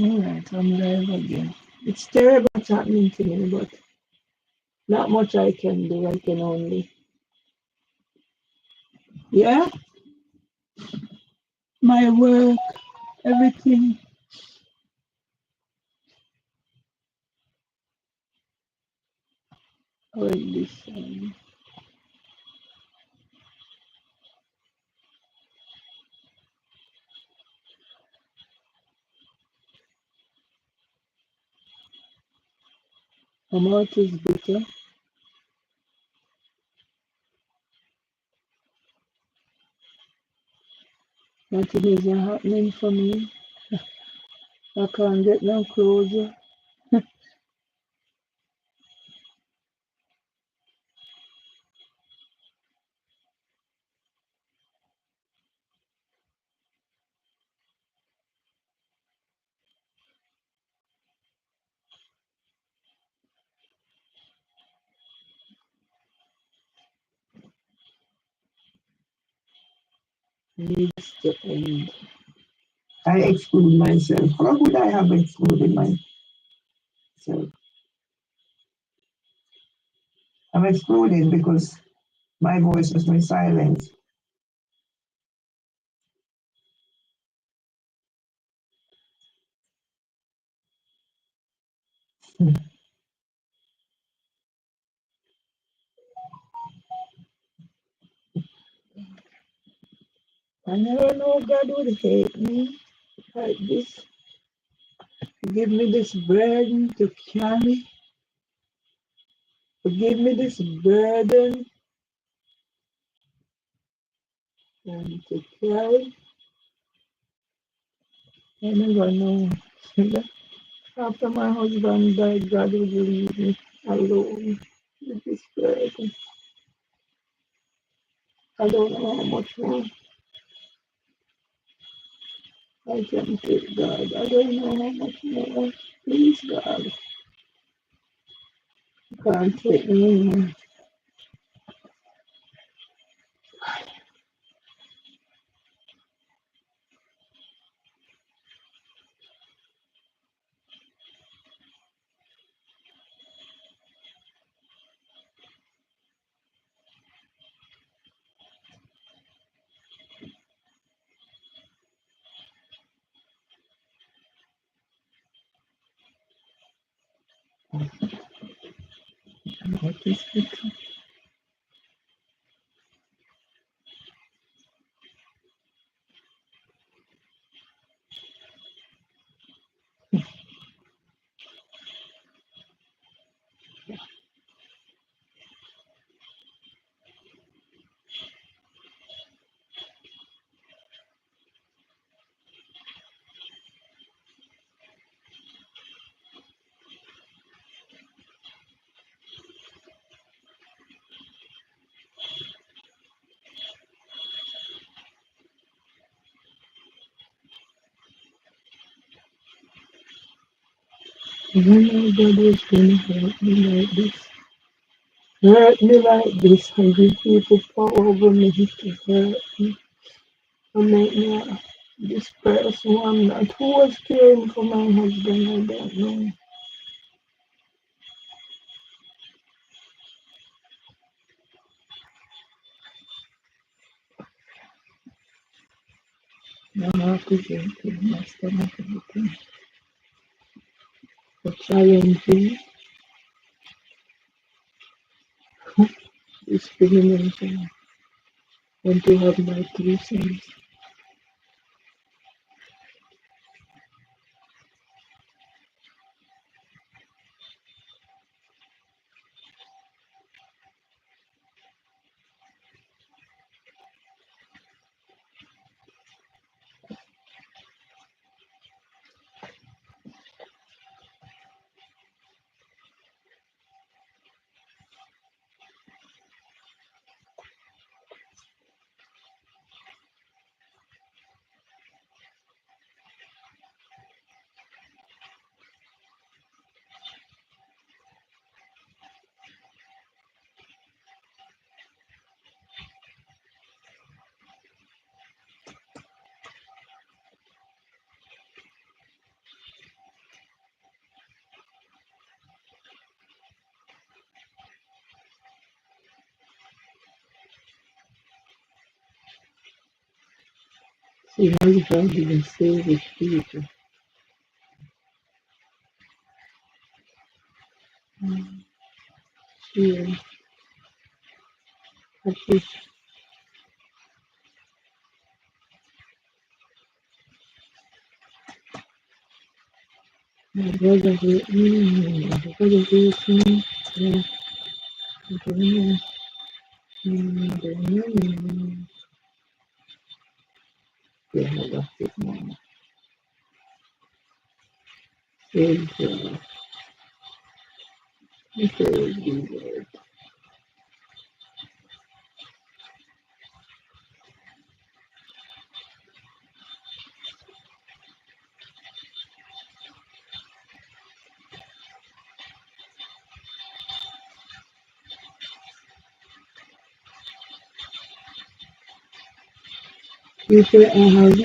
Alright, I'm live again. It's terrible what's happening to me, but not much I can do. I can only, yeah, my work, everything. All this. My mouth is bitter. Nothing is happening for me. I can't get no closure. Needs to end. I exclude myself. How would I have excluded myself? I'm excluded because my voice was my silence. I never know God would hate me like this. Give me this burden to carry. Give me this burden and to carry. I never know. After my husband died, God would leave me alone with this burden. I don't know how much more I can take, God. I don't know how much more. Please, God, you can't take me anymore. What is it? I don't know God was going to hurt me like this. Hurt me like this and give people power over me to hurt me. And make me this person who I'm not. Who was caring for my husband? I don't know. My heart is empty. My stomach is empty. The challenging discrimination and to have my 2 cents. You know, if I didn't say with people. Yeah, I think my brother hurt me, my brother hurt me. Yeah, yeah, yeah, I got it now. Praise God. Praise the Lord. You say I have.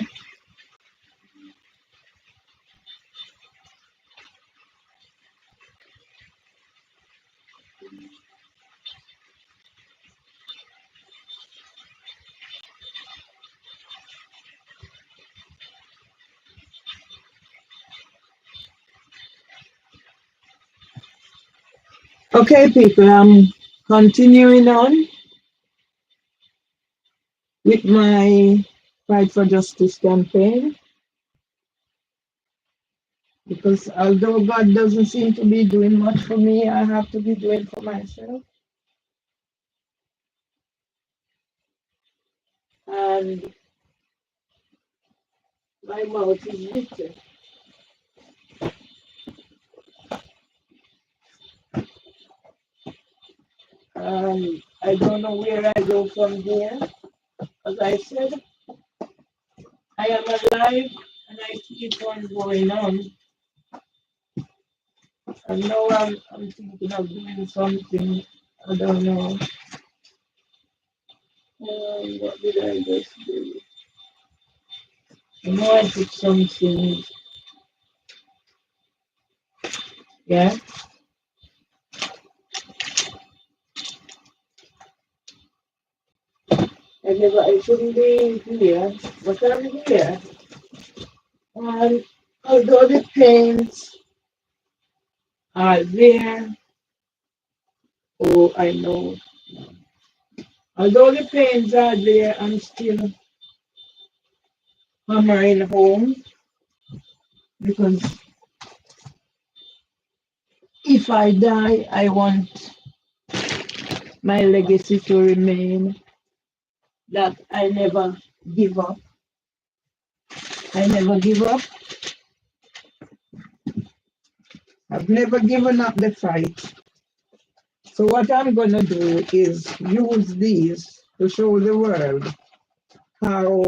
Okay, people, I'm continuing on with my Fight for Justice campaign because although God doesn't seem to be doing much for me, I have to be doing for myself. And my mouth is bitter. I don't know where I go from here. As I said, I am alive and I keep on going on. And now I'm thinking of doing something. I don't know. What did I just do? I know I did something. Yeah. I shouldn't be here, but I'm here. And although the pains are there, oh, I know. Although the pains are there, I'm still hammering home because if I die, I want my legacy to remain that I never give up. I never give up. I've never given up the fight. So what I'm going to do is use these to show the world how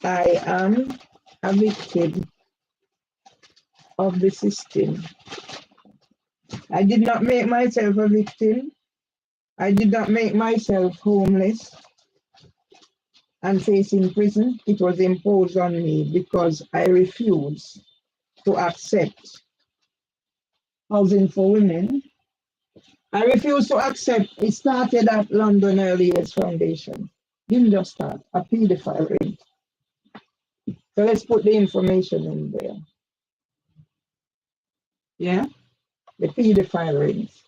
I am a victim of the system. I did not make myself a victim. I did not make myself homeless and facing prison. It was imposed on me because I refused to accept housing for women. I refused to accept. It started at London Early Years Foundation. Didn't just start, a pedophile ring. So let's put the information in there. Yeah, the pedophile rings.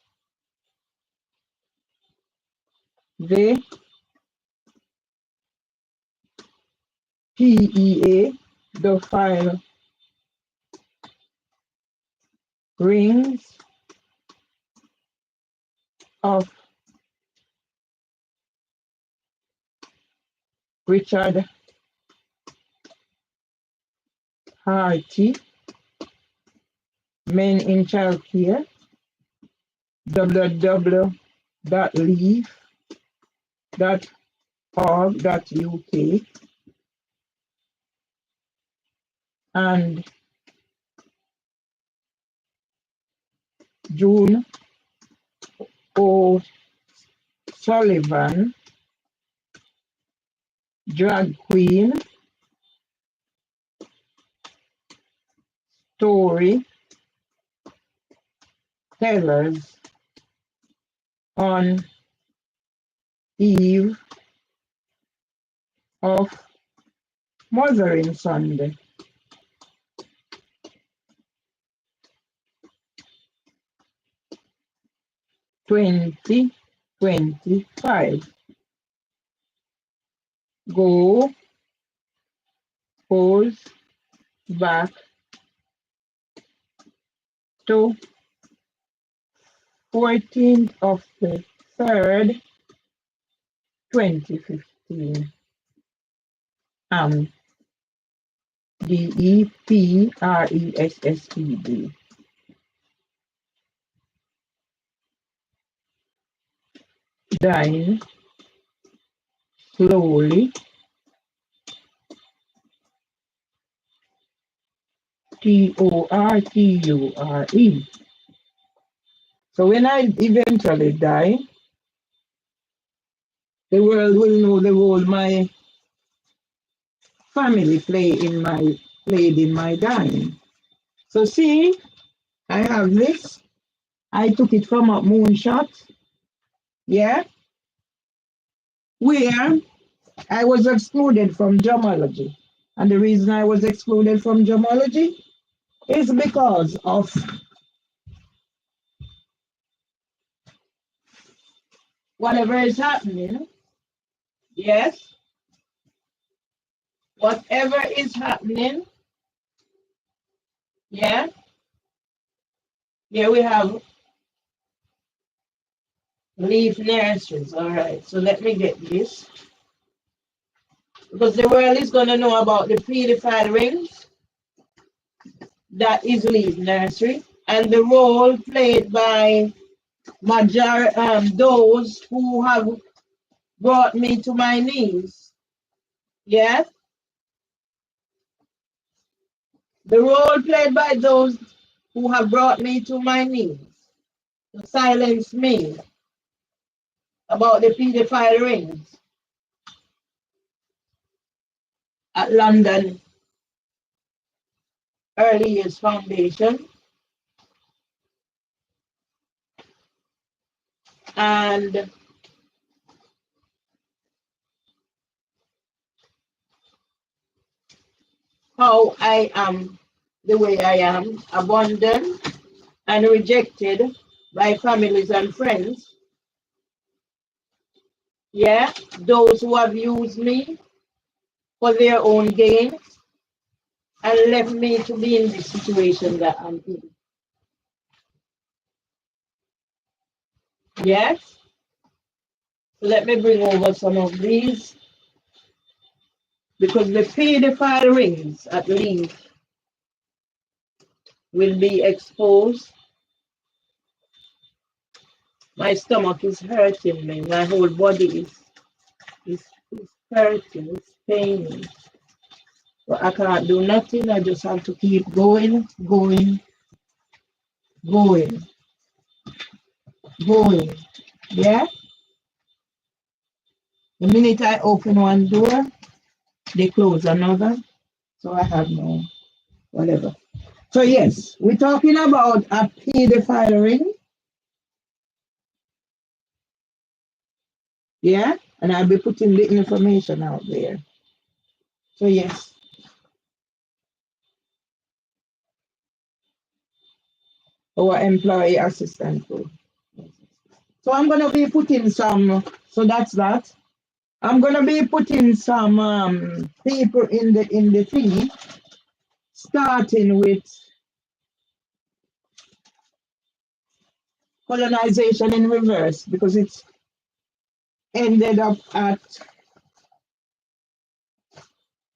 The PEA, the file rings of Richard Harty, Men in Child Care, www.leave.org.uk, and June O'Sullivan, Drag Queen, Story Tellers on Eve of Mothering Sunday. Twenty 25. Go, pose, back to 14th of the 3rd, 2015. DEPRESSED. Dying slowly. TORTURE. So when I eventually die, the world will know the role my family played in my dying. So see, I have this. I took it from a moonshot, yeah, where I was excluded from gemology. And the reason I was excluded from gemology is because of whatever is happening. Yes, whatever is happening. Yeah, here we have leaf nurseries. All right, so let me get this. Because the world is going to know about the pedophile rings. That is leaf nursery. And the role played by those who have brought me to my knees. Yes? The role played by those who have brought me to my knees to silence me about the pedophile rings at London Early Years Foundation. And how I am the way I am, abandoned and rejected by families and friends. Yeah, those who have used me for their own gain and left me to be in the situation that I'm in. Yes, so let me bring over some of these because the pedophile rings at least will be exposed. My stomach is hurting me. My whole body is hurting, it's paining. But I can't do nothing. I just have to keep going, going, going, going. Yeah? The minute I open one door, they close another. So I have no whatever. So yes, we're talking about a pedophile ring. Yeah? And I'll be putting the information out there. So yes. Our employee assistant group. So I'm gonna be putting some, so that's that. I'm gonna be putting some people in the thing, starting with colonization in reverse because it's ended up at,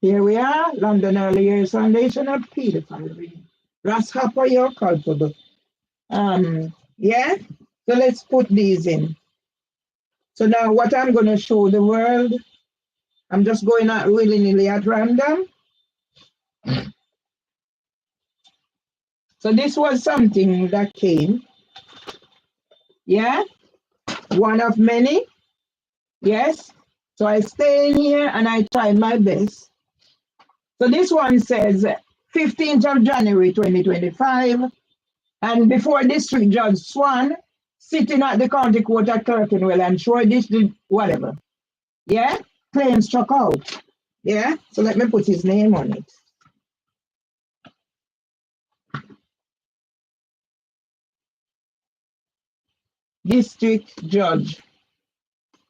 here we are, London Early Years Foundation of Pedophilia. Grasshopper, you're culpable. Yeah, so let's put these in. So now what I'm gonna show the world, I'm just going out willy-nilly at random. So this was something that came, yeah, one of many, yes. So I stay in here and I try my best. So this one says 15th of January 2025, and before District Judge Swan, sitting at the county court at Clerkenwell and Shoreditch, whatever, yeah, claim struck out. Yeah, so let me put his name on it. District Judge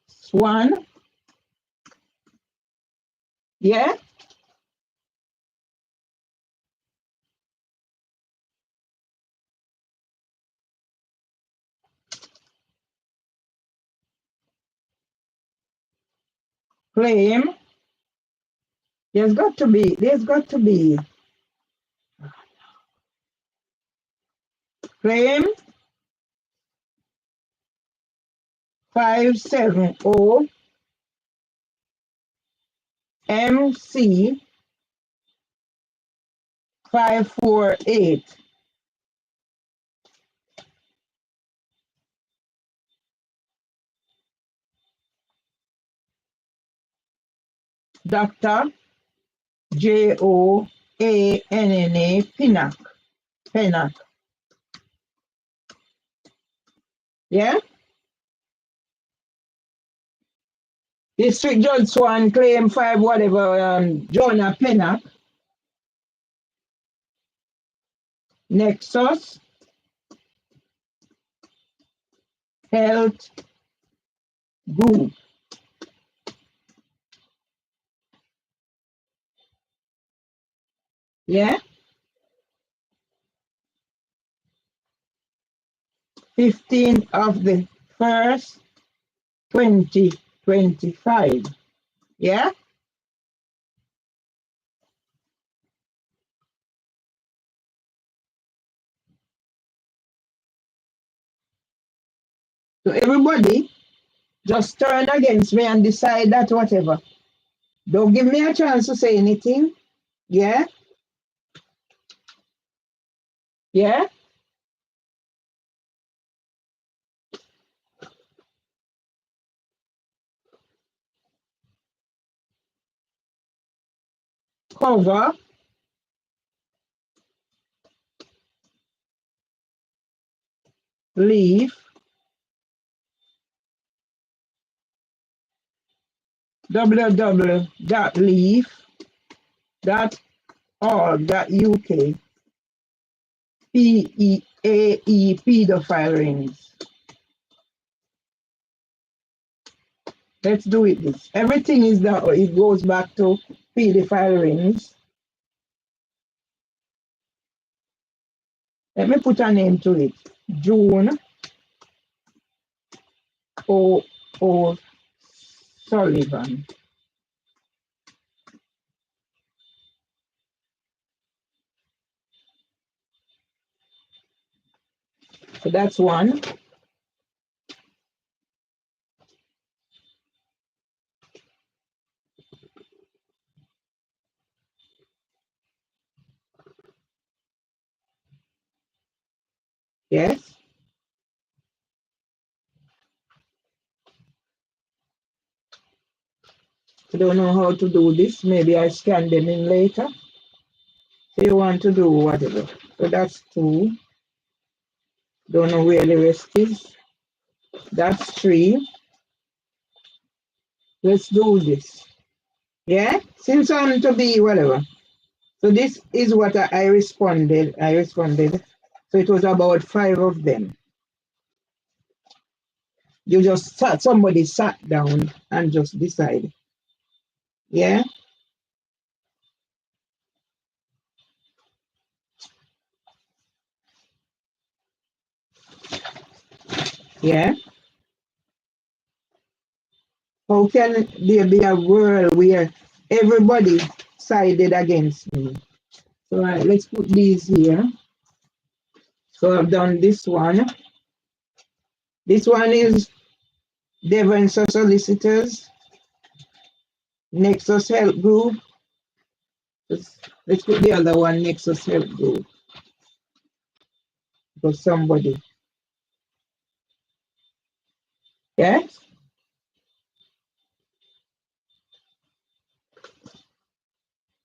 Swan. Yeah, claim. There's got to be claim 570 MC 548. Dr. Joanna Pinnock. Pinnock. Yeah? District Judge Swan claim 5 whatever Jonah Pinnock. Nexus Health Group. Yeah? 15th of the 1st, 2025. Yeah? So everybody just turn against me and decide that whatever. Don't give me a chance to say anything. Yeah? Yeah? Cover, leave, www.leaf.org.uk, PEAE pedophile rings. Let's do it this. Everything is that it goes back to pedophile rings. Let me put a name to it. June O. Sullivan. So that's one. Yes. I don't know how to do this. Maybe I scan them in later. So you want to do whatever. So that's 2. Don't know where the rest is. That's 3. Let's do this. Yeah? Since I'm to be whatever. So this is what I responded. So it was about 5 of them. You just somebody sat down and just decided. Yeah? Yeah? How can there be a world where everybody sided against me? So let's put these here. So I've done this one. This one is Devon Solicitors, Nexus Health Group. Let's put the other one, Nexus Health Group. For somebody. Yes?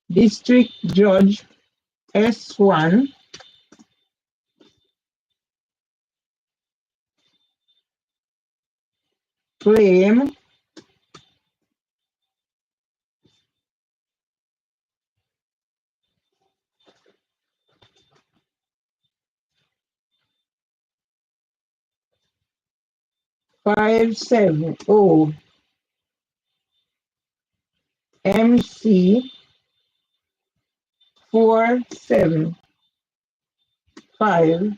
District Judge S1, claim 570 MC 475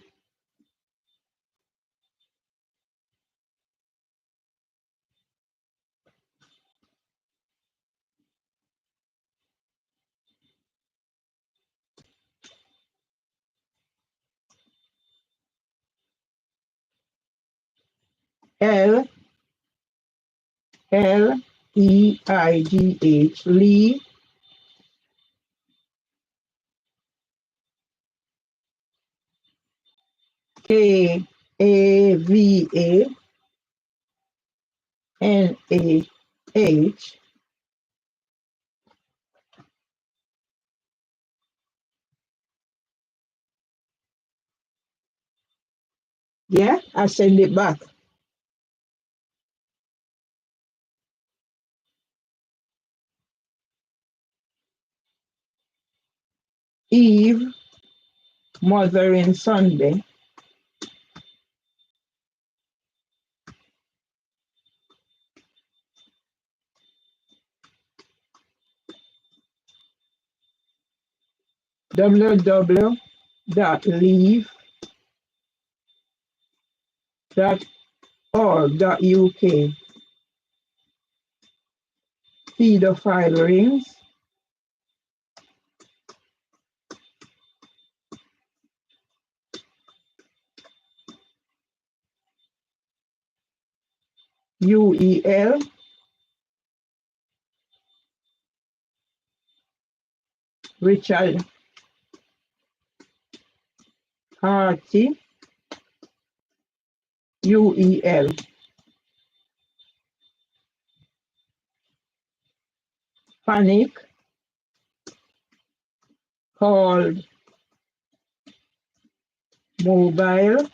L Leigh Lee KAVANAH. Yeah, I send it back. Eve, Mothering Sunday. www.leave.org.uk. Pedophile rings. UEL. Richard Harty. UEL. Panic. Called Mobile.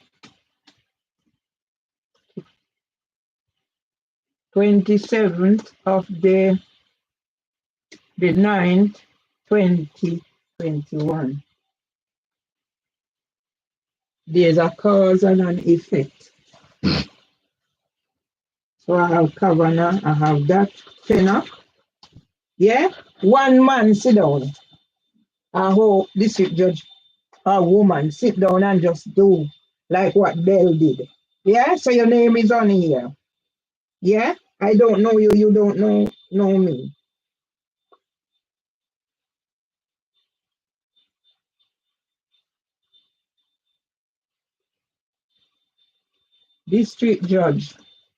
27th of the 9th, 2021. There's a cause and an effect. So I have Kavanaugh, I have that Fenner. Yeah? One man sit down. I hope district judge or woman sit down and just do like what Bell did. Yeah? So your name is on here. Yeah? I don't know you, you don't know me. District Judge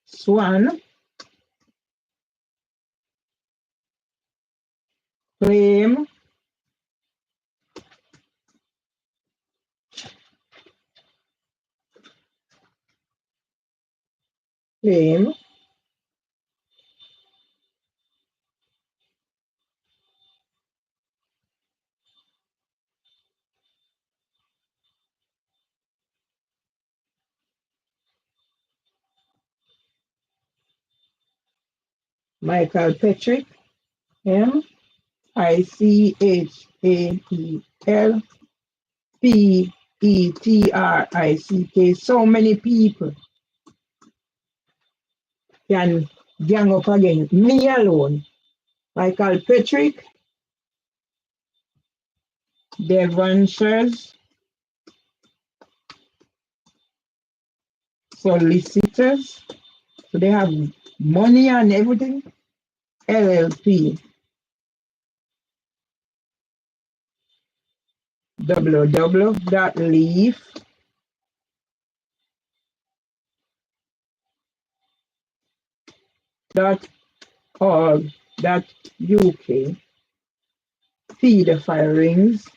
Swan claim Michael Patrick, MICHAELPETRICK. So many people can gang up again. Me alone. Michael Patrick, Devonshires, solicitors. So they have money and everything. LLP, www.leaf.org.uk. Pedophile rings.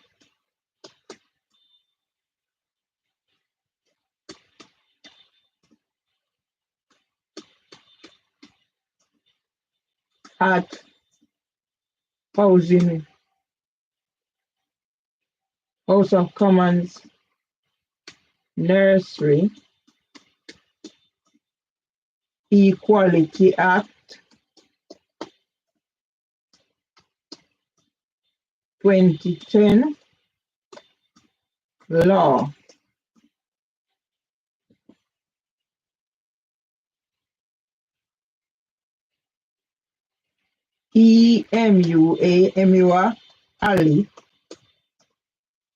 At Housing, House of Commons Nursery, Equality Act 2010 law. Emua Ali,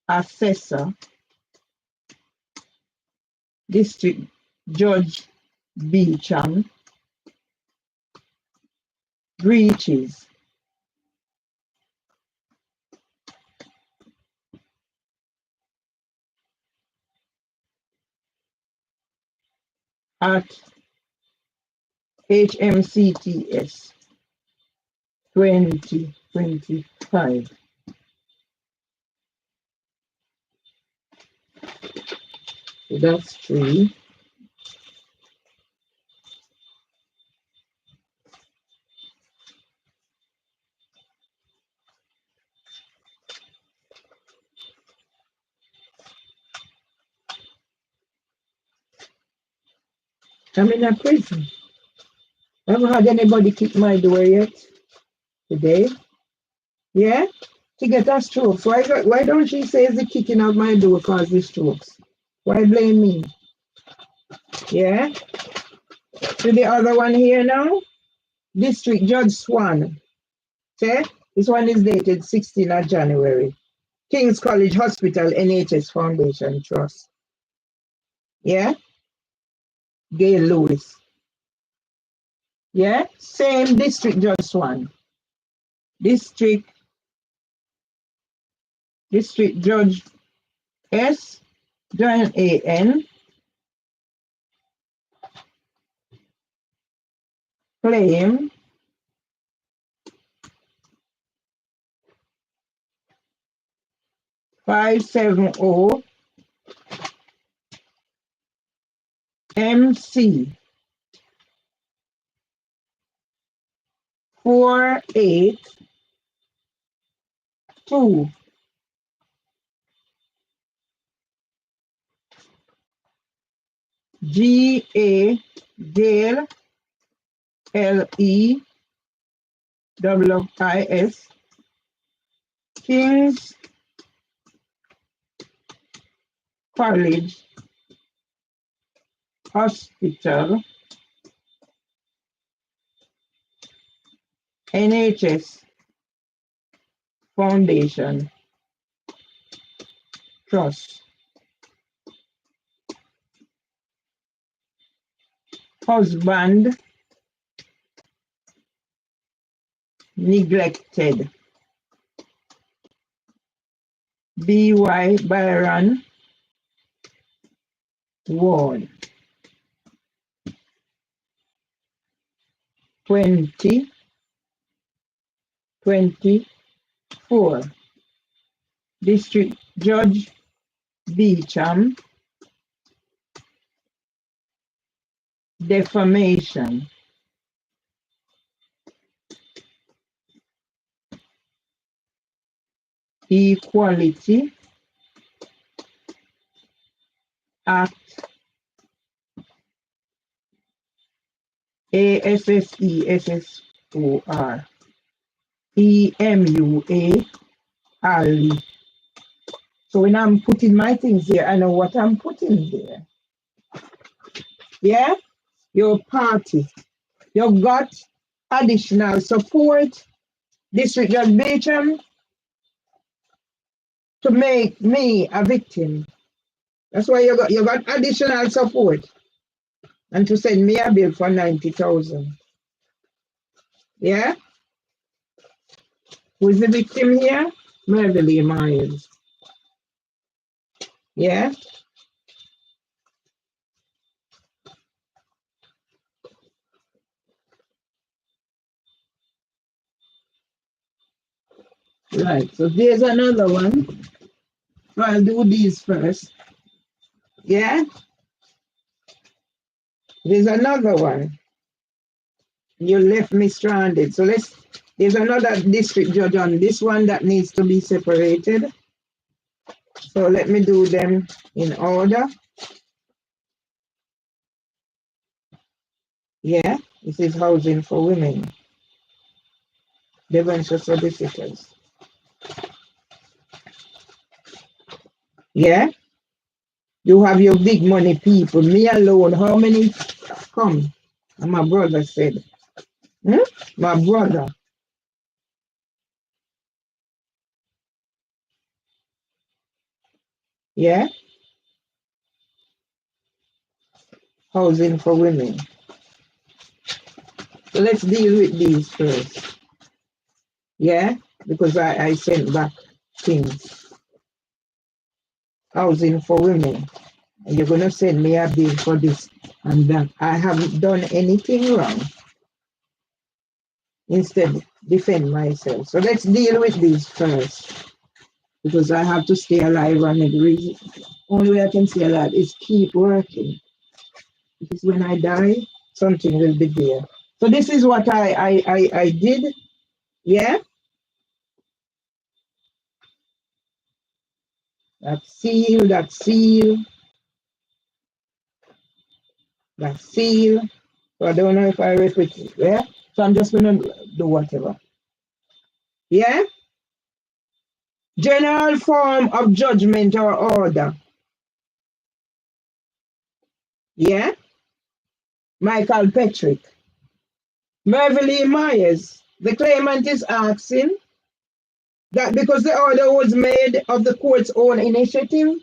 Assessor, District Judge Beecham, breaches. At HMCTS 2025. So that's 3. I'm in a prison. I haven't had anybody kick my door yet today. Yeah? To get a stroke. So why don't she say the kicking of my door cause the strokes? Why blame me? Yeah? To the other one here now? District Judge Swan. Okay? This one is dated 16th of January. King's College Hospital NHS Foundation Trust. Yeah? Gail Lewis. Yeah? Same District Judge Swan. District Judge S. John A.N. Claim (570) MC 482 G.A. Gale L.E.W.I.S. King's College Hospital NHS Foundation Trust. Husband neglected. B.Y. Byron Ward. 2024. District Judge Beecham. Defamation. Equality Act ASSESSOR EMUA Ali. So when I'm putting my things here, I know what I'm putting there. Yeah? Your party. You got additional support, District Judge Beecham, to make me a victim. That's why you got additional support. And to send me a bill for 90,000. Yeah? Who is the victim here? Mervily Myers. Yeah? Right, so there's another one. So I'll do these first. Yeah? There's another one. You left me stranded. So there's another district judge on this one that needs to be separated. So let me do them in order. Yeah, this is housing for women. Devonshire solicitors. Yeah? You have your big money people. Me alone, how many come? And my brother said, my brother. Yeah, housing for women. So let's deal with these first. Yeah, because I sent back things. Housing for women. And you're gonna send me a bill for this and that. I haven't done anything wrong. Instead, defend myself. So let's deal with this first. Because I have to stay alive, and the reason, only way I can stay alive is keep working. Because when I die, something will be there. So this is what I did. Yeah, that seal, that seal, that seal. So I don't know if I repeat it. Yeah. So I'm just gonna do whatever. Yeah. General form of judgment or order. Yeah. Michael Patrick. Mervyn Myers. The claimant is asking that because the order was made of the court's own initiative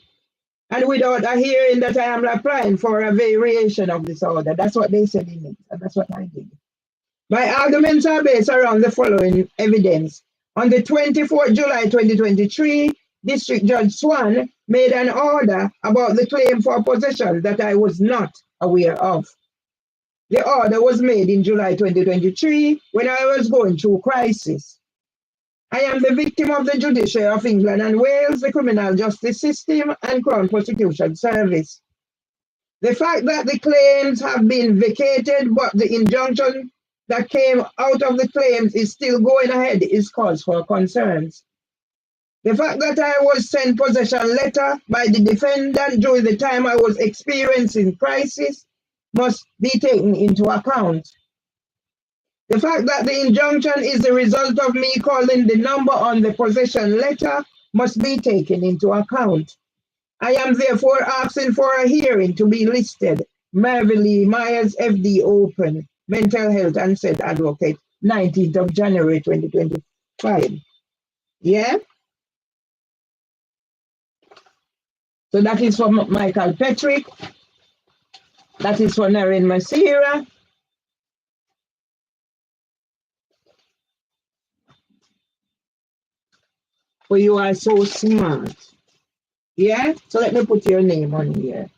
and without a hearing, that I am applying for a variation of this order. That's what they said in it, and that's what I did. My arguments are based around the following evidence. On the 24th July 2023, District Judge Swan made an order about the claim for possession that I was not aware of. The order was made in July 2023 when I was going through crisis. I am the victim of the judiciary of England and Wales, the criminal justice system, and Crown Prosecution Service. The fact that the claims have been vacated, but the injunction that came out of the claims is still going ahead is cause for concerns. The fact that I was sent possession letter by the defendant during the time I was experiencing crisis must be taken into account. The fact that the injunction is the result of me calling the number on the possession letter must be taken into account. I am therefore asking for a hearing to be listed. Mervyn Myers, FD Open, Mental Health and Said Advocate, 19th of January 2025. Yeah? So that is for Michael Patrick. That is for Naren Masira. For you are so smart. Yeah? So let me put your name on here.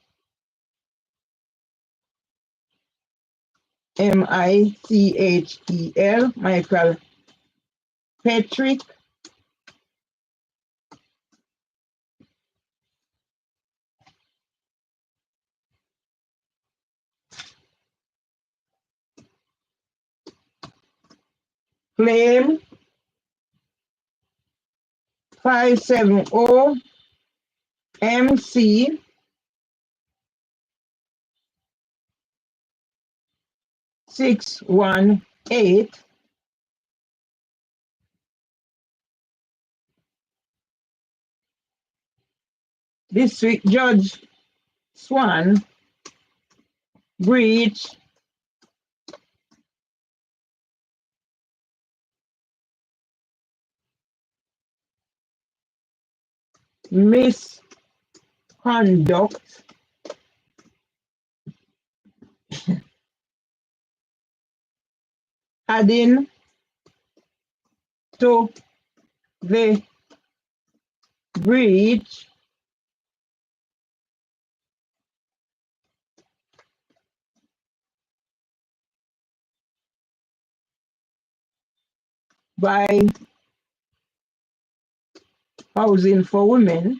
Michel, Michael Patrick. Claim 570 MC 618 District Judge Swan breach misconduct adding to the breach by Housing for Women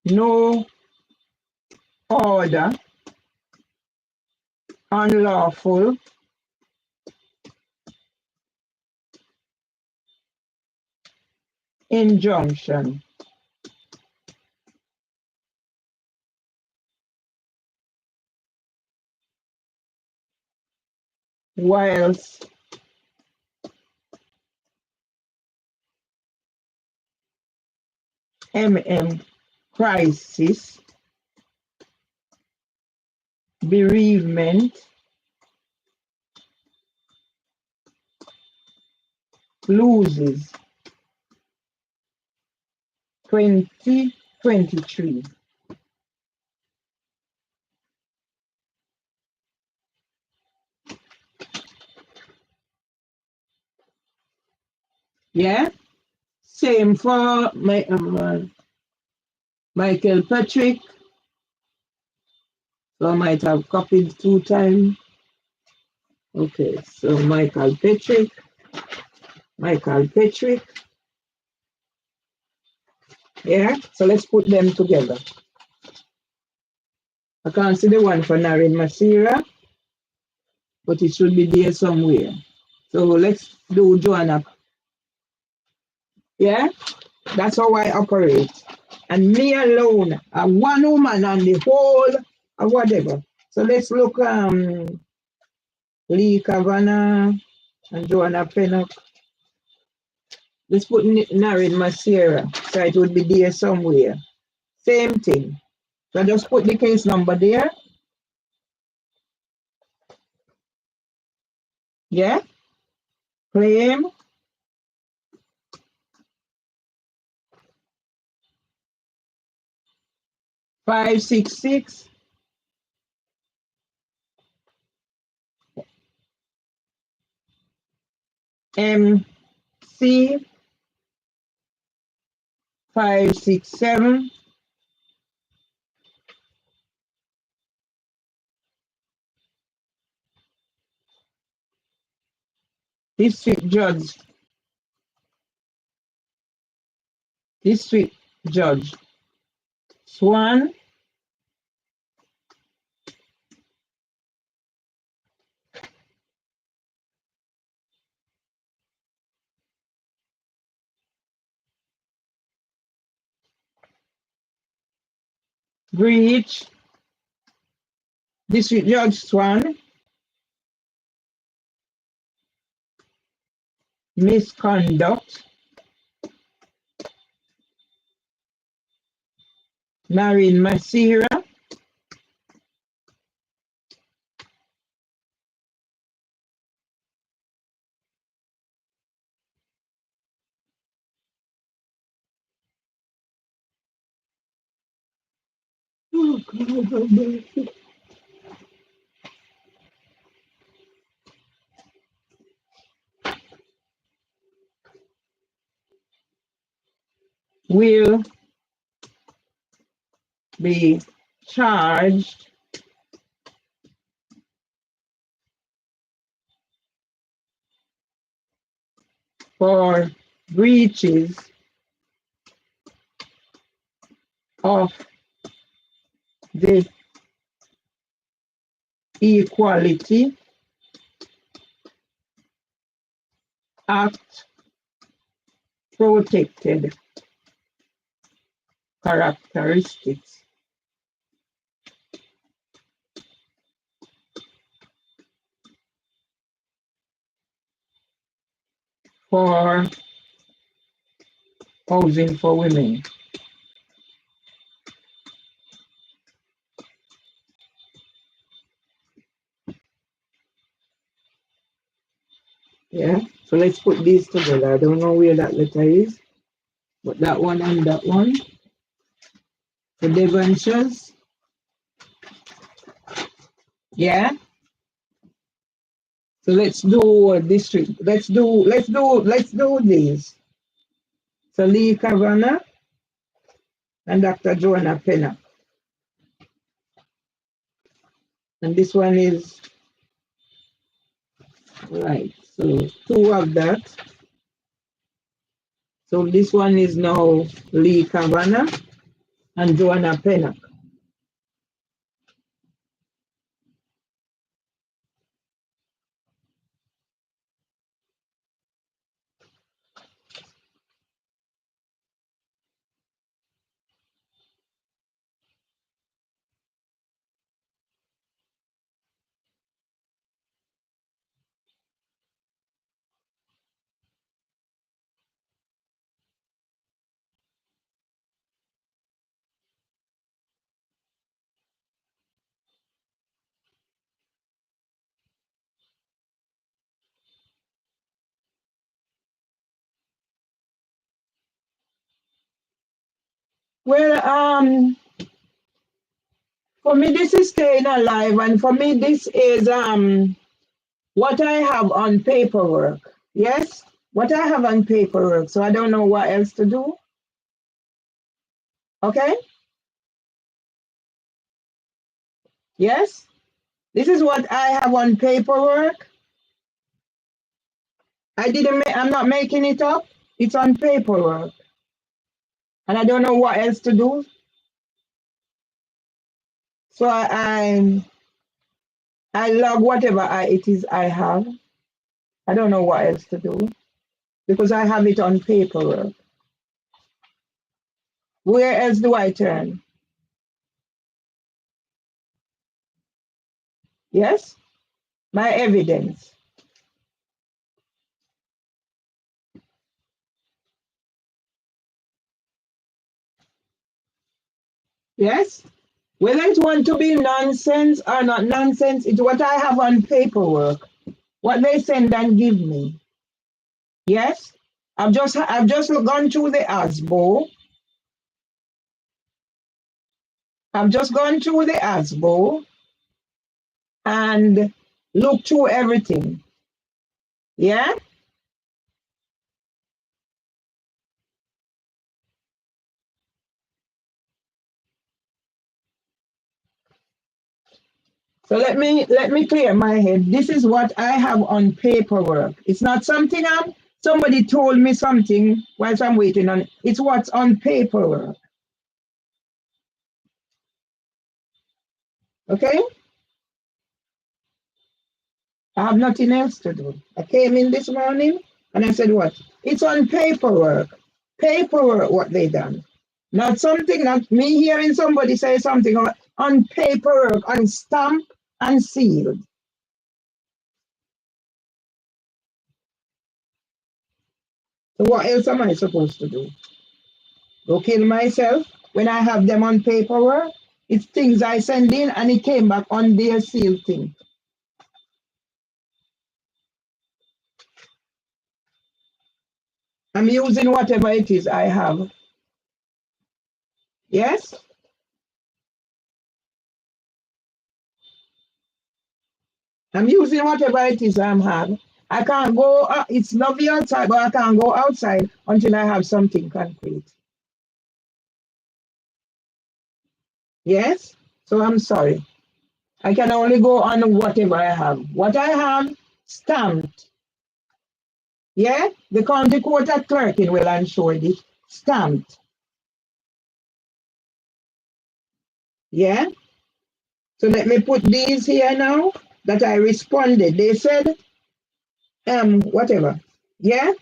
no order unlawful injunction whilst crisis, bereavement, loses 2023. Yeah, same for Michael Patrick. So I might have copied 2 times. Okay, so Michael Patrick. Yeah, so let's put them together. I can't see the one for Naren Masira, but it should be there somewhere. So let's do Joanna. Yeah, that's how I operate. And me alone, one woman on the whole of whatever. So let's look Lee Kavanagh and Joanna Pennock. Let's put Naren Masira, so it would be there somewhere. Same thing. So just put the case number there. Yeah. Claim 566 MC 567 District Judge District Judge Swan breach District Judge Swan misconduct Naren Masira oh, God, have mercy. Will be charged for breaches of the Equality Act protected characteristics. For housing for women. Yeah, so let's put these together. I don't know where that letter is, but that one and that one. The Devonshires. Yeah. So let's do district. Let's do these. So Lee Kavanagh and Dr. Joanna Pennock. And this one is right. So two of that. So this one is now Lee Kavanagh and Joanna Pennock. Well, for me, this is staying alive, and for me, this is what I have on paperwork. Yes, what I have on paperwork. So I don't know what else to do. Okay. Yes, this is what I have on paperwork. I'm not making it up. It's on paperwork, and I don't know what else to do. So I log whatever it is I have. I don't know what else to do because I have it on paperwork. Where else do I turn? Yes, my evidence. Yes, whether it want to be nonsense or not nonsense, it's what I have on paperwork, what they send and give me. Yes, I've just gone through the ASBO. I've just gone through the ASBO and looked through everything. Yeah. So let me clear my head. This is what I have on paperwork. It's not something somebody told me something whilst I'm waiting on it. It's what's on paperwork. Okay? I have nothing else to do. I came in this morning and I said, what? It's on paperwork. Paperwork, what they done. Not something, not me hearing somebody say something on paperwork, on stamp and sealed. So what else am I supposed to do? Go kill myself when I have them on paperwork? It's things I send in and it came back on their sealed thing. I'm using whatever it is I have. Yes? I'm using whatever it is I have. I can't go, it's lovely outside, but I can't go outside until I have something concrete. Yes? So I'm sorry. I can only go on whatever I have. What I have, stamped. Yeah? The county court at Clerkenwell and showed it. Stamped. Yeah? So let me put these here now that I responded. They said, whatever. Yeah?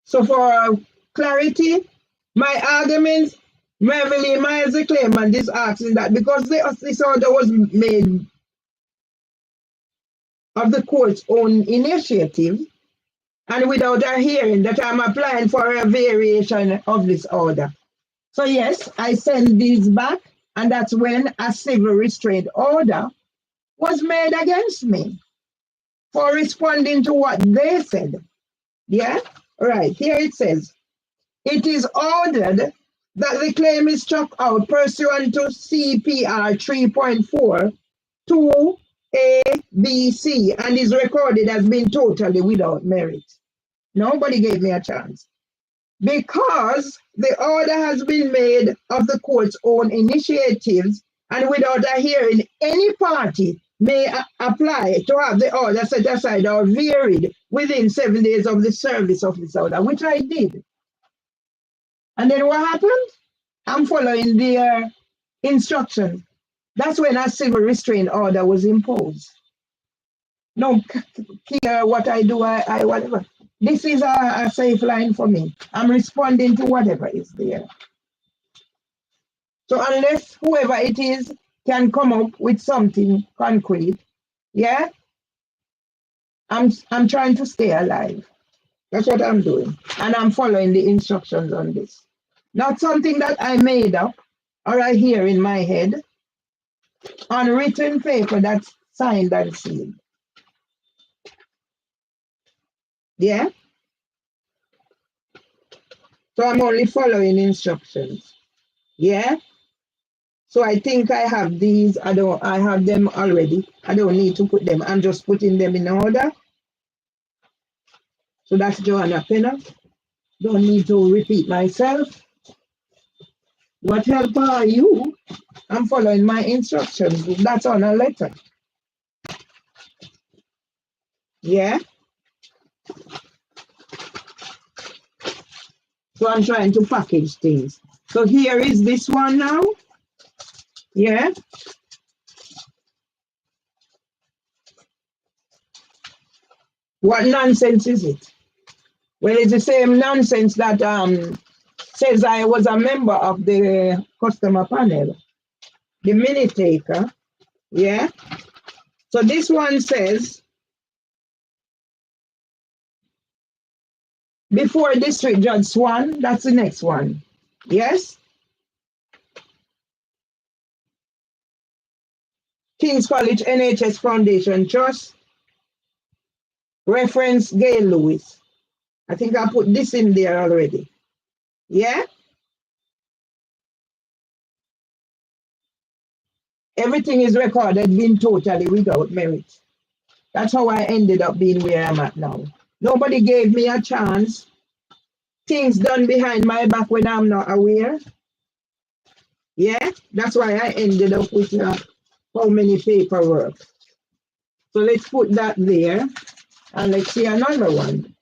So for clarity, my arguments, Merville Myers, the claimant is asking that because this order was made of the court's own initiative and without a hearing, that I'm applying for a variation of this order. So yes, I send these back, and that's when a civil restraint order was made against me for responding to what they said. Yeah? Right. Here it says, it is ordered that the claim is struck out pursuant to CPR 3.4 2 A, B, C, and is recorded as being totally without merit. Nobody gave me a chance. Because the order has been made of the court's own initiatives and without a hearing, any party may apply to have the order set aside or varied within 7 days of the service of this order, which I did. And then what happened? I'm following their instructions. That's when a civil restraint order was imposed. No care what I do, I whatever. This is a safe line for me. I'm responding to whatever is there. So unless whoever it is can come up with something concrete, yeah, I'm trying to stay alive. That's what I'm doing. And I'm following the instructions on this. Not something that I made up or I hear in my head on written paper that's signed and sealed. Yeah? So I'm only following instructions. Yeah. So I think I have these. I have them already. I don't need to put them. I'm just putting them in order. So that's Joanna Penner. Don't need to repeat myself. What helper are you? I'm following my instructions. That's on a letter. Yeah. So I'm trying to package things. So here is this one now. Yeah. What nonsense is it? Well, it's the same nonsense that says I was a member of the customer panel, the minute taker. Yeah. So this one says before District Judge Swan, that's the next one. Yes. King's College NHS Foundation Trust, reference Gail Lewis. I think I put this in there already. Yeah. Everything is recorded being totally without merit. That's how I ended up being where I'm at now. Nobody gave me a chance. Things done behind my back when I'm not aware. Yeah, that's why I ended up with how many paperwork. So let's put that there and let's see another one.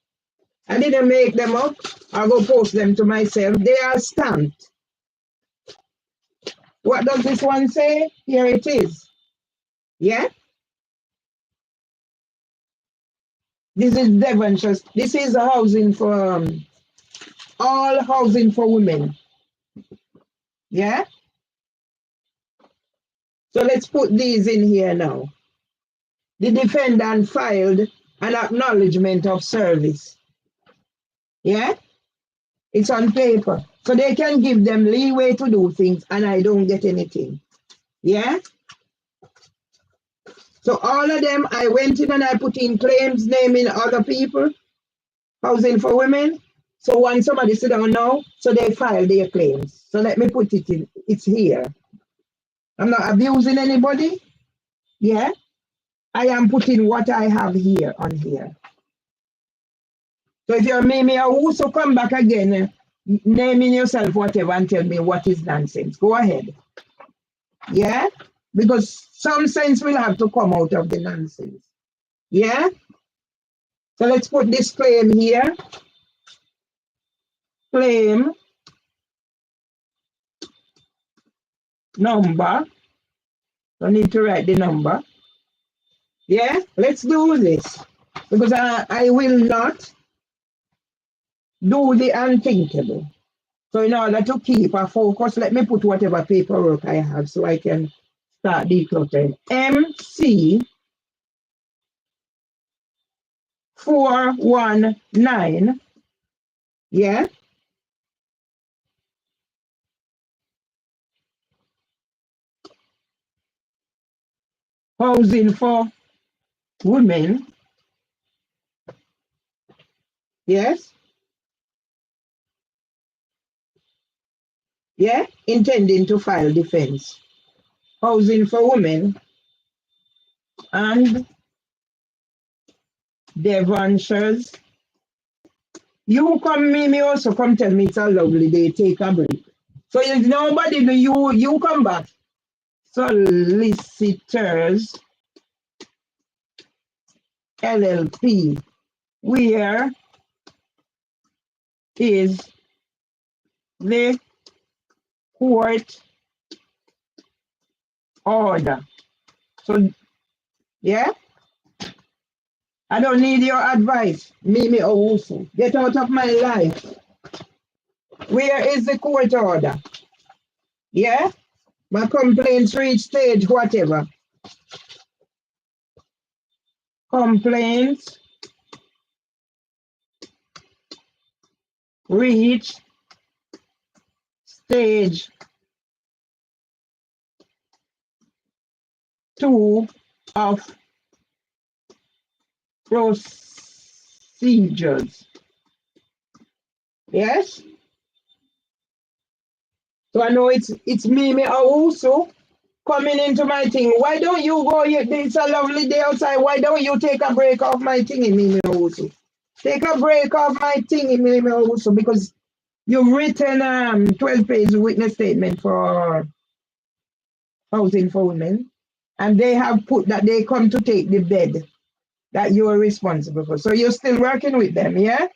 I didn't make them up. I'll go post them to myself. They are stamped. What does this one say? Here it is. Yeah. This is Devonshire. This is housing for all housing for women. Yeah. So let's put these in here now. The defendant filed an acknowledgement of service. Yeah. It's on paper. So they can give them leeway to do things and I don't get anything. Yeah. So all of them, I went in and I put in claims naming other people, housing for women. So when somebody sit down now, so they file their claims. So let me put it in, it's here. I'm not abusing anybody. Yeah. I am putting what I have here on here. So if you're Mimi or also come back again, naming yourself whatever and tell me what is nonsense. Go ahead. Yeah? Because some sense will have to come out of the nonsense. Yeah? So let's put this claim here. Claim number. Don't need to write the number. Yeah? Let's do this. Because I will not do the unthinkable. So in order to keep a focus, let me put whatever paperwork I have so I can start decluttering. MC 419. Yeah. Housing for women. Yes. Yeah. Intending to file defense. Housing for women and Devonshire's. You come, me also come tell me it's a lovely day, take a break. So if nobody do you come back. Solicitors LLP. Where is the court order? So yeah, I don't need your advice, Mimi Owusu. Get out of my life. Where is the court order? Yeah, my complaints reach stage whatever. Complaints reach stage 2 of procedures. Yes. So I know it's Mimi Awusu coming into my thing. Why don't you go? It's a lovely day outside. Why don't you take a break off my thingy, Mimi Awusu? Take a break off my thingy, Mimi Awusu, because you've written 12-page witness statement for Housing for Women, and they have put that they come to take the bed that you are responsible for. So you're still working with them, yeah?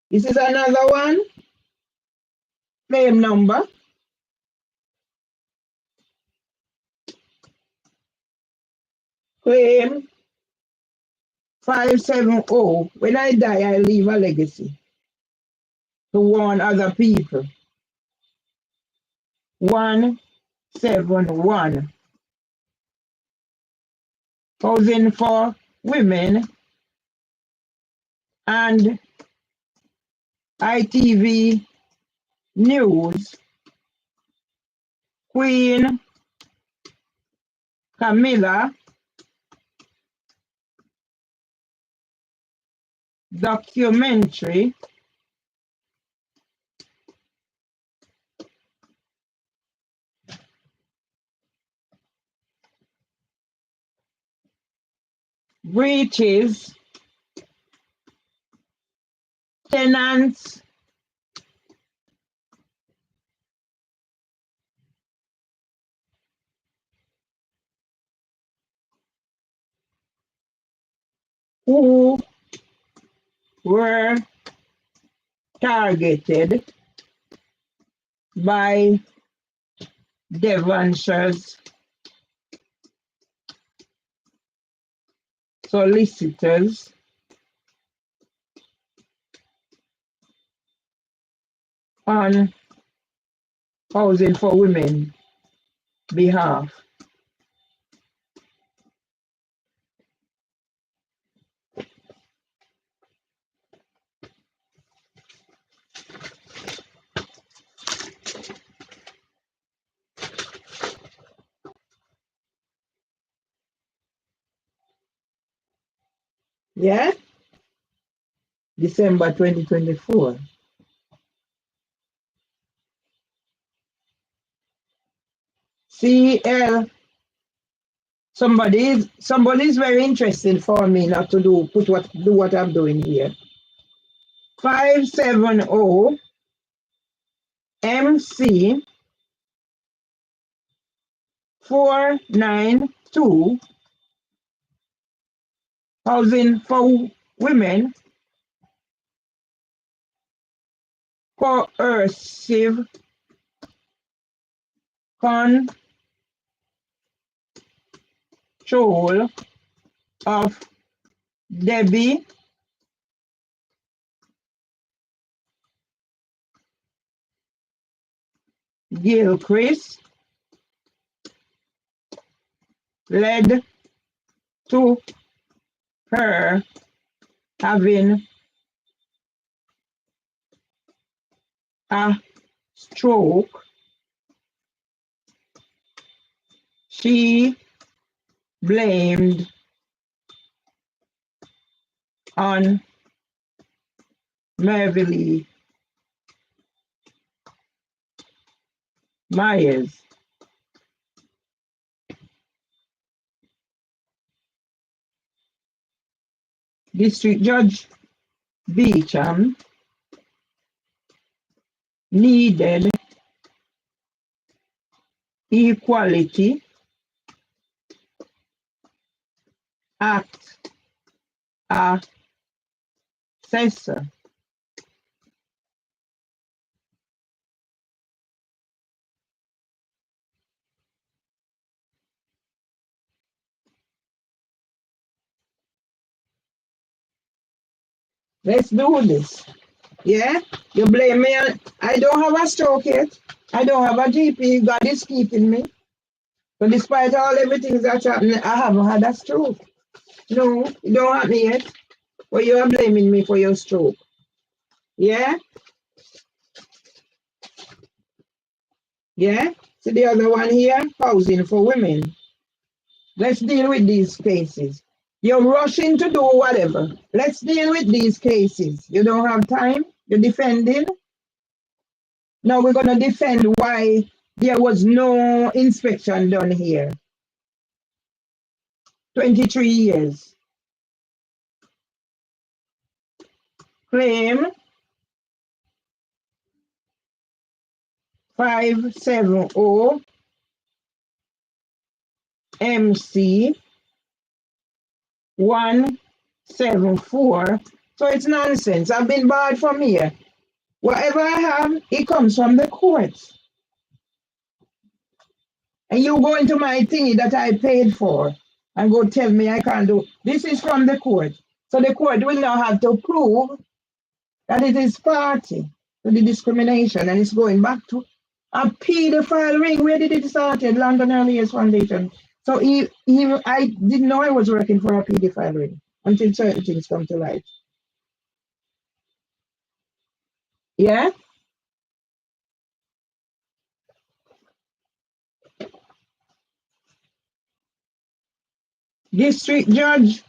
This is another one. Same number. Claim 570. When I die, I leave a legacy to warn other people. 171. Housing for Women and ITV News. Queen Camilla documentary breaches tenants who were targeted by Devonshire's solicitors on Housing for Women behalf. Yeah? December 2024. CL, somebody is very interested for me not to do what I'm doing here. 570 MC 492 Housing for Women coercive control of Debbie Gilchrist led to her having a stroke. She blamed on Merville Myers. District Judge Beecham needed Equality Act assessor. Let's do this. Yeah? You blame me. I don't have a stroke yet. I don't have a GP. God is keeping me. So despite all everything that's happening, I haven't had a stroke. No, it don't happen yet. But you are blaming me for your stroke. Yeah? Yeah? So the other one here, Housing for Women. Let's deal with these cases. You're rushing to do whatever. Let's deal with these cases. You don't have time. You're defending. Now we're going to defend why there was no inspection done here. 23 years. Claim 570 MC 174. So it's nonsense. I've been barred from here. Whatever I have, it comes from the courts. And you go into my thingy that I paid for and go tell me I can't do. This is from the court. So the court will now have to prove that it is party to the discrimination, and it's going back to a pedophile ring. Where did it start? London Early Years Foundation. So I didn't know I was working for a pedophile ring until certain things come to light. Yeah? District Judge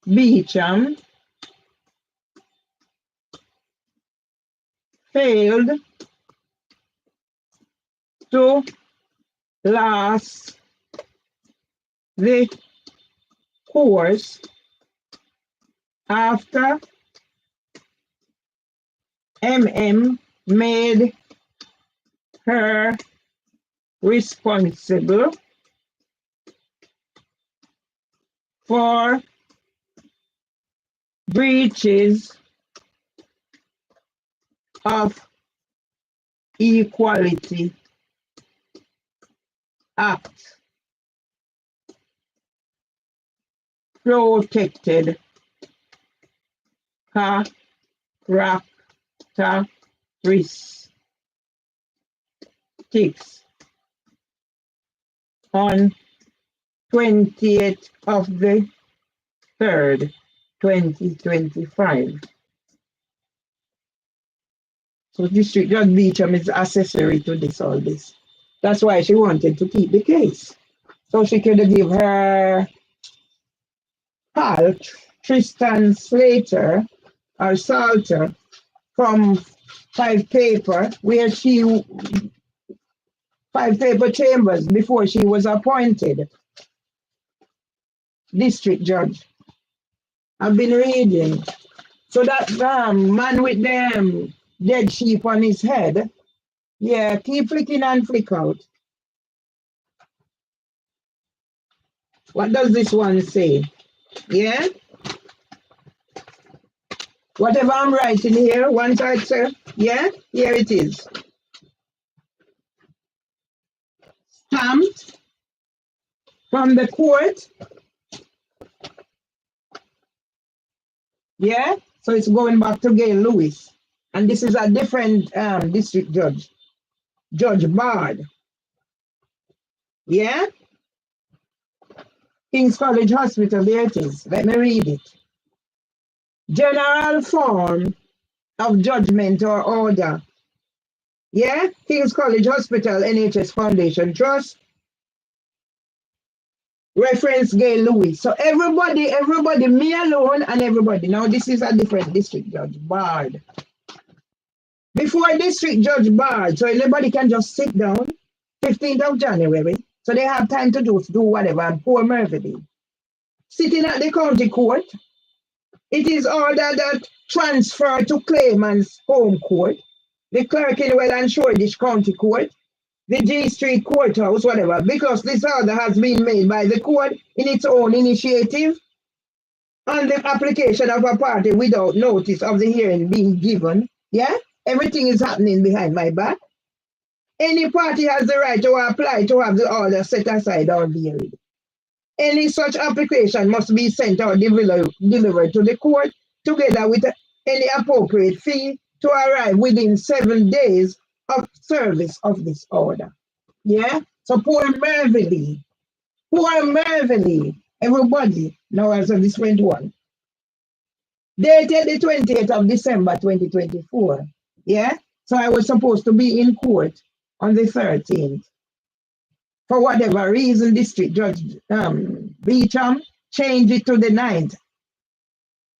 Beecham failed to last the course after MM made her responsible for breaches of Equality Act protected characteristics on 20th of the 3rd, 2025. So District Judge Beecham is accessory to this, all this. That's why she wanted to keep the case. So she could give her pal, Tristan Slater, or Salter, from 5 Paper, where she, 5 Paper Chambers, before she was appointed district judge. I've been reading. So that man with them dead sheep on his head, yeah, keep flicking and flick out. What does this one say? Yeah? Whatever I'm writing here, once I say, yeah, here it is. Stamped from the court. Yeah? So it's going back to Gail Lewis. And this is a different district judge, Judge Bard. Yeah? King's College Hospital, there it is. Let me read it. General form of judgment or order. Yeah? King's College Hospital, NHS Foundation Trust. Reference Gail Lewis. So everybody, me alone and everybody. Now this is a different district judge, Bard. Before district judge Bard, so everybody can just sit down, 15th of January. So they have time to do whatever. And poor Mervyn, sitting at the county court, it is ordered that transfer to claimant's home court, the Clerkenwell and Shoreditch County Court, the G Street Courthouse, whatever, because this order has been made by the court in its own initiative on the application of a party without notice of the hearing being given. Yeah? Everything is happening behind my back. Any party has the right to apply to have the order set aside or varied. Any such application must be sent or delivered to the court together with any appropriate fee to arrive within 7 days of service of this order. Yeah? So poor Mervyn, everybody, now as a different one. Dated the 20th of December 2024. Yeah? So I was supposed to be in court on the 13th. For whatever reason, District Judge Beecham changed it to the 9th.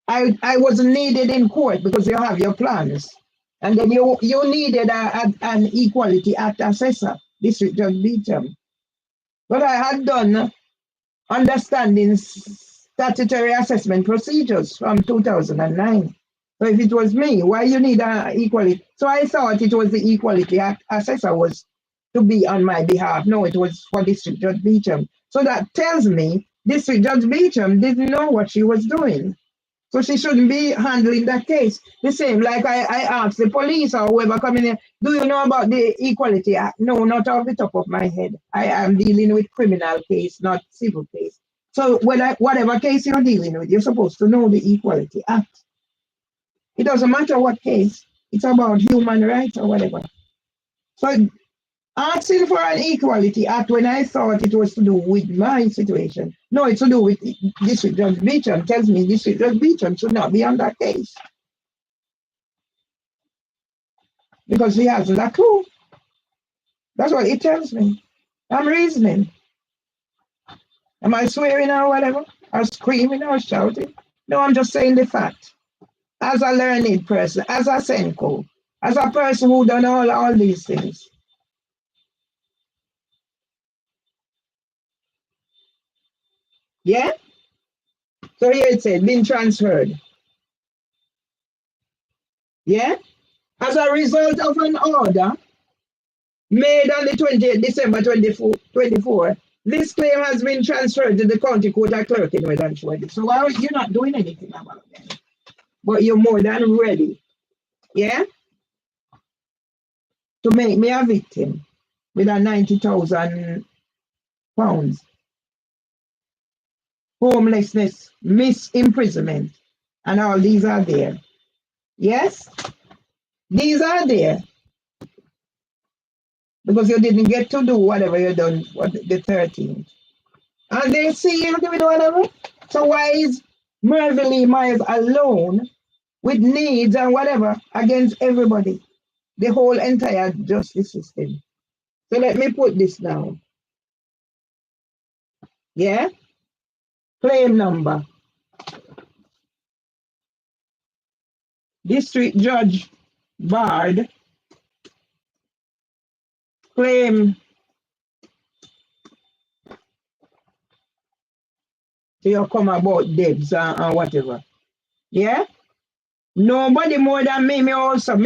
I wasn't needed in court because you have your plans. And then you needed an Equality Act assessor, District Judge Beecham. But I had done understanding statutory assessment procedures from 2009. So if it was me, why you need an equality? So I thought it was the Equality Act assessor was to be on my behalf. No, it was for District Judge Beecham. So that tells me District Judge Beecham didn't know what she was doing. So she shouldn't be handling that case. The same, like I asked the police or whoever coming in, do you know about the Equality Act? No, not off the top of my head. I am dealing with criminal case, not civil case. So whatever case you're dealing with, you're supposed to know the Equality Act. It doesn't matter what case. It's about human rights or whatever. So asking for an Equality Act when I thought it was to do with my situation. No, it's to do with District Judge Beecham. Tells me District Judge Beecham should not be on that case. Because he hasn't a clue. That's what it tells me. I'm reasoning. Am I swearing or whatever? Or screaming or shouting? No, I'm just saying the fact. As a learned person, as a Senko, as a person who done all these things. Yeah? So here it said, been transferred. Yeah? As a result of an order made on the 20th December 24, this claim has been transferred to the county court of clerk in Western Shoreditch. So why are you not doing anything about it? But you're more than ready, yeah, to make me a victim with a 90,000 pounds, homelessness, misimprisonment, and all these are there. Yes, these are there because you didn't get to do whatever you done for the 13th. And they see you doing whatever. So why is Mervyn Myers alone with needs and whatever against everybody? The whole entire justice system. So let me put this down. Yeah? Claim number. District Judge Bard. Claim. You come about debts and whatever. Yeah? Nobody more than me also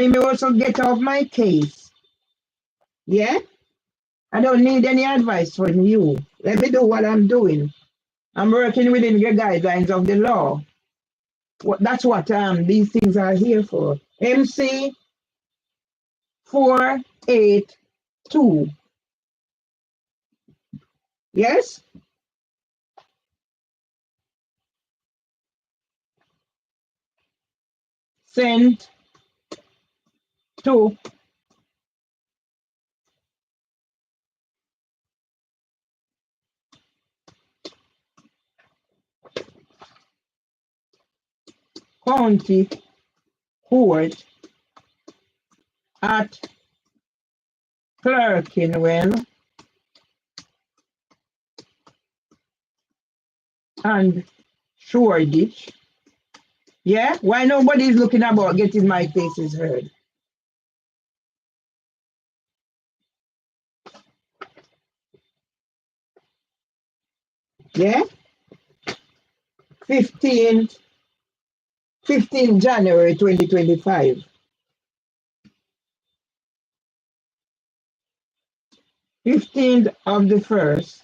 get off my case. Yeah? I don't need any advice from you. Let me do what I'm doing. I'm working within the guidelines of the law. That's what these things are here for. MC 482. Yes? Sent to county court at Clerkenwell and Shoreditch. Yeah? Why nobody's looking about getting my cases heard? Yeah? 15 January 2025. 15th of the 1st,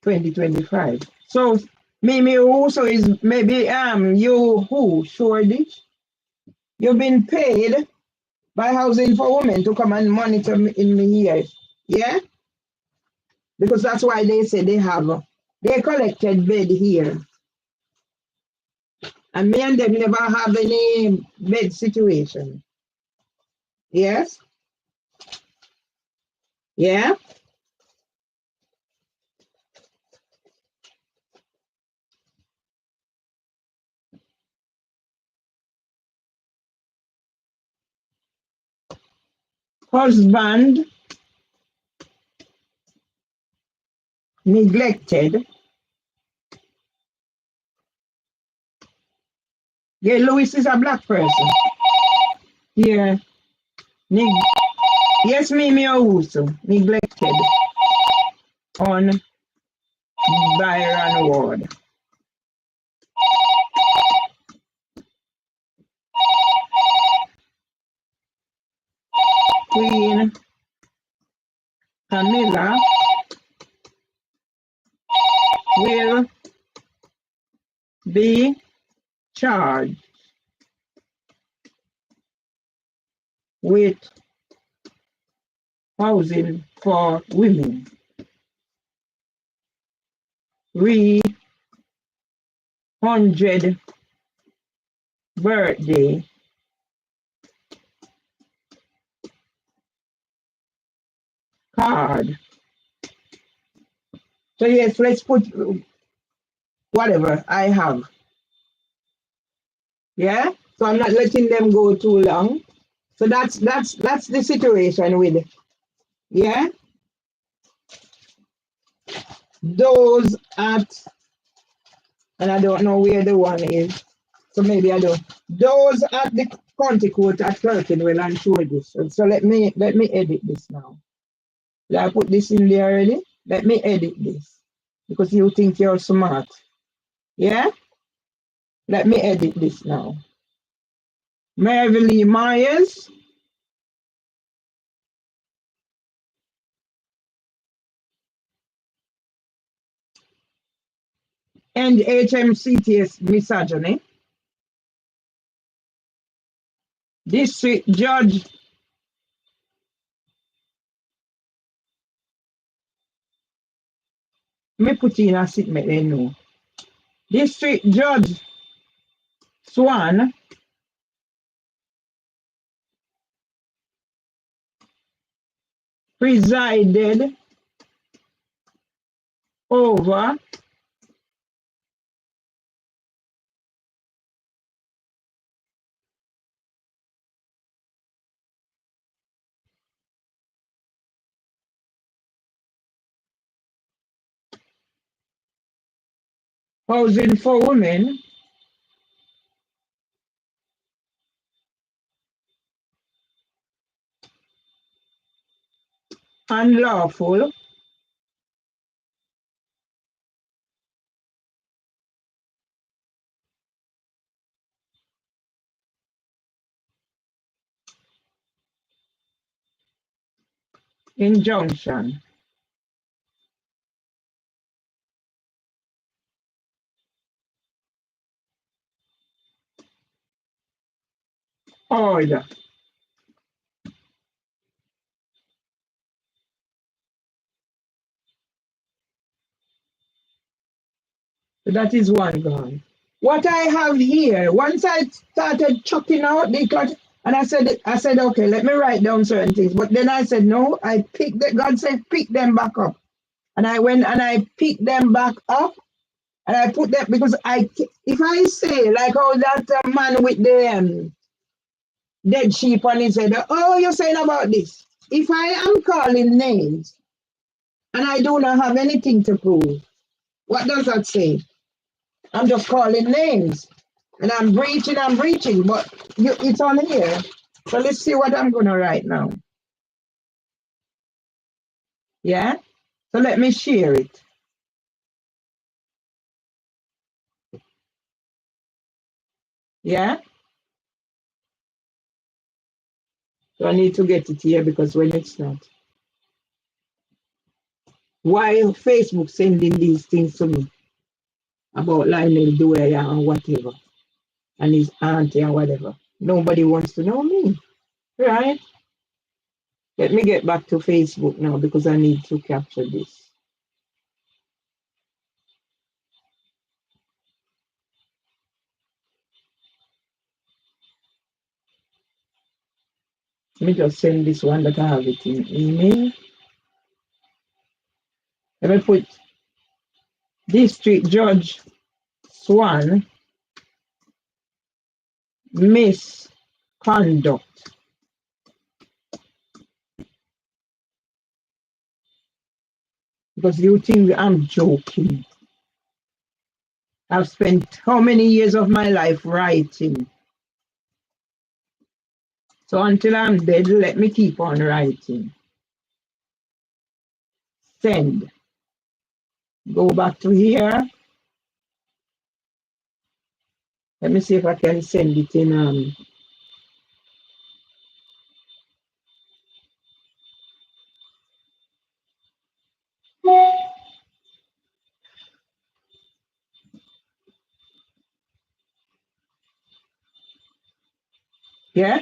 2025. So maybe also is maybe you who Shoreditch? You've been paid by Housing for Women to come and monitor me in me here. Yeah? Because that's why they say they collected bed here. And me and them never have any bed situation. Yes? Yeah? Husband neglected. Yeah, Louis is a black person. Yeah. Yes, me also neglected on Byron Ward. Queen Camilla will be charged with housing for women. 300 birthday card. So yes, let's put whatever I have. Yeah. So I'm not letting them go too long. So that's the situation with it. Yeah. Those at, and I don't know where the one is. So maybe I don't. Those at the county court at Clerkenwell and Shoreditch. So let me edit this now. Did I put this in there already? Let me edit this because you think you're smart. Yeah? Let me edit this now. Mary Lee Myers and HMCTS misogyny. District Judge me put in a sit me they know. District Judge Swan presided over housing for women unlawful injunction. Order. So that is one gone. What I have here, once I started chucking out the cut, and I said, okay, let me write down certain things. But then I said, no, I picked that. God said, pick them back up. And I went and I picked them back up and I put them because if I say, like how that man with the dead sheep on his head, oh, you're saying about this. If I am calling names and I do not have anything to prove, what does that say? I'm just calling names and I'm breaching, but it's on here. So let's see what I'm going to write now. Yeah? So let me share it. Yeah? So I need to get it here because when it's not. Why Facebook sending these things to me about Lionel Dwyer and whatever and his auntie and whatever? Nobody wants to know me, right? Let me get back to Facebook now because I need to capture this. Let me just send this one that I have it in email. Let me put District Judge Swan misconduct. Because you think I'm joking. I've spent how many years of my life writing So until I'm dead, let me keep on writing. Send. Go back to here. Let me see if I can send it in. Yeah?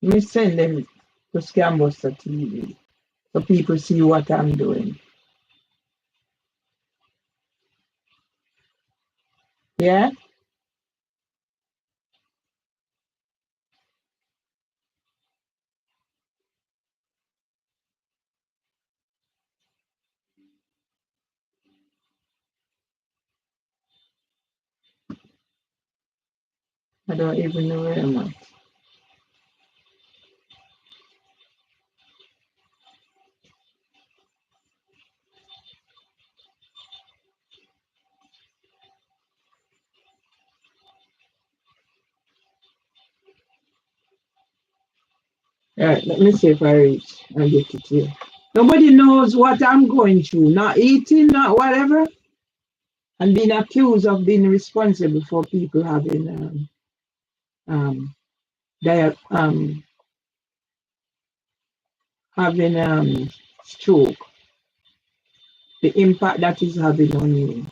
Let me send them to Scambuster TV so people see what I'm doing. Yeah? I don't even know where I'm at. All right, let me see if I reach and get it here. Nobody knows what I'm going through. Not eating, not whatever. And being accused of being responsible for people having dia- um stroke. The impact that is having on you.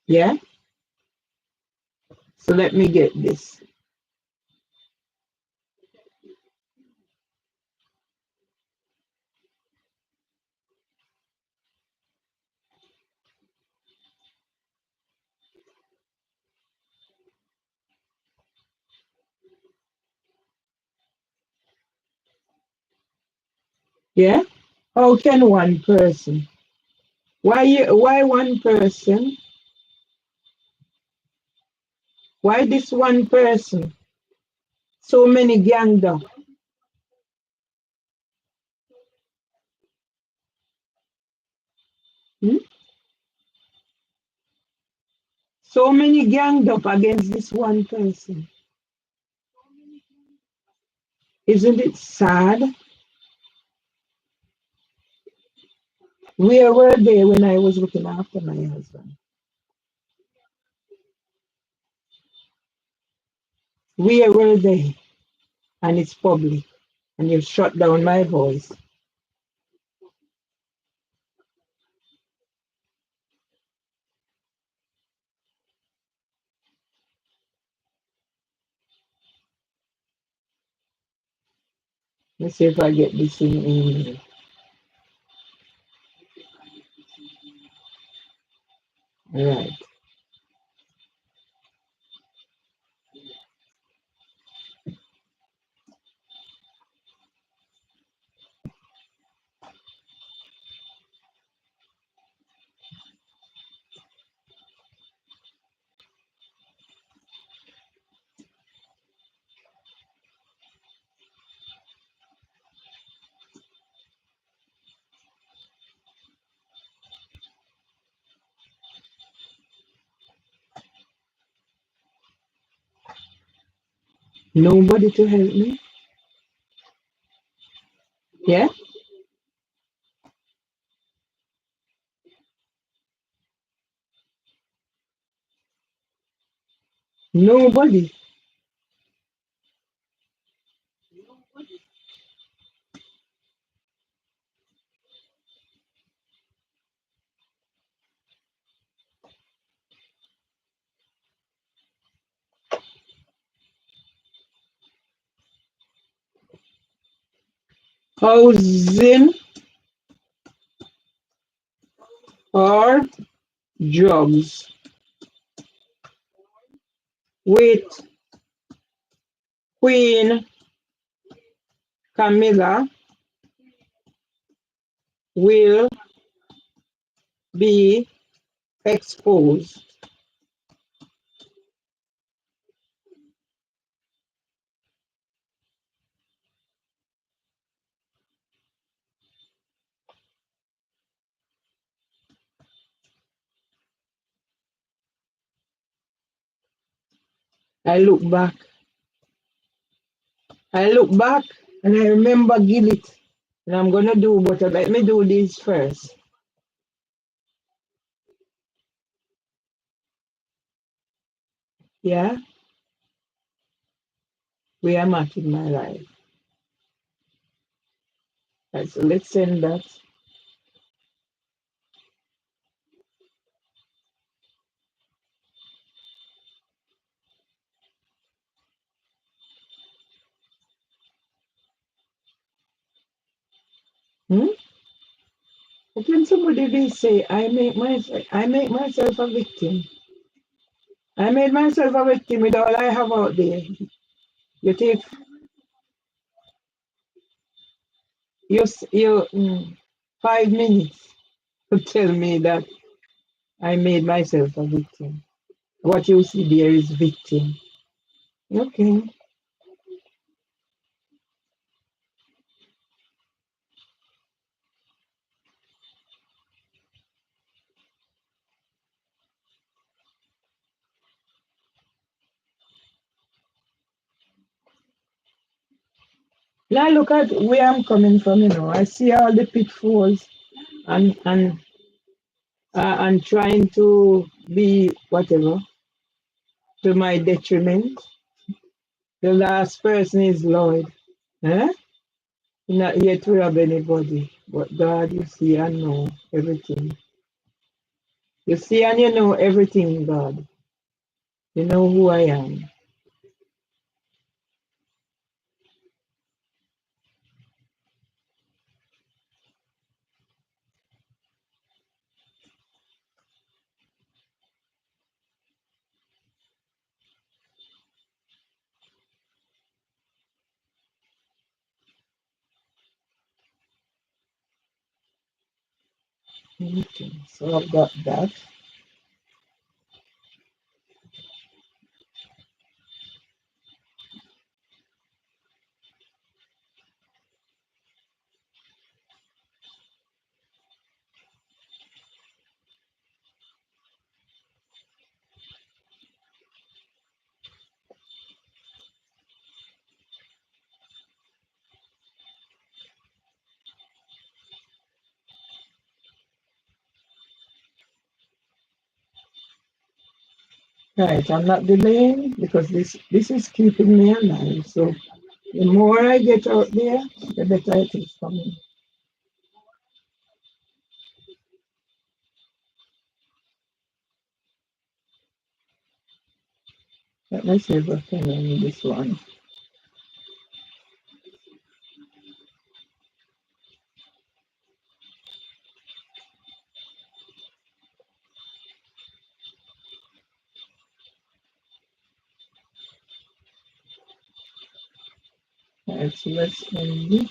Yeah? So let me get this. Yeah? How can one person? Why one person? Why this one person? So many ganged up. Hmm? So many ganged up against this one person. Isn't it sad? Where were they when I was looking after my husband? Where were they? And it's public. And you've shut down my voice. Let's see if I get this in. All right. Nobody to help me? Yeah? Nobody. Housing or drugs with Queen Camilla will be exposed. I look back. I look back and I remember Gillit. And I'm gonna do, but let me do this first. Yeah, where I'm at in my life. Right, so let's send that. Hmm? How can somebody be say I make myself a victim? I made myself a victim with all I have out there. You take you 5 minutes to tell me that I made myself a victim. What you see there is victim. Okay. Now look at where I'm coming from, I see all the pitfalls and trying to be whatever to my detriment. The last person is Lord. Eh? You're not here to rob anybody, but God, you see and know everything. You see and you know everything, God. You know who I am. Okay, so I've got that. Right, I'm not delaying because this is keeping me alive. So the more I get out there, the better it is for me. Let me see if I can run this one. Right, so let's end it.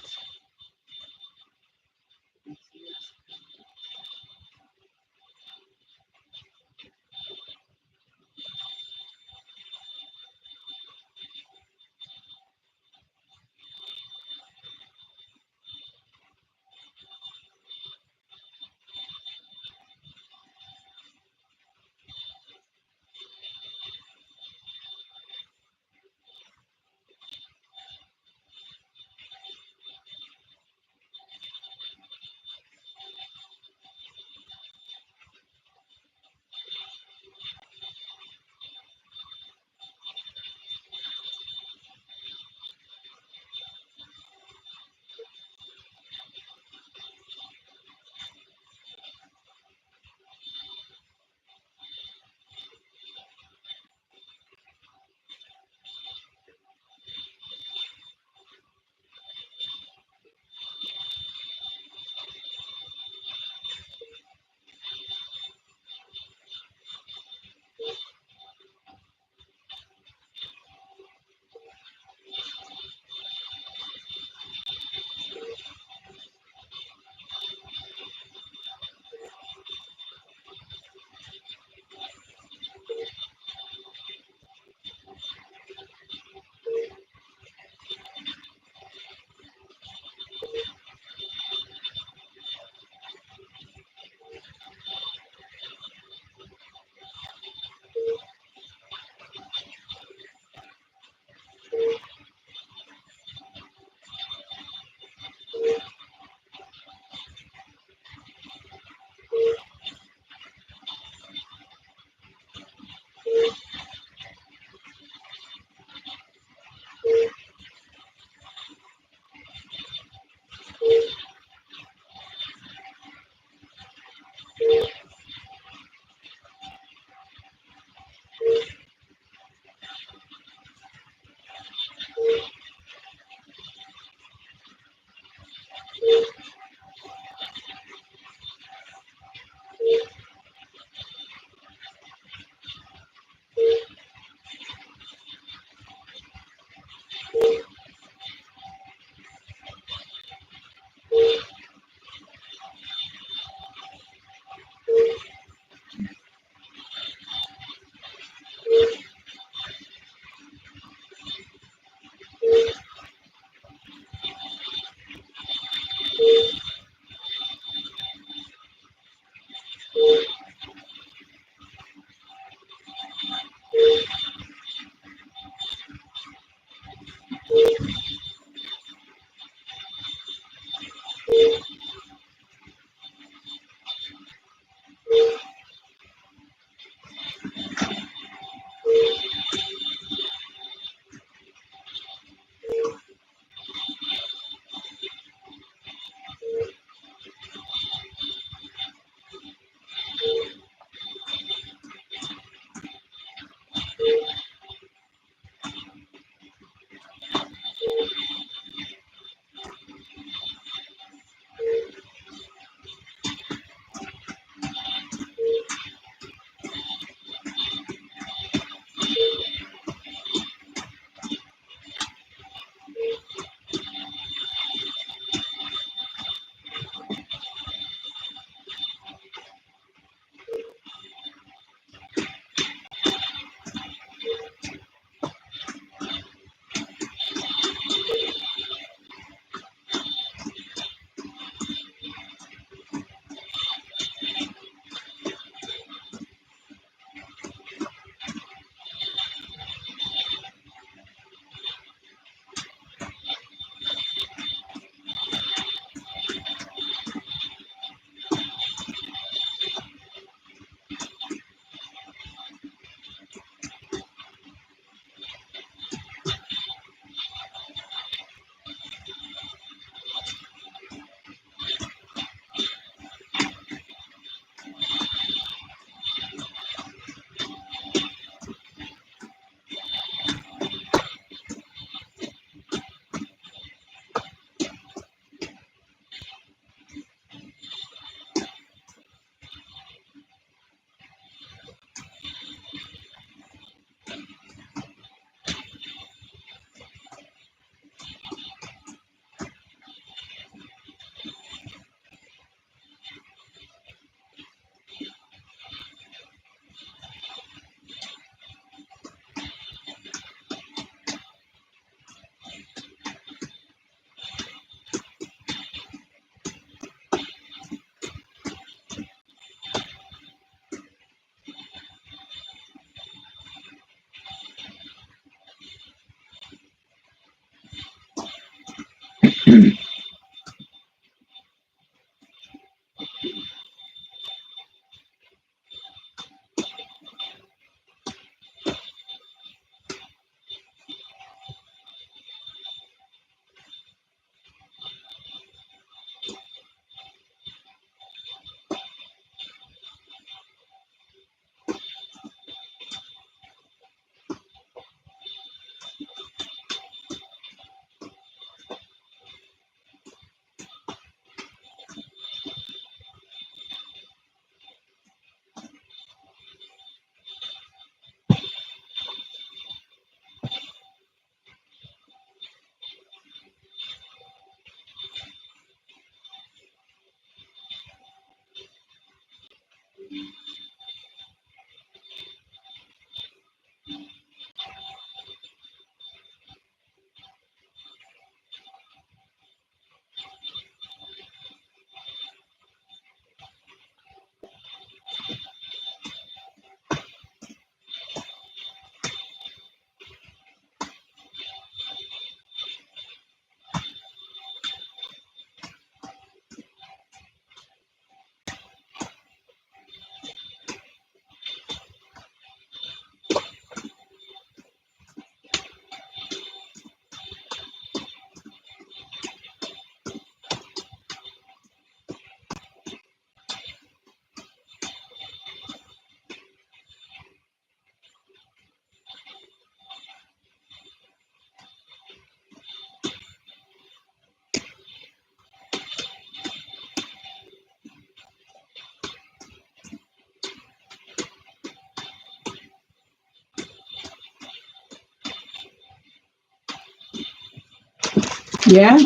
Yeah?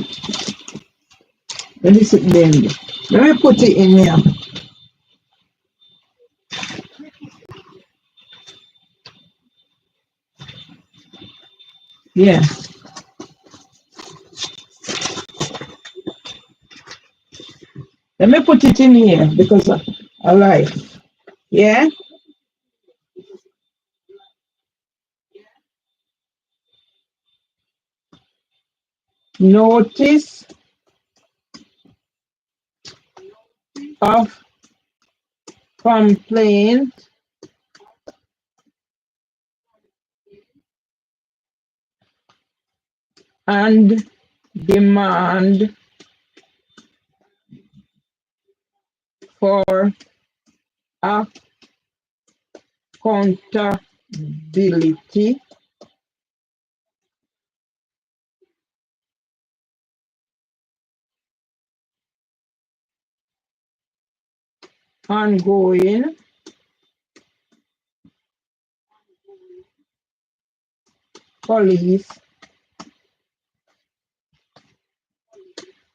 Let me sit there. Let me put it in here. Yeah. Let me put it in here because I like. Yeah? Notice of complaint and demand for accountability ongoing police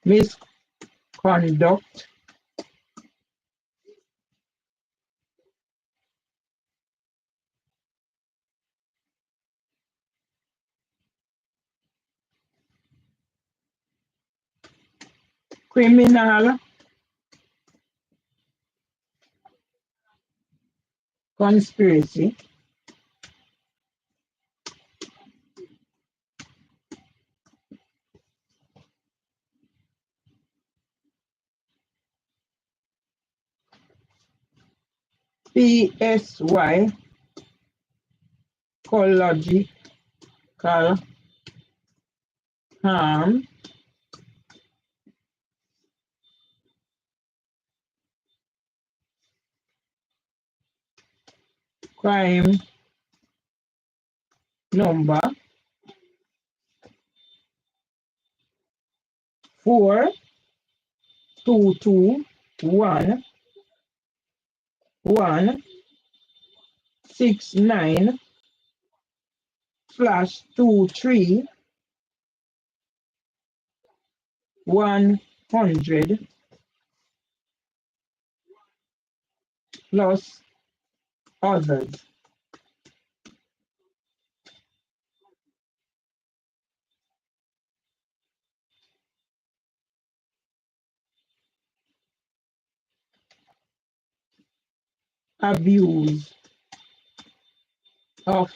misconduct criminal conspiracy psychological harm crime number 4221 169 /23 100 plus others. Abuse of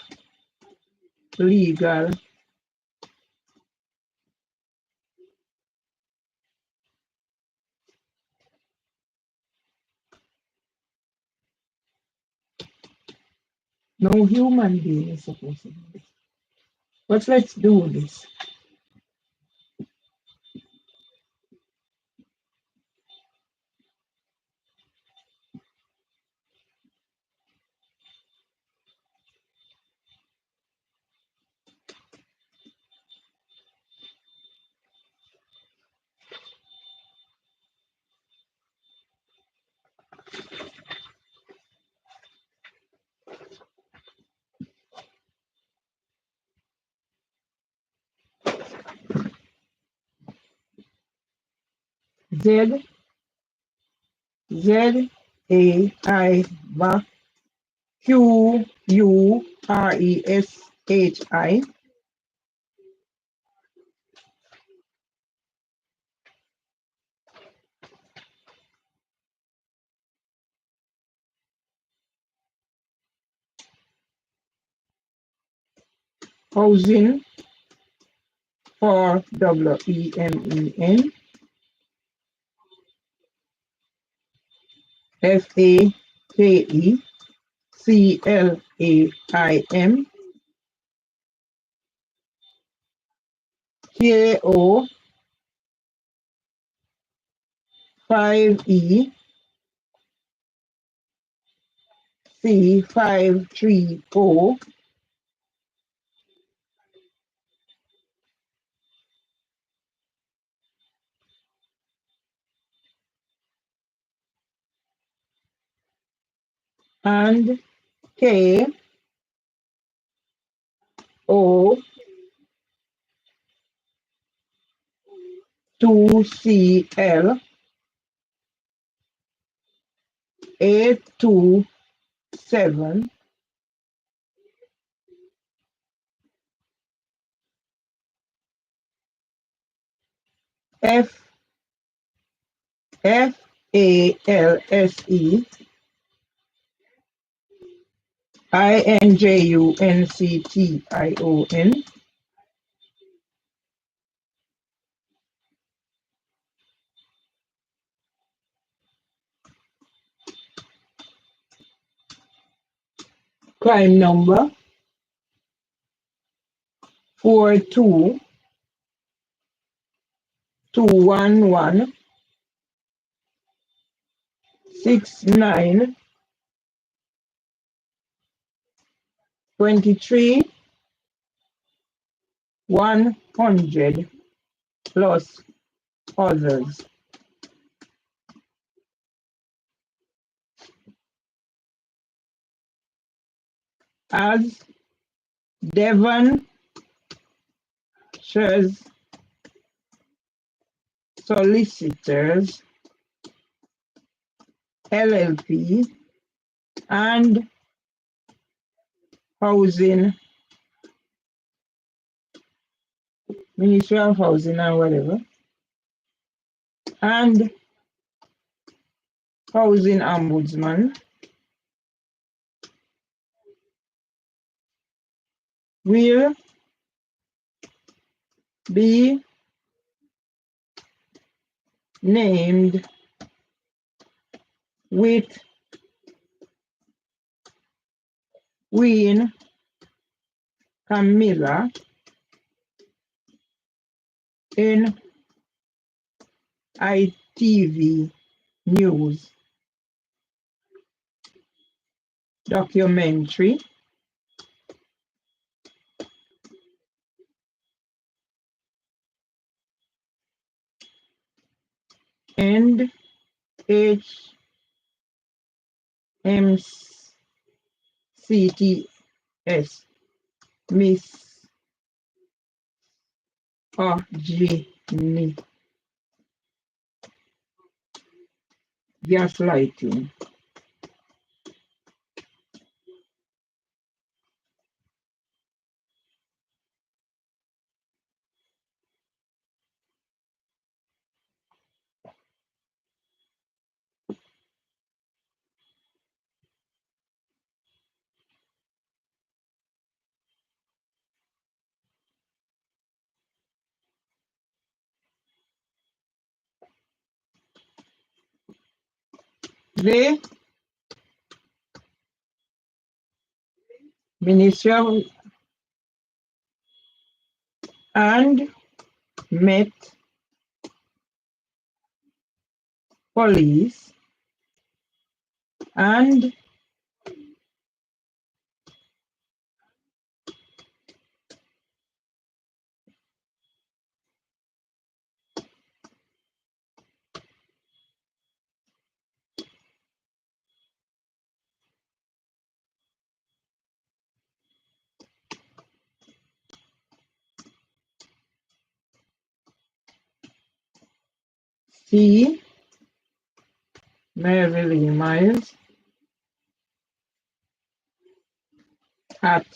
legal no human being is supposed to do this. But let's do this. Z Z A I Q U R E S H I housing for WEMEN FAKECLAIM KO 5E C534 and KO 2CL 827 F FALSE INJUNCTION crime number 422216923 100 plus others as Devon Shares Solicitors LLP and Housing Ministry of Housing or whatever and Housing Ombudsman will be named with Queen Camilla in ITV News documentary and HMCTS Miss Ogini gaslighting. The Ministry of and Met Police and C. Mary Miles at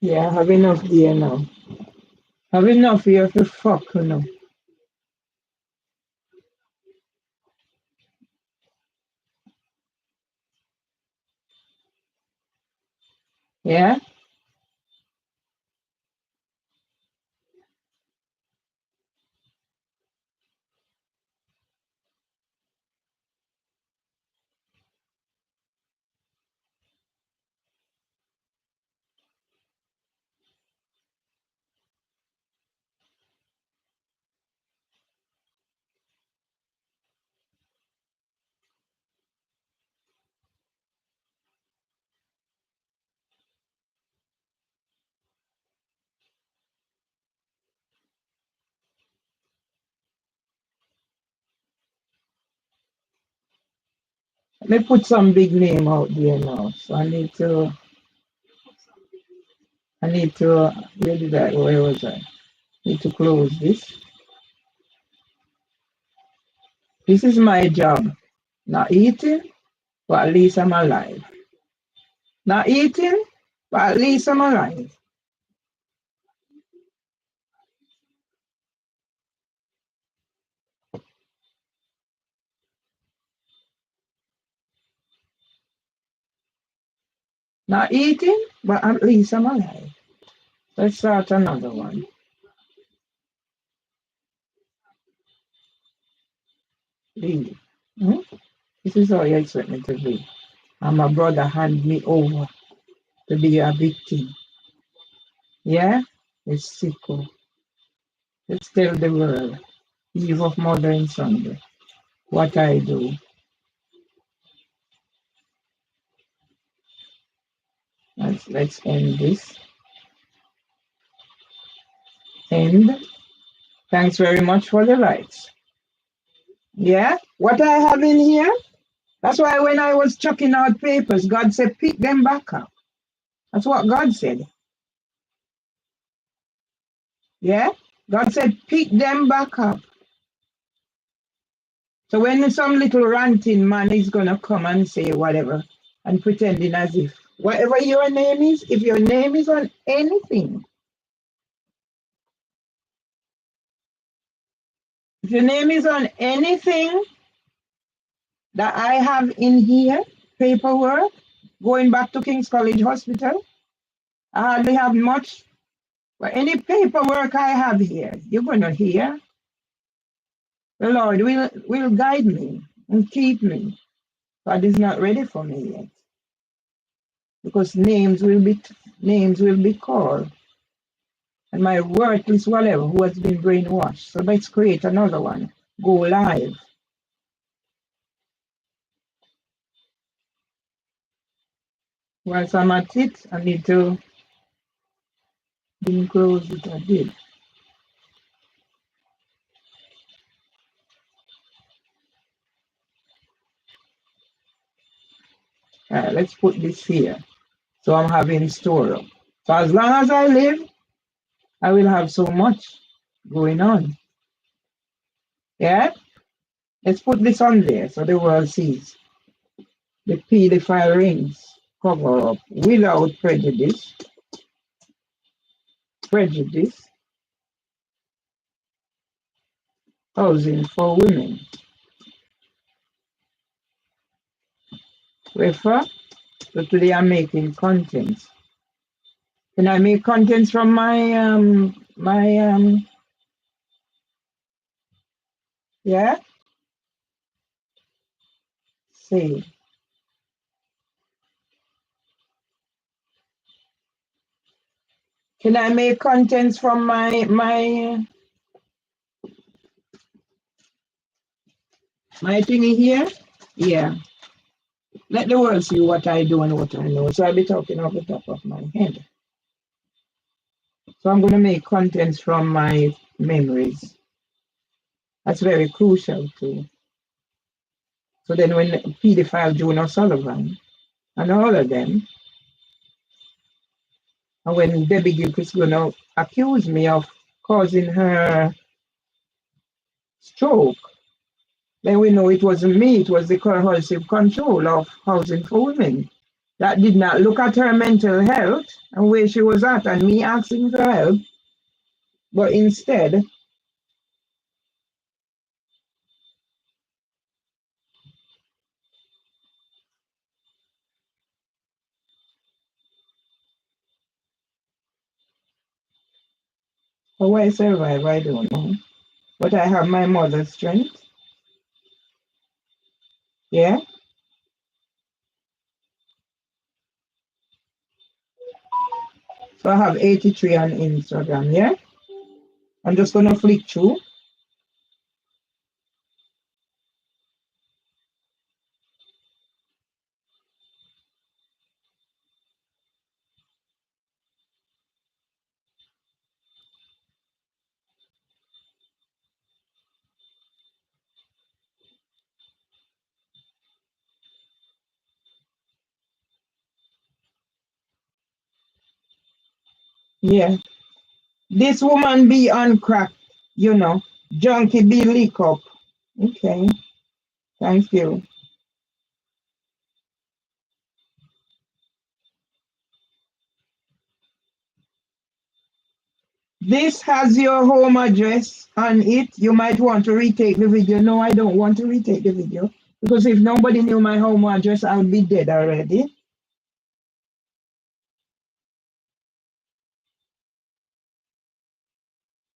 Yeah, I have enough there now. Have enough here for fuck, you know. Yeah? Let me put some big name out there now. So I need to, where did I, where was I? Need to close this. This is my job. Not eating, but at least I'm alive. Not eating, but at least I'm alive. Not eating, but at least I'm alive. Let's start another one. Leave. Hmm? This is how you expect me to be. And my brother hand me over to be a victim. Yeah? It's sicko. Let's tell the world, eve of Mother and Sunday, what I do. Let's end this. End. Thanks very much for the likes. Yeah? What I have in here? That's why when I was chucking out papers, God said, pick them back up. That's what God said. Yeah? God said, pick them back up. So when some little ranting man is going to come and say whatever and pretending as if whatever your name is, if your name is on anything, if your name is on anything that I have in here, paperwork, going back to King's College Hospital, I hardly have much, but any paperwork I have here, you're going to hear. The Lord will guide me and keep me. God is not ready for me yet because names will be called. And my worthless whatever who has been brainwashed. So let's create another one. Go live. Once I'm at it, I need to close it. I did. Let's put this here. So I'm having store up. So as long as I live, I will have so much going on. Yeah? Let's put this on there so the world sees. The pedophile rings cover up without prejudice. Prejudice. Housing for women. Refer. So today I'm making contents. Can I make contents from my yeah? See. Can I make contents from my thingy here? Yeah. Let the world see what I do and what I know. So I'll be talking off the top of my head. So I'm gonna make contents from my memories. That's very crucial too. So then when pedophile Jonah Sullivan and all of them, and when Debbie Gilchrist gonna accuse me of causing her stroke, then we know it wasn't me, it was the coercive control of housing for women. that did not look at her mental health and where she was at and me asking for help, but instead, how I survive, I don't know. But I have my mother's strength. Yeah. So I have 83 on Instagram. Yeah. I'm just gonna flick through. Yeah. This woman be on crack, you know. Junkie be leak up. Okay. Thank you. This has your home address on it. You might want to retake the video. No, I don't want to retake the video because if nobody knew my home address, I would be dead already.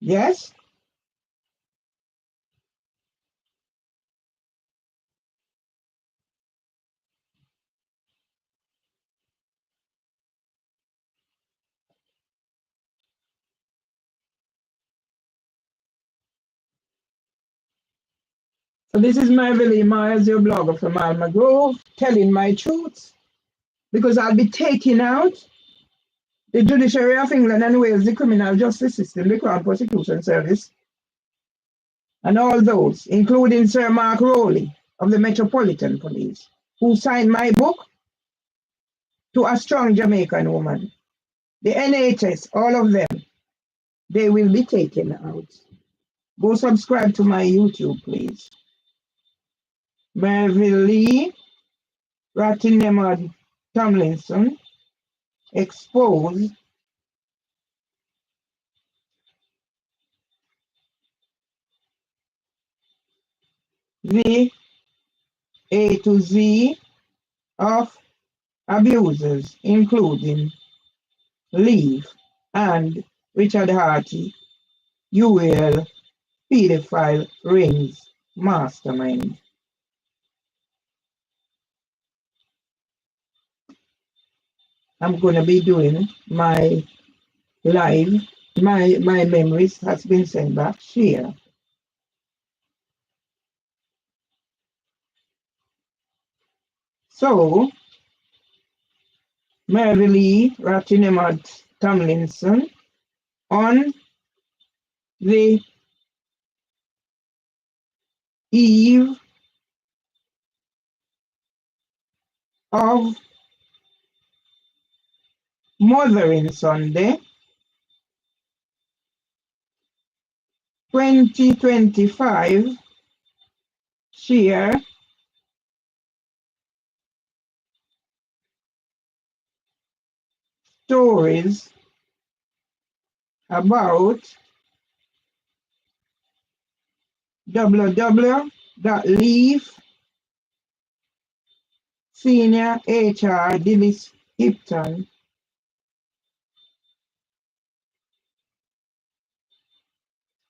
Yes? So this is Marvelly Myers, your blogger from Alma Grove, telling my truth because I'll be taking out the judiciary of England and Wales, the criminal justice system, the Crown Prosecution Service, and all those, including Sir Mark Rowley of the Metropolitan Police, who signed my book to a strong Jamaican woman. The NHS, all of them, they will be taken out. Go subscribe to my YouTube, please. Mervyn Lee, Rattinemad Tomlinson, expose the A to Z of abusers, including Leave and Richard Harty, UL, pedophile rings mastermind. I'm going to be doing my live. My memories has been sent back. Share. So, Mary Lee Rattinemad Tomlinson on the eve of Mothering Sunday 2025 share stories about www.leaf senior HR Dillis Hipton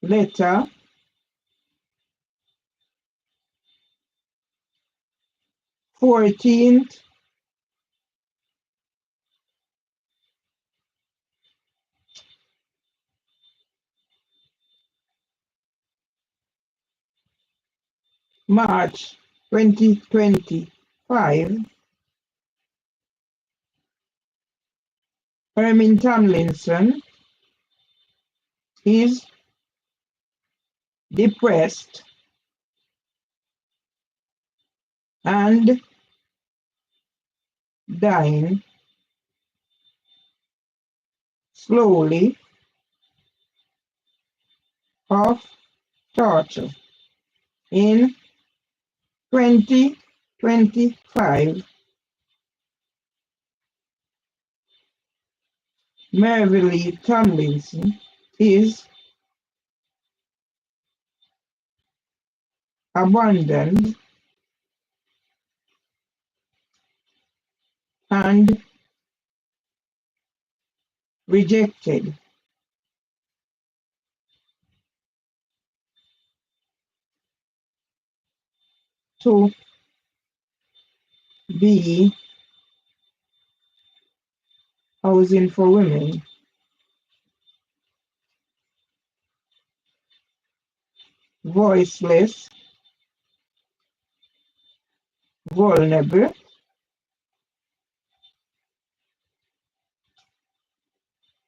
letter 14th March 2025. Hermin Tomlinson is depressed and dying slowly of torture. In 2025, Mary Lee Tomlinson is abandoned and rejected to be housing for women, voiceless, vulnerable,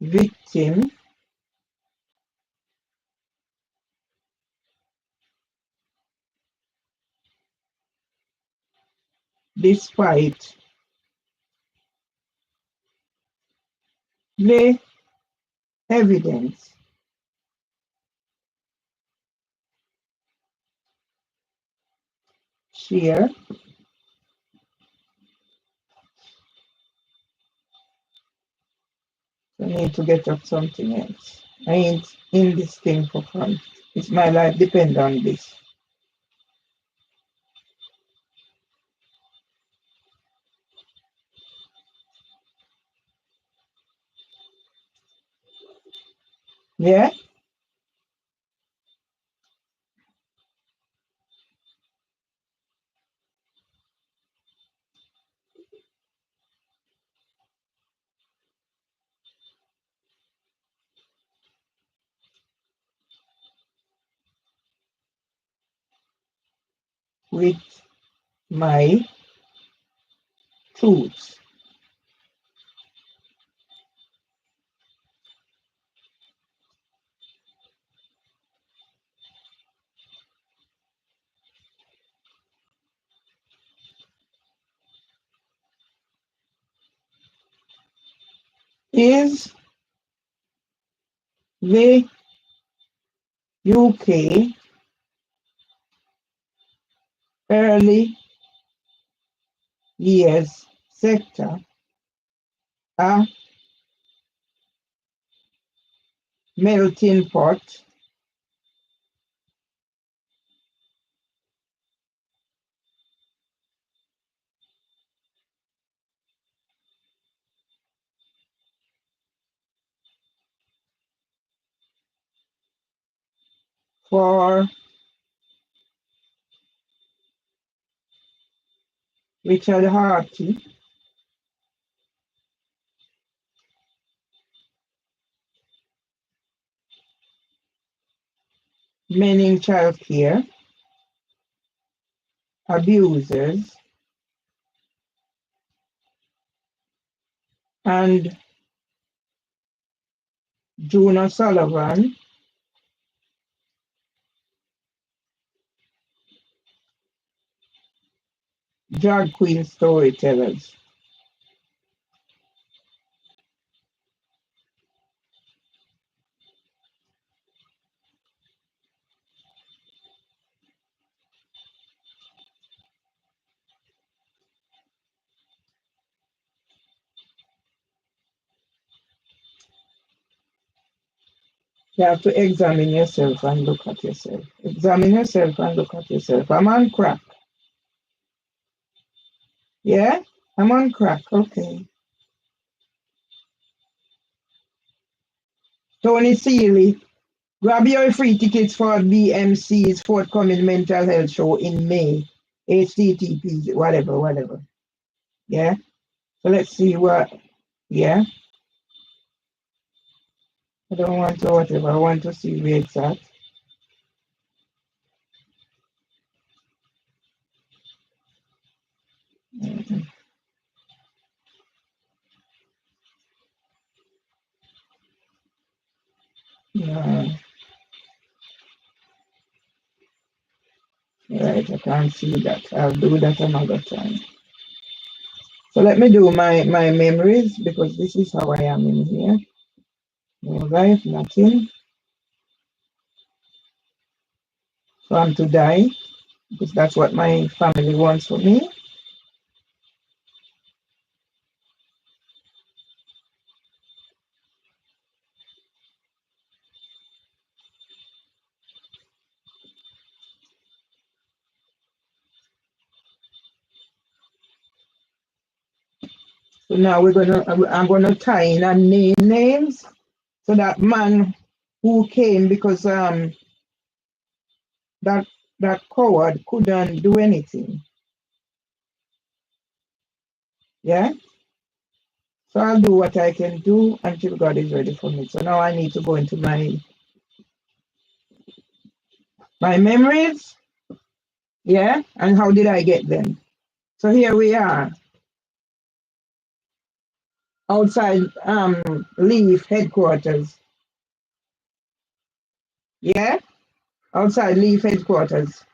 victim, despite the evidence. Share. I need to get up something else. I ain't in this thing for fun. It's my life depend on this. Yeah? With my truths. Is the UK early years sector a melting pot for Richard Harty, men in childcare, abusers, and June O'Sullivan, drag queen storytellers. You have to examine yourself and look at yourself. Examine yourself and look at yourself. I'm on crack. Yeah? I'm on crack. Okay. Tony Seeley, grab your free tickets for BMC's forthcoming mental health show in May. HTTP, whatever. Yeah? So let's see what, yeah? I don't want to whatever. I want to see where it's at. Yeah. Right, I can't see that. I'll do that another time. So let me do my memories because this is how I am in here. No life, nothing. So I'm to die because that's what my family wants for me. So now I'm gonna tie in and name names. So that man who came because that that coward couldn't do anything. Yeah. So I'll do what I can do until God is ready for me. So now I need to go into my memories. Yeah. And how did I get them? So here we are outside Leaf headquarters. Yeah. Outside Leaf headquarters.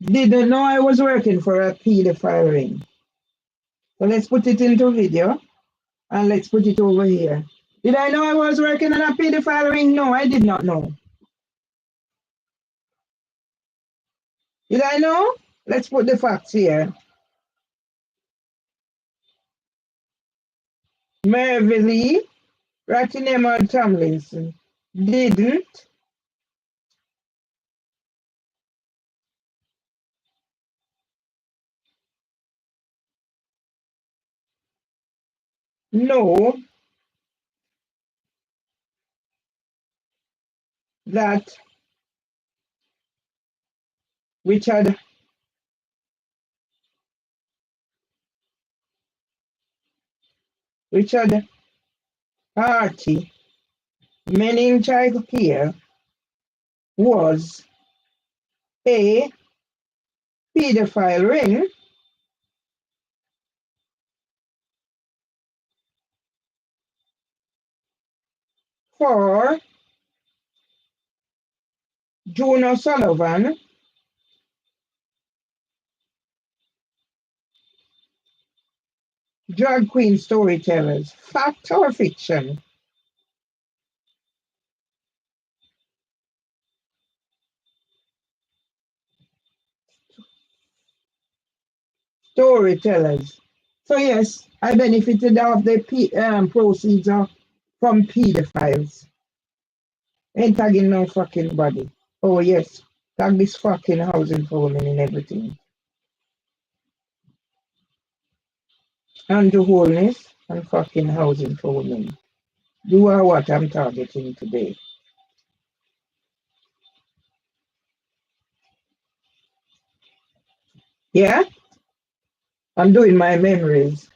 Didn't know I was working for a pedophile ring. So let's put it into video and let's put it over here. Did I know I was working on a pedophile ring? No, I did not know. Did I know? Let's put the facts here. Mervily Rattinema Tomlinson didn't know that Richard Harty meningitis was a pedophile ring for Juno Sullivan drag queen storytellers. Fact or fiction? Storytellers. So yes, I benefited of the proceeds from pedophiles. Ain't tagging no fucking body. Oh yes, tag this fucking housing for women and everything. And the wholeness and fucking housing for women. You are what I'm targeting today. Yeah? I'm doing my memories.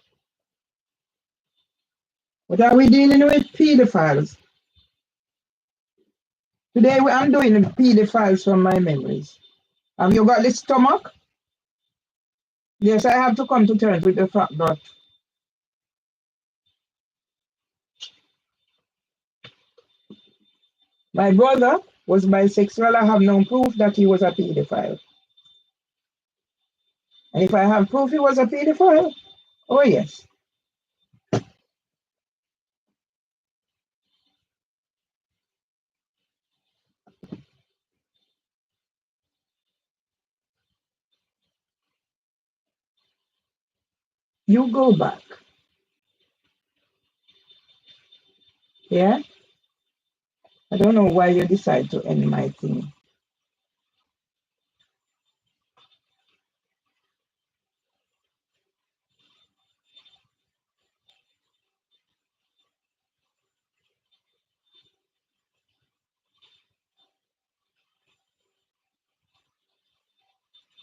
What are we dealing with? Pedophiles. Today I'm doing pedophiles from my memories. You got the stomach? Yes, I have to come to terms with the fact that my brother was bisexual. I have no proof that he was a pedophile. And if I have proof he was a pedophile, oh yes. You go back. Yeah? I don't know why you decide to end my thing.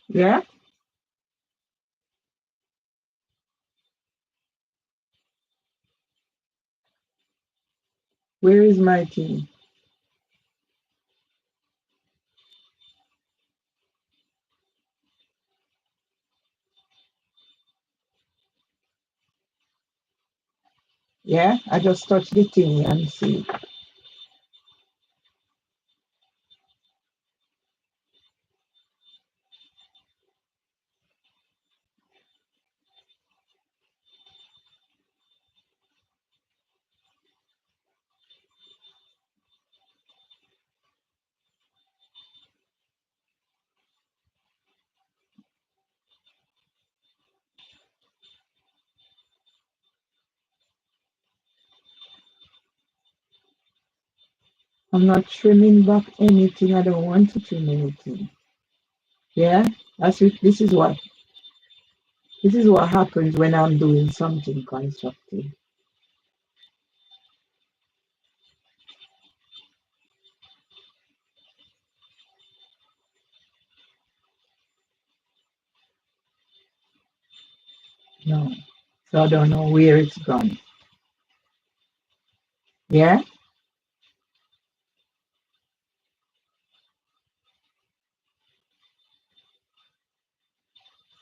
Yeah? Where is my thing? Yeah? I just touch the thing and see. I'm not trimming back anything. I don't want to trim anything. Yeah? This is what? This is what happens when I'm doing something constructive. No. So I don't know where it's gone. Yeah?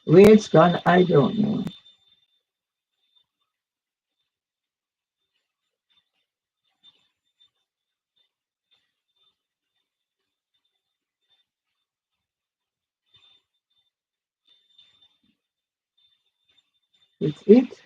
Where it's gone, I don't know. It's it.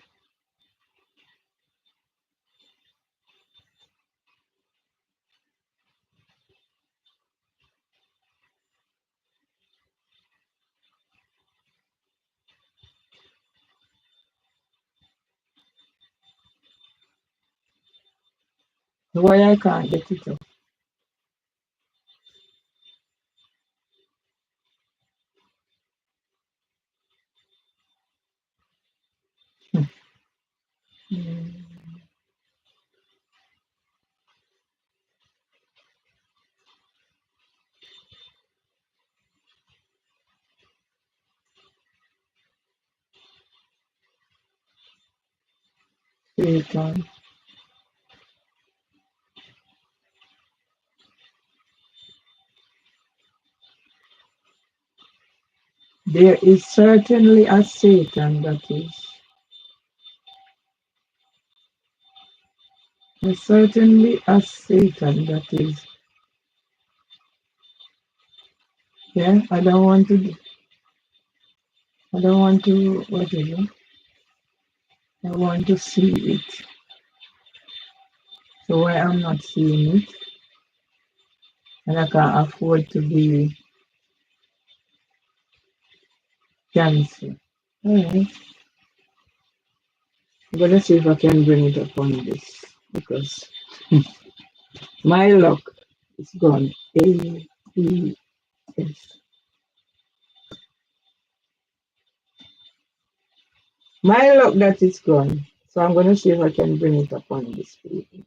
Why I can't get it up? Mm, Satan. There is certainly a Satan that is. There's certainly a Satan that is. Yeah, I don't want to, whatever. I want to see it. So why I'm not seeing it, and I can't afford to be cancer. Alright. I'm gonna see if I can bring it up on this because my luck is gone. A-E-S. My luck that is gone. So I'm gonna see if I can bring it up on this page.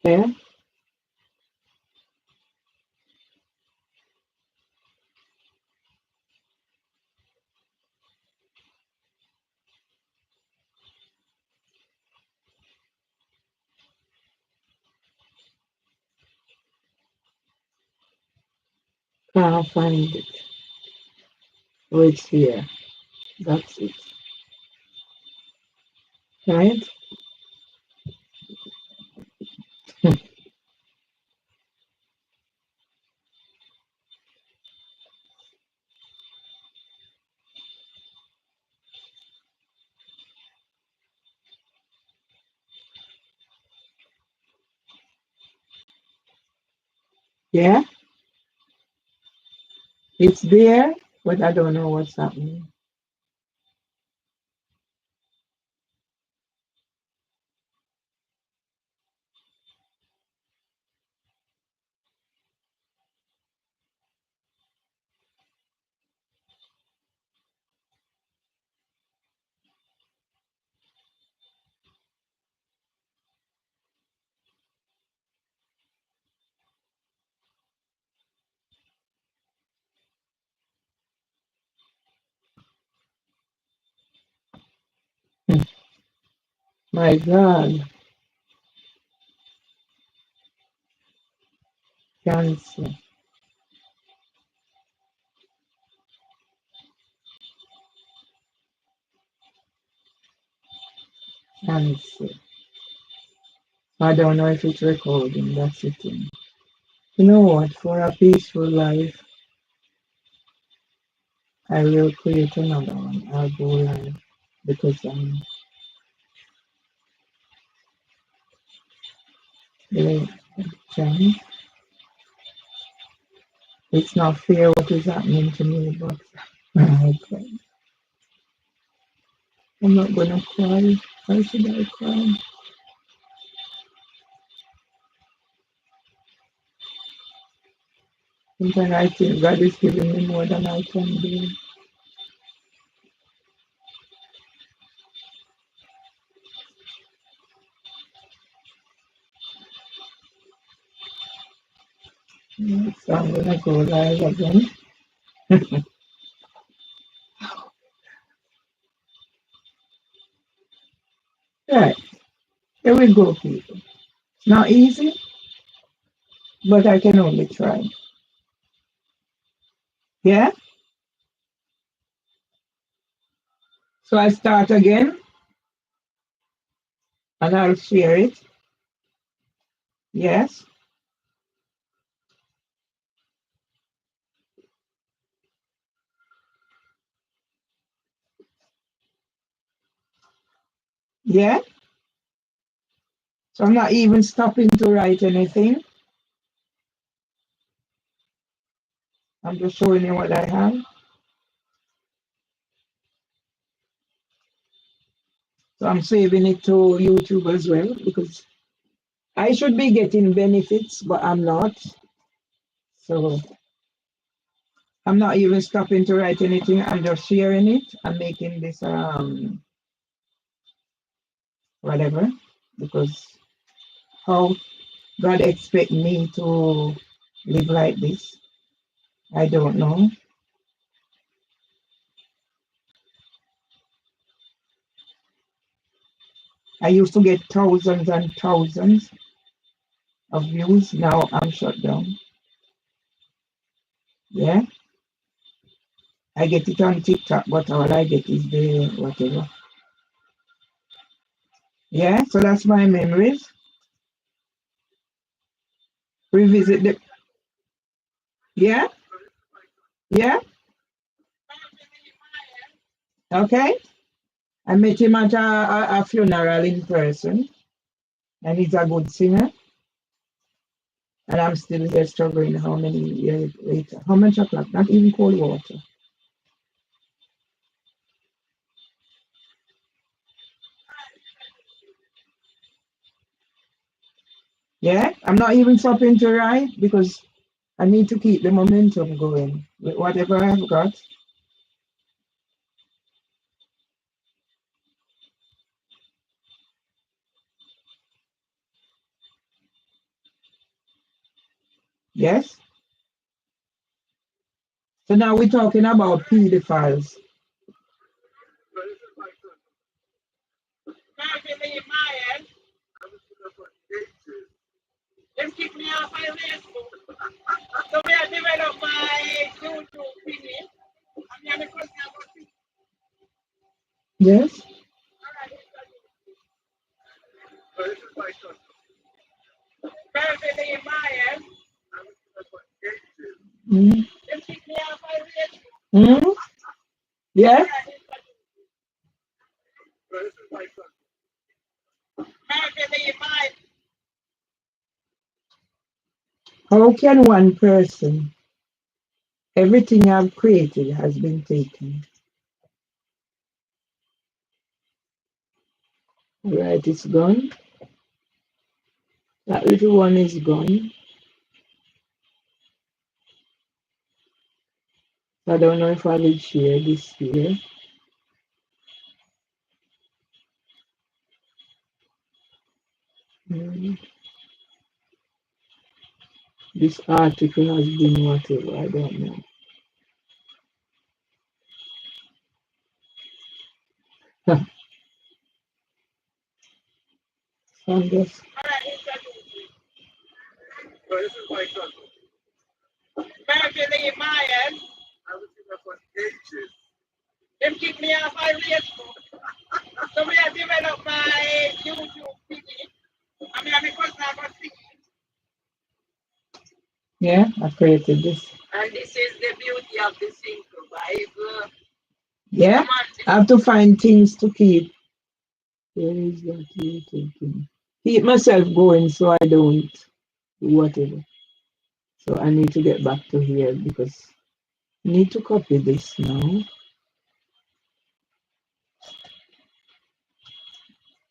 Yeah? Can't find it. Oh, it's here. That's it. Right? Yeah? It's there, but I don't know what's happening. My God. Cancer. Cancer. I don't know if it's recording. That's the thing. You know what? For a peaceful life, I will create another one. I'll go live because the chance. It's not fair what is happening to me, but okay. I'm not gonna cry. Why should I cry? Sometimes I think God is giving me more than I can do. So I'm gonna go live again. Right, here we go, people. It's not easy, but I can only try. Yeah? So I start again and I'll share it. Yes? Yeah? So I'm not even stopping to write anything. I'm just showing you what I have. So I'm saving it to YouTube as well because I should be getting benefits, but I'm not. So I'm not even stopping to write anything. I'm just sharing it. I'm making this whatever because how God expect me to live like this, I don't know. I used to get thousands and thousands of views. Now I'm shut down. Yeah, I get it on TikTok, but all I get is the whatever. Yeah, so that's my memories. Revisit the. Yeah, yeah. Okay. I met him at a funeral in person, and he's a good singer. And I'm still here struggling how many years later. How much o'clock? Not even cold water. Yeah, I'm not even stopping to write because I need to keep the momentum going with whatever I've got. Yes. So now we're talking about pedophiles. Them kick me off my Facebook. So we have developed my YouTube thingy. And I'm a person about it. Yes. Perfectly in my end. Mm. Them kick me off my Facebook. Mm. Yes. Perfectly in my. How can one person, everything I've created has been taken? Right, it's gone. That little one is gone. I don't know if I will share this here. Mm. This article has been whatever, I don't know. So I'm just. Perfectly in my end. I was in there for ages. Them kick me off my Facebook. So we have developed my YouTube thingy. I mean, I'm a person about six. Yeah, I created this. And this is the beauty of the simple Bible. Yeah, I have to find things to keep. Where is that YouTube thing? Keep myself going so I don't do whatever. So I need to get back to here because I need to copy this now.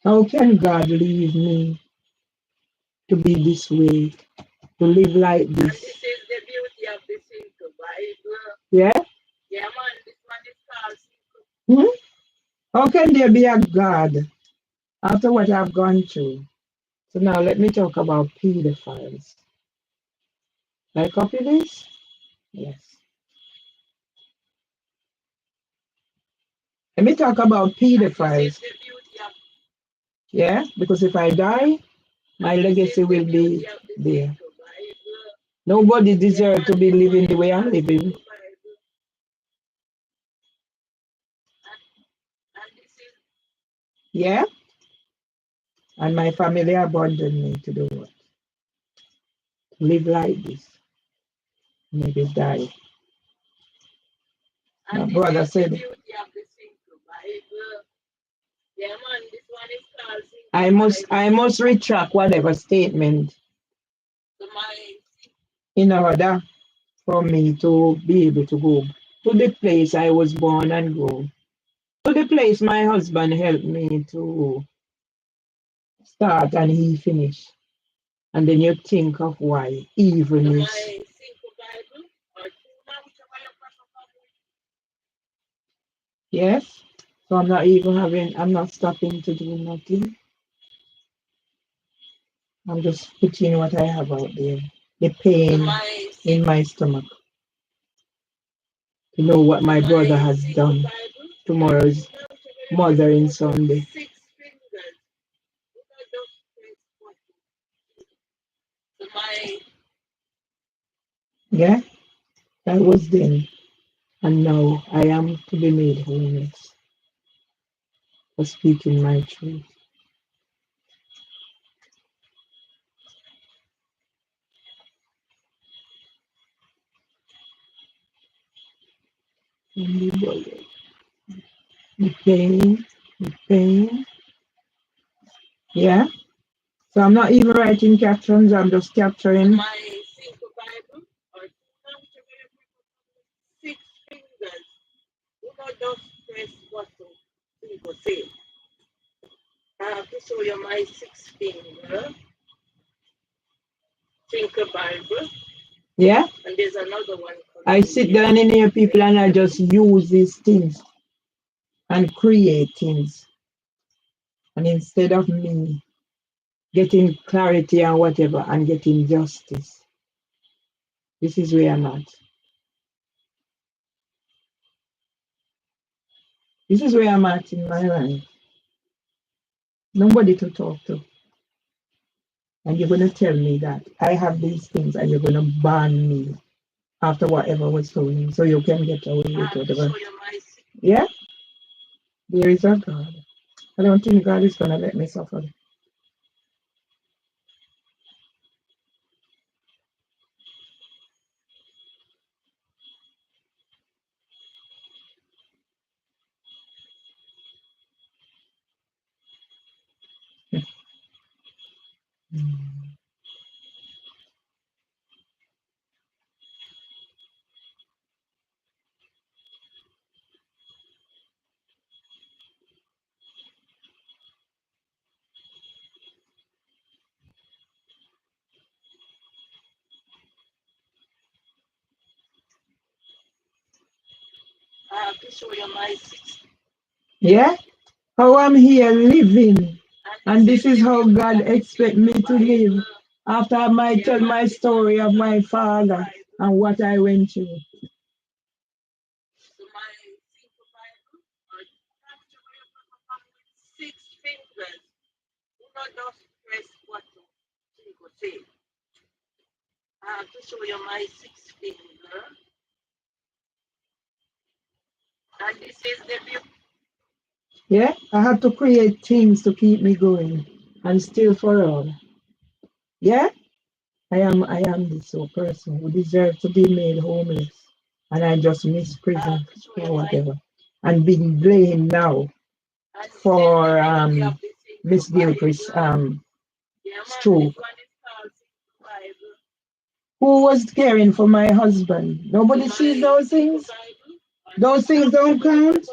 How can God leave me to be this way, to live like this? And this is the beauty of the Hmm? How can there be a God after what I've gone through? So now let me talk about pedophiles. Can I copy this? Yes. Let me talk about pedophiles. Yeah, because if I die, my legacy will be there. Nobody deserves to be living the way I'm living. Yeah, and my family abandoned me to do what? Live like this, maybe die. My brother said, I must retract whatever statement in order for me to be able to go to the place I was born and grow, to the place my husband helped me to start and he finished. And then you think of why evilness. Yes. So I'm not stopping to do nothing. I'm just putting what I have out there. The pain in my stomach. To know what my brother has done. Tomorrow's Mothering Sunday. Yeah, that was then. And now I am to be made homeless for speaking my truth. And the pain, the pain. Yeah. So I'm not even writing captions, I'm just capturing. Yeah. I sit down in here, people, and I just use these things and create things. And instead of me getting clarity and whatever and getting justice, this is where I'm at. This is where I'm at in my life. Nobody to talk to. And you're going to tell me that I have these things and you're going to ban me after whatever was going so you can get away with whatever. Yeah, there is a God. I don't think God is going to let me suffer. Yeah, how I'm here living. And this is how God expect me to live. After I might tell my story of my father and what I went through. Yeah, I have to create things to keep me going and still for all. Yeah, I am this sort of person who deserves to be made homeless. And I just miss prison or whatever. And being blamed now for Miss Gilchrist stroke. Who was caring for my husband? Nobody sees those things. Those things don't count.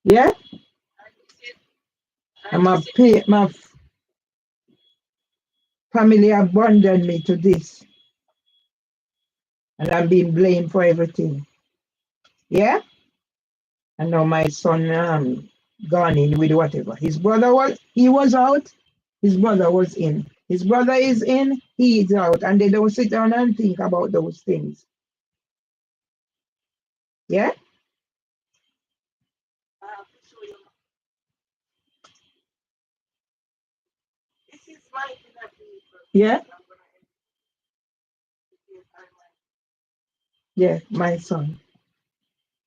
Yeah, and my family abandoned me to this, and I'm being blamed for everything. Yeah? And now my son gone in with whatever. His brother was out, his brother was in. His brother is in, he is out. And they don't sit down and think about those things. Yeah? Yeah? Yeah, my son.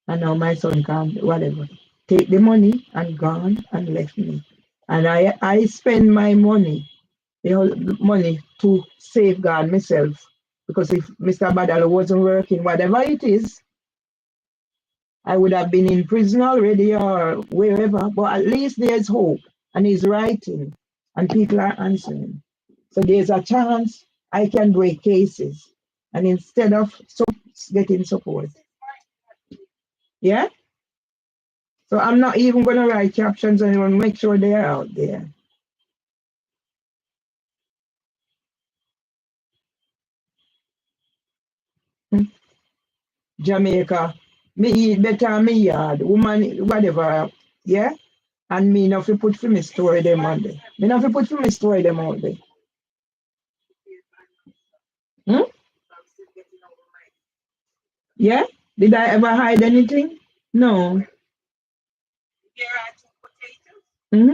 And now my son can whatever. Take the money and gone and left me. And I spend my money, the money to safeguard myself. Because if Mr. Badal wasn't working, whatever it is, I would have been in prison already or wherever. But at least there's hope. And he's writing. And people are answering. So there's a chance I can break cases. And instead of getting support. Yeah? So I'm not even going to write captions and make sure they're out there. Jamaica, me eat better in me yard, woman, whatever, yeah? And me not fi put for me story them on there. Me not fi put for me story them out there. Hmm? Yeah? Did I ever hide anything? No. Hmm.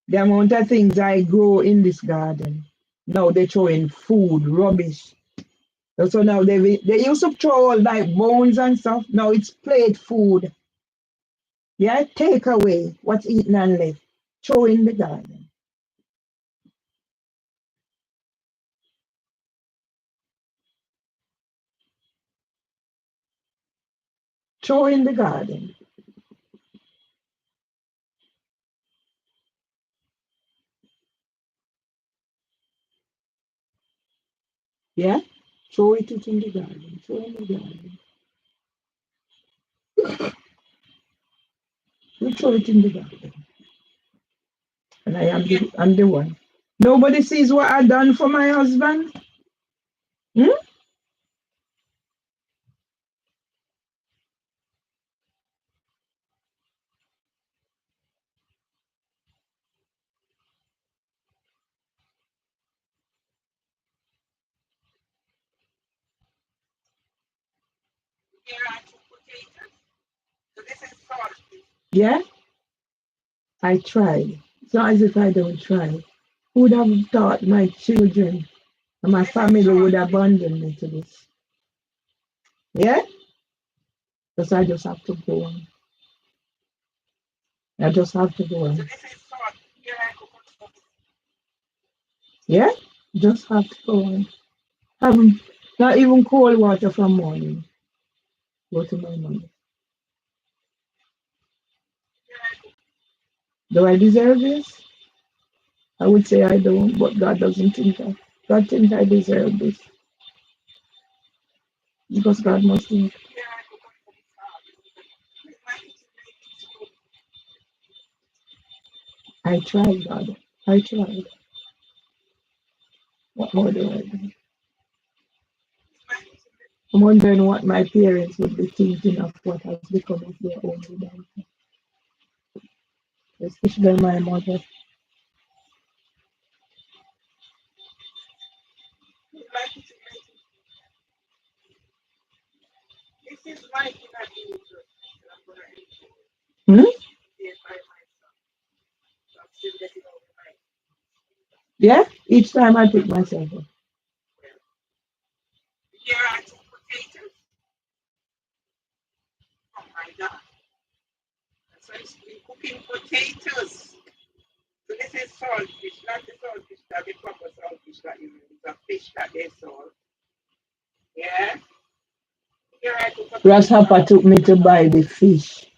The amount of things I grow in this garden. Now they throwing food, rubbish. So now they used to throw all like bones and stuff. Now it's plate food. Yeah, take away what's eaten and left. Throw in the garden. Throw in the garden. Yeah? Throw it in the garden. Throw in the garden. We throw it in the garden. And I'm the one. Nobody sees what I done for my husband. Hmm? Yeah? I tried. It's not as if I don't try. Who would have thought my children and my family would abandon me to this? Yeah? Because I just have to go on. I just have to go on. Yeah? Just have to go on. Haven't not even cold water from morning. Go to my mother. Do I deserve this? I would say I don't, but God doesn't think that. God thinks I deserve this because God must think. I tried, God. I tried. What more do I do? I'm wondering what my parents would be thinking of what has become of their only daughter, especially my mother. Hmm? Yeah? Each time I pick myself up. Rasapa took me to buy the fish,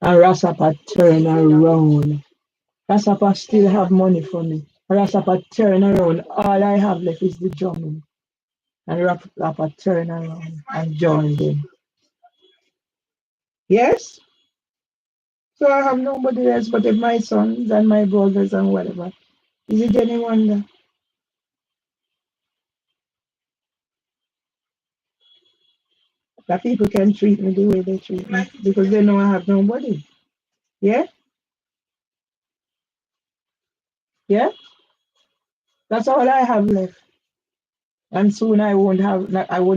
and Rasapa turned around. Rasapa still have money for me. Rasapa turn around. All I have left is the drumming. And Rasapa turn around and joined him. Yes? So I have nobody else but my sons and my brothers and whatever. Is it any wonder? That people can treat me the way they treat me because they know I have nobody. Yeah, yeah. That's all I have left. And soon I won't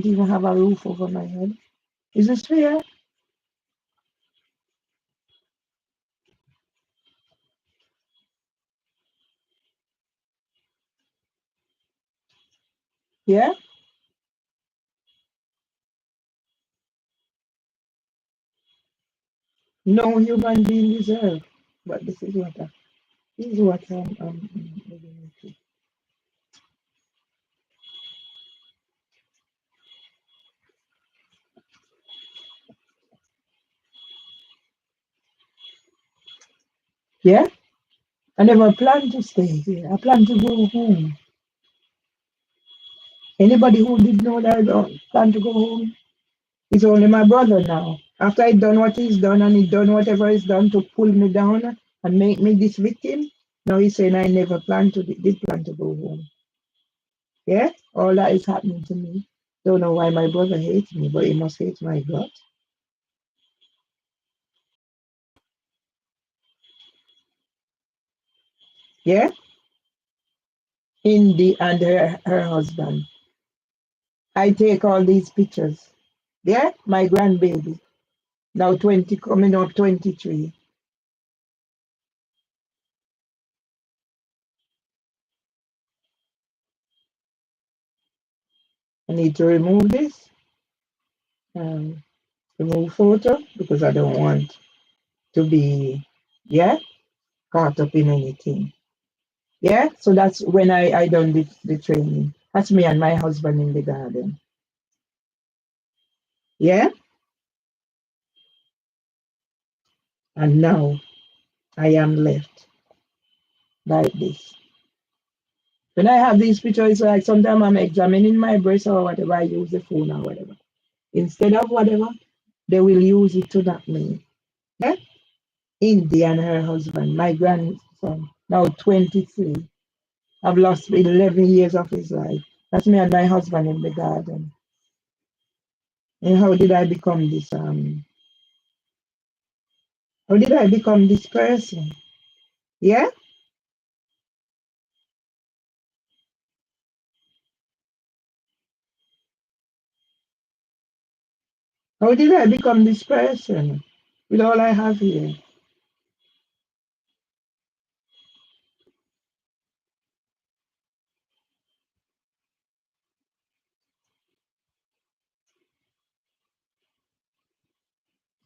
even have a roof over my head. Is this fair? Yeah. No human being deserve. But this is what I'm living with. Yeah. I never plan to stay here. I plan to go home. Anybody who did know that I don't plan to go home is only my brother now. After he done what he's done and he done whatever he's done to pull me down and make me this victim, now he's saying I never did plan to go home. Yeah, all that is happening to me. Don't know why my brother hates me, but he must hate my God. Yeah, Indy and her husband. I take all these pictures. Yeah, my grandbaby, now 20, coming up 23. I need to remove this, um, remove photo because I don't want to be, yeah, caught up in anything. Yeah, so that's when I done the training. That's me and my husband in the garden. Yeah, and now I am left like this. When I have these pictures, it's like sometimes I'm examining my breast or whatever, I use the phone or whatever. Instead of whatever, they will use it to knock me. Yeah? Indy and her husband, my grandson, now 23. I've lost 11 years of his life. That's me and my husband in the garden. And how did I become this how did I become this person? Yeah? How did I become this person with all I have here?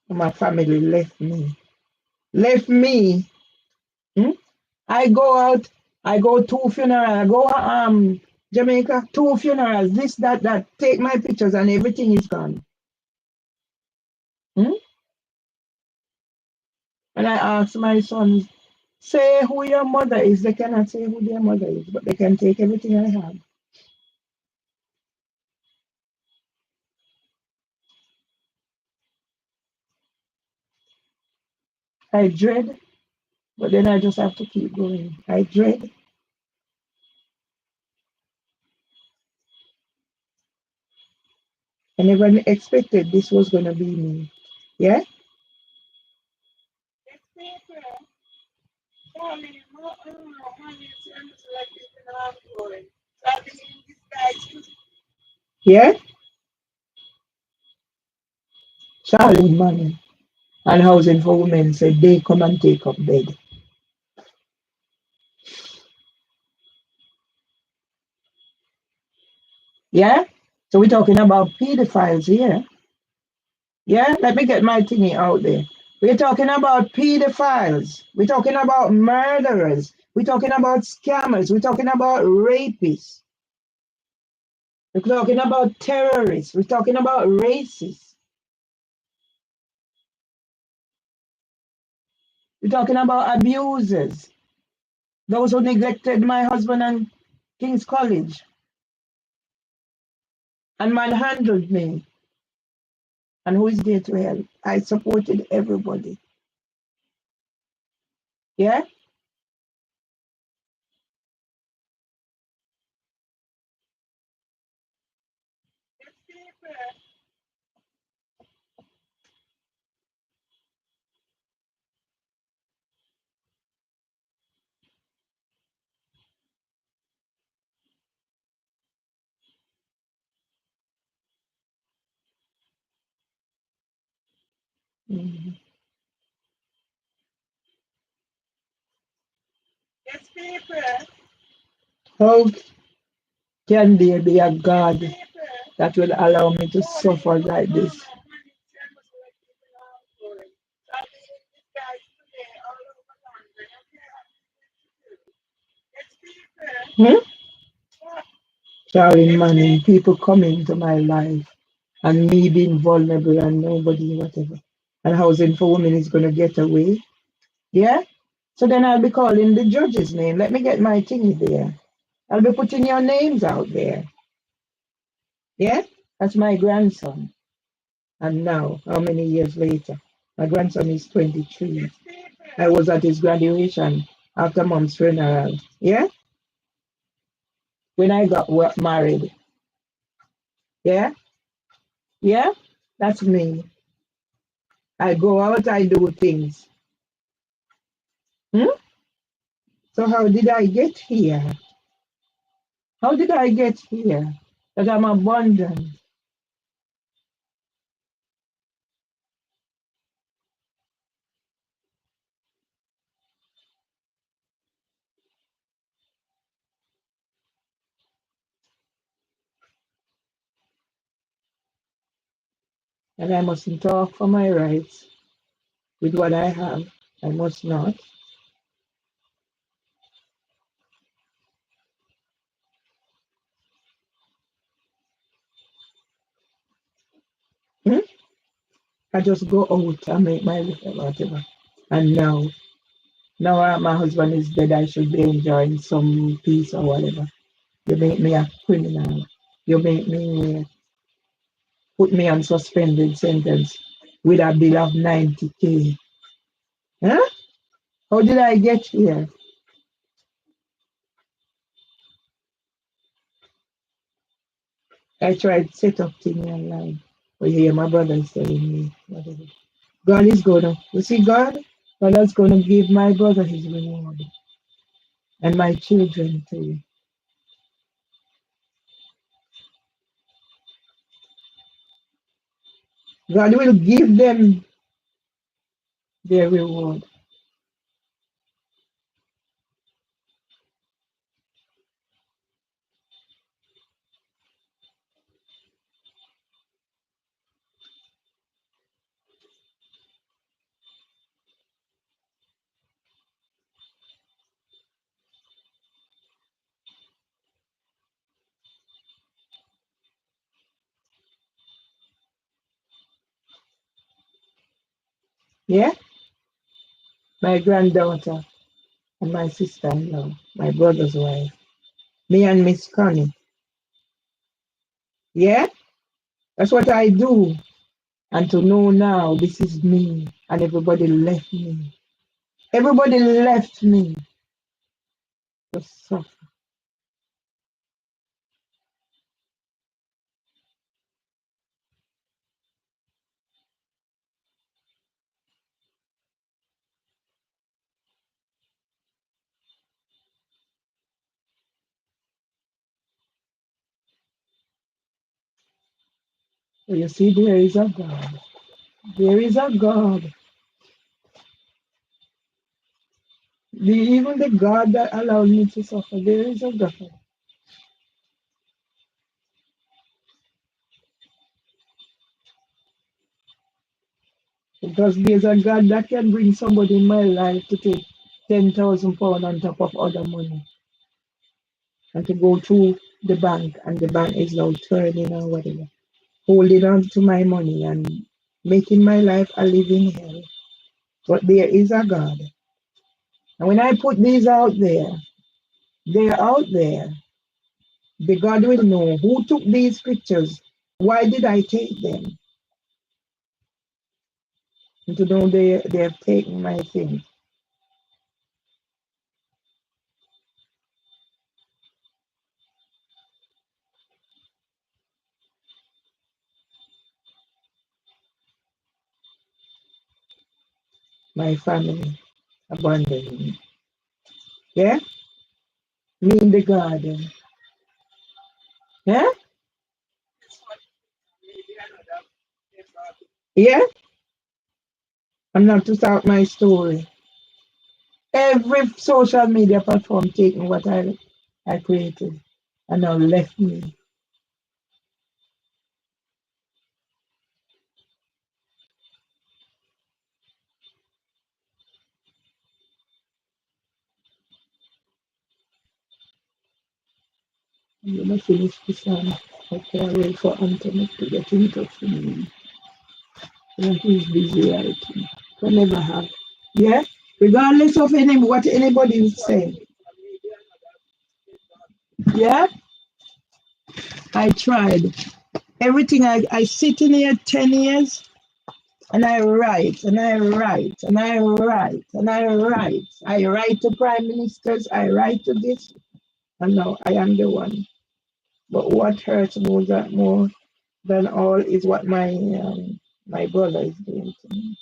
My family left me. Left me. Hmm? I go out, I go two funerals, I go Jamaica, two funerals, this, that, take my pictures and everything is gone. Hmm? And I ask my sons, say who your mother is. They cannot say who their mother is, but they can take everything I have. I dread, but then I just have to keep going. I dread. I never expected this was going to be me. Yeah? Yeah? Charlie Money and Housing for Women said they come and take up bed. Yeah? So we're talking about pedophiles here. Yeah? Let me get my thingy out there. We're talking about pedophiles. We're talking about murderers. We're talking about scammers. We're talking about rapists. We're talking about terrorists. We're talking about racists. We're talking about abusers. Those who neglected my husband and King's College and manhandled me. And who is there to help? I supported everybody. Yeah? Mhm. How can there be a God that will allow me to suffer like this? Hmm? Charlie Manning, people coming to my life and me being vulnerable and nobody, whatever. And housing for women is going to get away. Yeah? So then I'll be calling the judge's name. Let me get my thingy there. I'll be putting your names out there. Yeah? That's my grandson. And now, how many years later? My grandson is 23. I was at his graduation after mom's funeral. Yeah? When I got married. Yeah? Yeah? That's me. I go out, I do things. Hmm? So how did I get here? How did I get here? That I'm abundant. And I mustn't talk for my rights with what I have. I must not. Hmm? I just go out and make my little whatever. And now my husband is dead, I should be enjoying some peace or whatever. You make me a criminal. You make me put me on suspended sentence with a bill of 90K. Huh? How did I get here? I tried to set up things online. But you hear my brother is telling me, whatever. God is gonna, you see, God is gonna give my brother his reward and my children too. God will give them their reward. Yeah? My granddaughter and my sister-in-law, my brother's wife, me and Miss Connie. Yeah? That's what I do. And to know now this is me and everybody left me. Everybody left me to suffer. So you see, there is a God. There is a God. Even the God that allowed me to suffer, there is a God. Because there's a God that can bring somebody in my life to take £10,000 on top of other money and to go to the bank and the bank is now turning or whatever, holding on to my money and making my life a living hell. But there is a God. And when I put these out there, they're out there. The God will know who took these pictures. Why did I take them? And to know they have taken my things, my family abandoned me. Yeah? Me in the garden. Yeah? Yeah? and not to start my story. Every social media platform taking what I created and now left me. I'm gonna finish this one. Okay, I wait for Anthony to get in touch with me. And he's busy right now. I never have. Yeah? Regardless of what anybody is saying. Yeah? I tried. Everything I sit in here 10 years and I write and I write and I write and I write. I write to prime ministers, I write to this, and now I am the one. But what hurts more than all is what my brother is doing to me.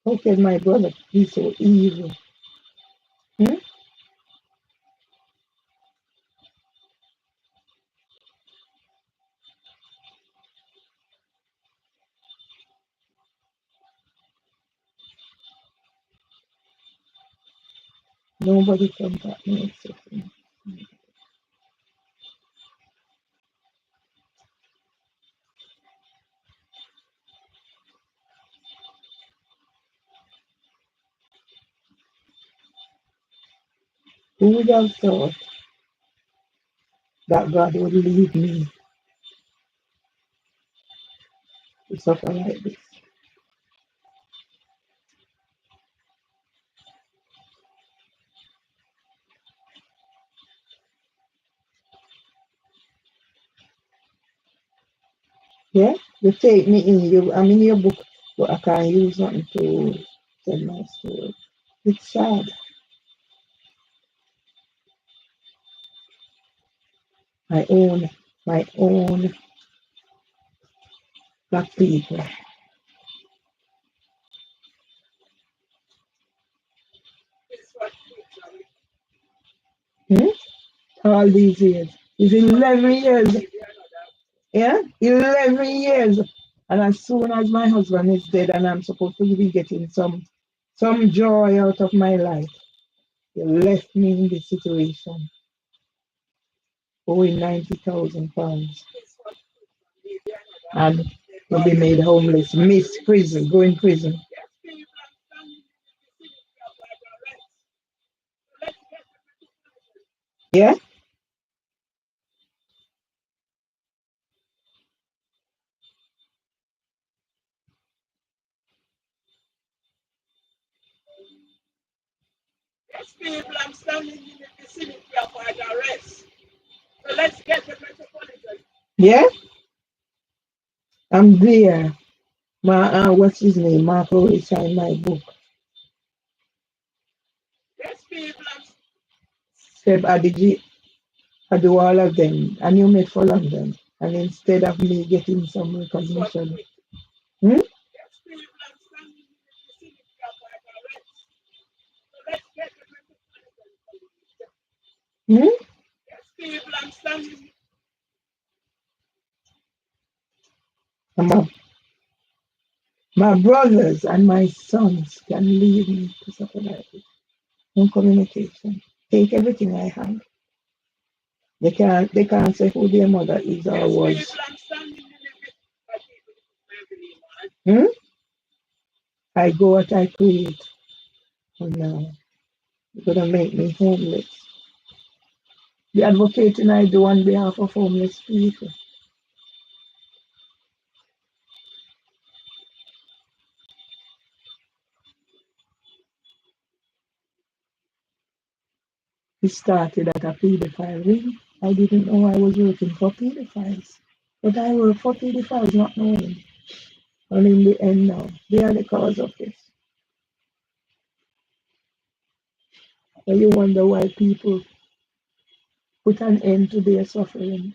How can my brother be so evil? Hmm? Nobody contact me except him. Who would have thought that God would leave me to suffer like this? Yeah? You take me in, I'm in your book, but I can't use nothing to tell my story. It's sad. My own, my own black people. Hmm? All these years. It's 11 years. Yeah? 11 years. And as soon as my husband is dead and I'm supposed to be getting some joy out of my life, you left me in this situation, owing £90,000. And will be made homeless, miss prison, go in prison. Yeah? Yeah? I'm there. What's his name? Mark always signed my book. Seb Adiji, I do all of them. And you make full of them. And instead of me getting some recognition, hmm? Hmm? My, my brothers and my sons can leave me to suffer like this. No communication. Take everything I have. They can't say who their mother is or was. Hmm? I go what I create. And now you're gonna make me homeless. The advocating I do on behalf of homeless people. It started at a pedophile ring. I didn't know I was working for pedophiles. But I work for pedophiles not knowing. And in the end now, they are the cause of this. And you wonder why people put an end to their suffering.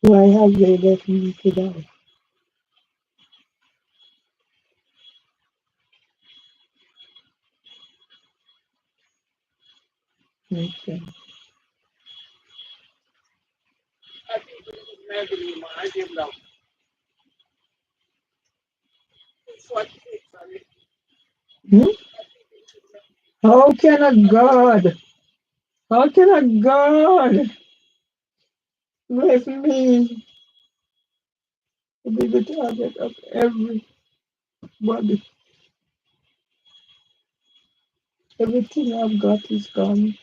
Why have they left me to die? Okay. Hmm? How can a God, how can a God leave me to be the target of everybody? Everything I've got is gone.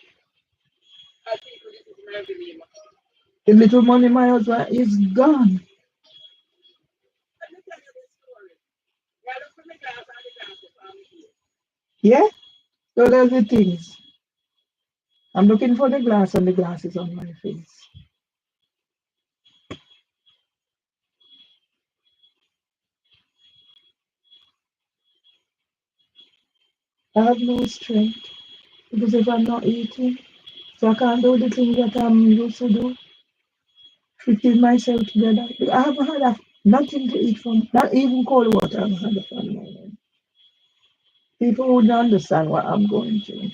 The little money my husband is gone. Yeah? So there's the things. I'm looking for the glass and the glass is on my face. I have no strength because if I'm not eating, so I can't do the things that I'm used to do to keep myself together. I haven't had nothing to eat from, not even cold water. I haven't had from the moment. People wouldn't understand what I'm going through.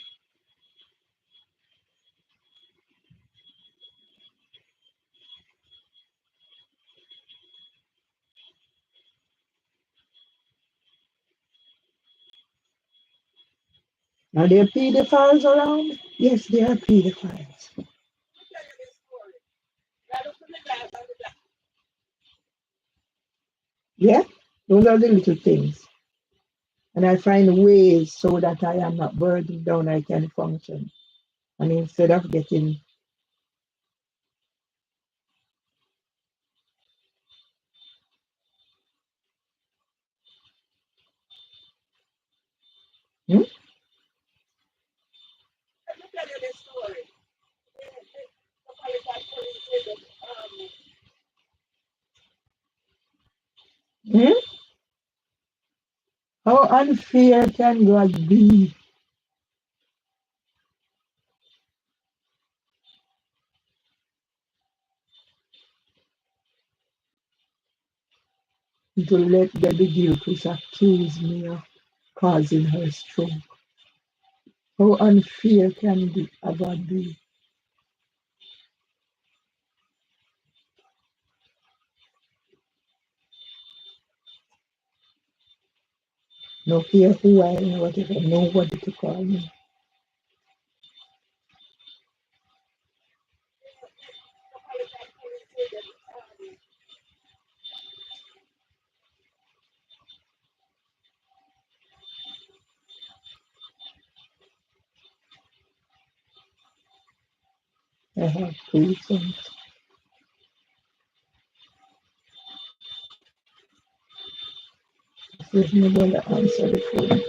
Are there pedophiles around? Yes, there are pedophiles. Yeah, those are the little things. And I find ways so that I am not burdened down, I can function. And instead of getting, hmm? Hmm? How unfair can God be to let Debbie Gilchrist accuse me of causing her stroke? How unfair can God be? No care who I am, whatever, nobody to call me. I have patience. If nobody answer the phone,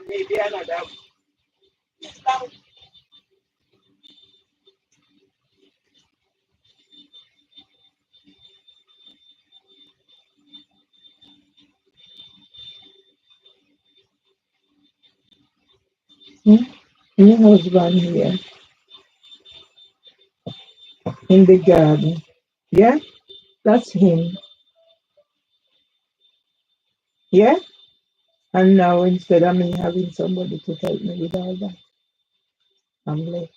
Maybe another. Hmm? My husband here in the garden. Yeah, that's him. Yeah, and now instead of me having somebody to help me with all that, I'm left.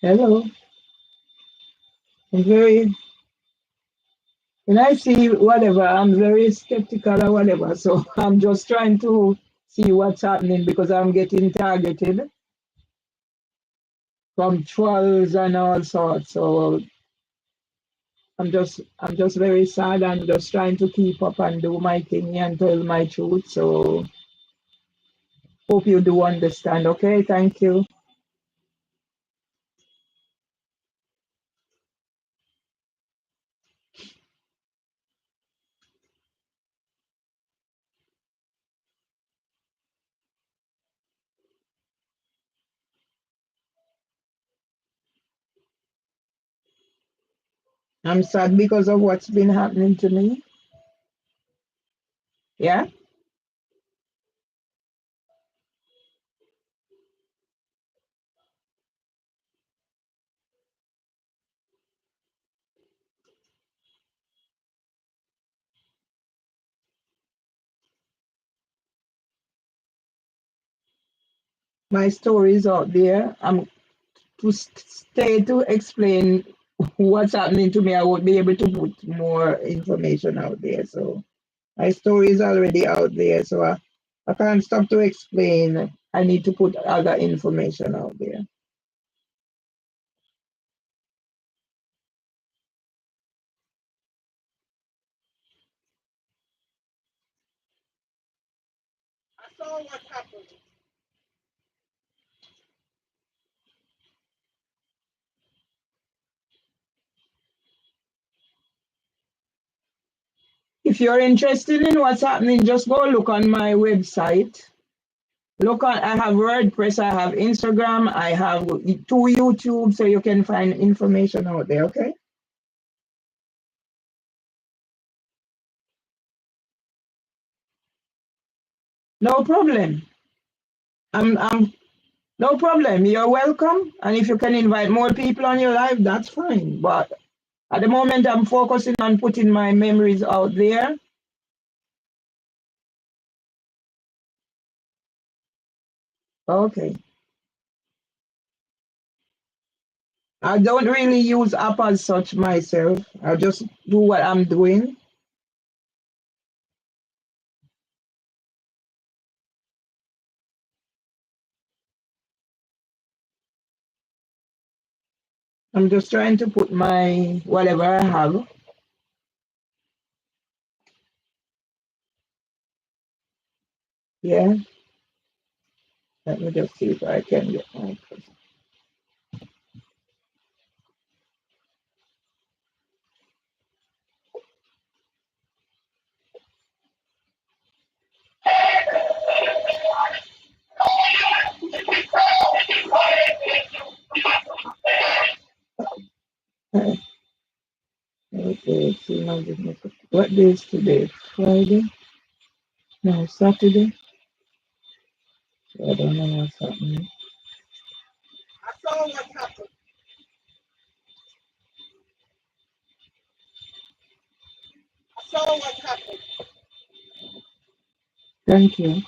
Hello. I'm very, when I see whatever, I'm very skeptical or whatever. So I'm just trying to see what's happening because I'm getting targeted from trolls and all sorts. So I'm just very sad. I'm just trying to keep up and do my thing and tell my truth. So hope you do understand. Okay, thank you. I'm sad because of what's been happening to me. Yeah, my story is out there. I'm to stay to explain what's happening to me. I won't be able to put more information out there. So my story is already out there. So I can't stop to explain. I need to put other information out there. I saw what happened. If you're interested in what's happening, just go look on my website. Look on, I have WordPress, I have Instagram, I have two YouTube, so you can find information out there, okay? No problem. I'm no problem. You're welcome. And if you can invite more people on your life, that's fine. But at the moment I'm focusing on putting my memories out there. Okay. I don't really use app as such myself. I just do what I'm doing. I'm just trying to put my whatever I have. Yeah. Let me just see if I can get my let's see, what day is today? Friday? No, Saturday? I don't know what's happening. I saw what happened. I saw what happened. Thank you.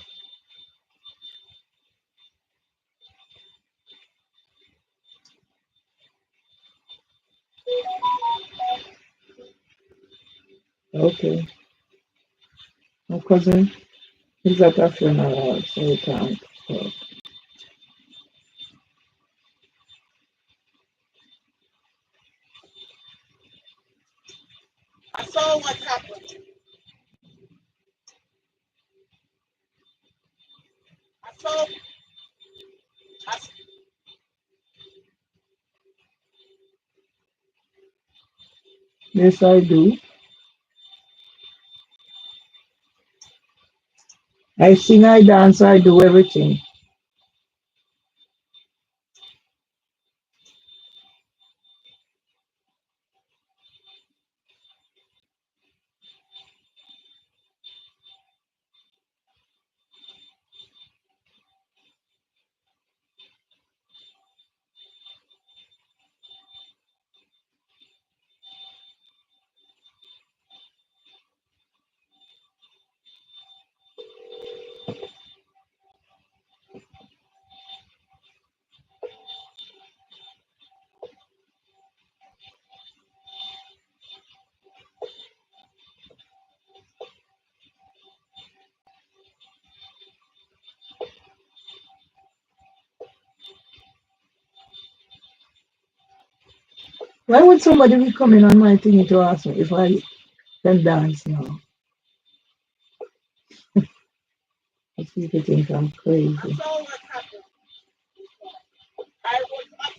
Okay. My cousin is at a funeral, so we can't talk. I saw what happened. I saw. I, Yes, I do. I sing, I dance, I do everything. Why would somebody be coming on my thing to ask me if I can dance now? I see people think I'm I crazy. saw what happened. I was up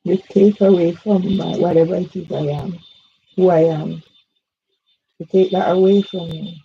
there. You take away from my whatever it is I am, who I am. You take that away from me.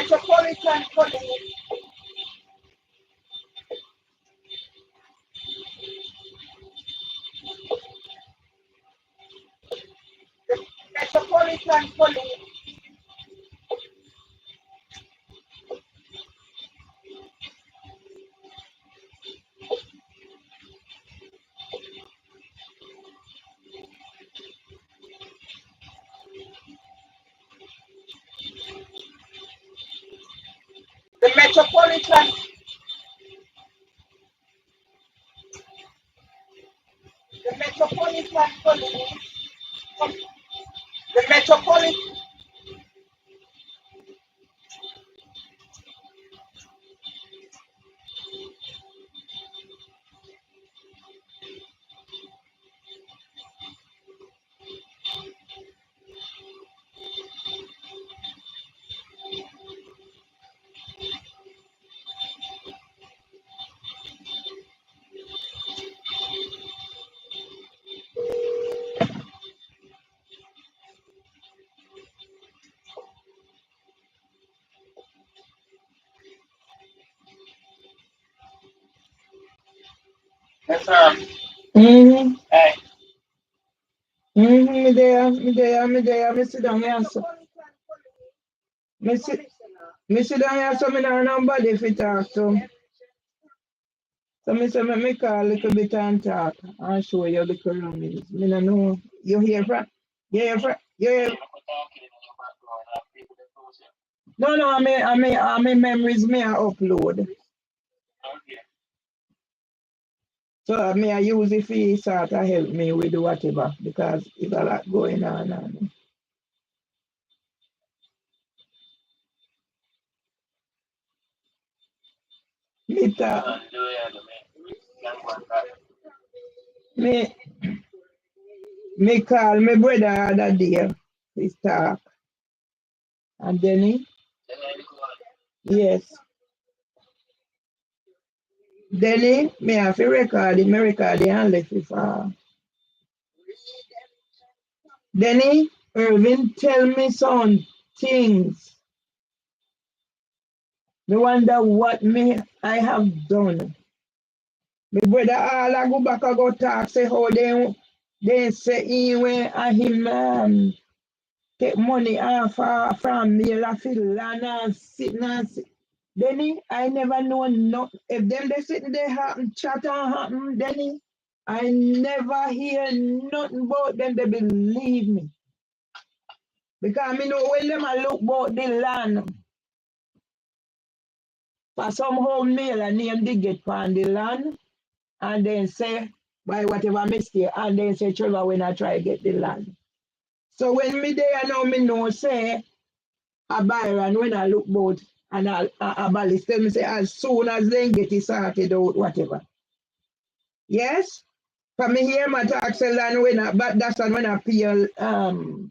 Metropolitan Police. Metropolitan Police. The Metropolitan. The Metropolitan Police. The Metropolitan. Yes, sir. Mm-hmm. Hey. Mm-hmm. Me sit down here. So. Me sit down here so me don't have nobody if you talk to. So me say me call a little bit and talk and show you the surroundings. Me no know. You hear from? You hear from? You hear? No, I mean memories me I upload. So I use it for sort of help me with whatever because it's a lot going on. And me talk, me me call my brother other day. He talk and then yes. Then me have to record it, me record it and let it fall. Then Irvin tell me some things. Me wonder what me I have done. My brother all I go back and go talk, say how they say him take money off from me, la feel land and sit. Then I never know no if them they sitting there happen, chat and happen, then I never hear nothing about them, they believe me. Because me know when them a look about the land, for somehow mail a name they get on the land and then say by whatever mistake and then say Trevor when I try to get the land. So when me there now me know say a Byron when I look bout and a Ballis tell me say as soon as they get it sorted out, whatever. Yes? For me here my tax land when I but that's when I feel for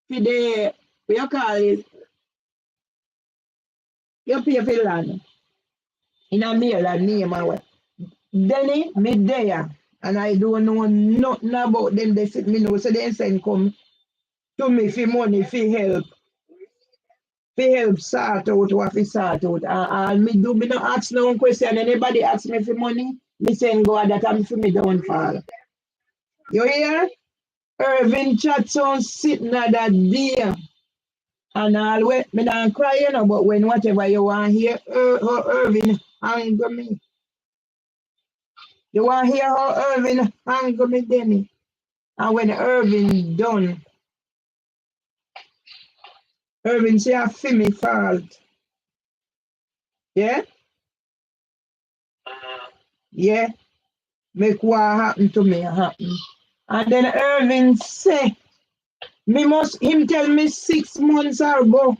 the what you call it, you pay for land in a mail and name and what. Then me there and I don't know nothing about them. They sit me know so they send come to me for money for help sort out what we sort out. And me not ask no question. Anybody ask me for money, me send God that I'm for me downfall. You hear? Irvin Chatson sitting at that there. And always me not cry, you know, but when whatever you want hear, how Irvin anger me. You want hear how Irvin anger me, Denny. And when Irvin done, Irvin say I feel me fault. Yeah? Yeah. Make what happen to me happen. And then Irvin say, him tell me 6 months ago,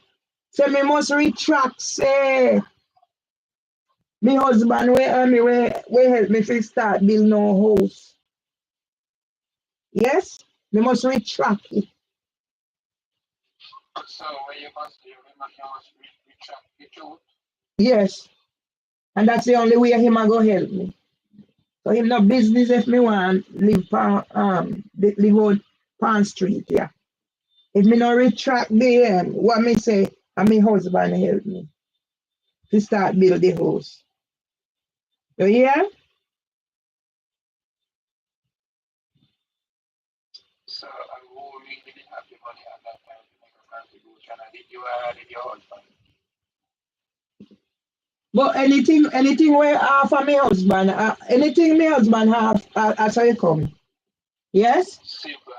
say me must retract, say, me husband we help me to start build no house. Yes? Me must retract it. So you must retract the truth? Yes. And that's the only way him a go help me. So him no business if me want live on Pan Street, yeah. If me no retract the what me say, and my husband help me to start build the house. You hear? So, who really didn't have the money at that time to make a contribution? And did you or did your husband? But anything where half of my husband, anything my husband have, as I come. Yes? Simple.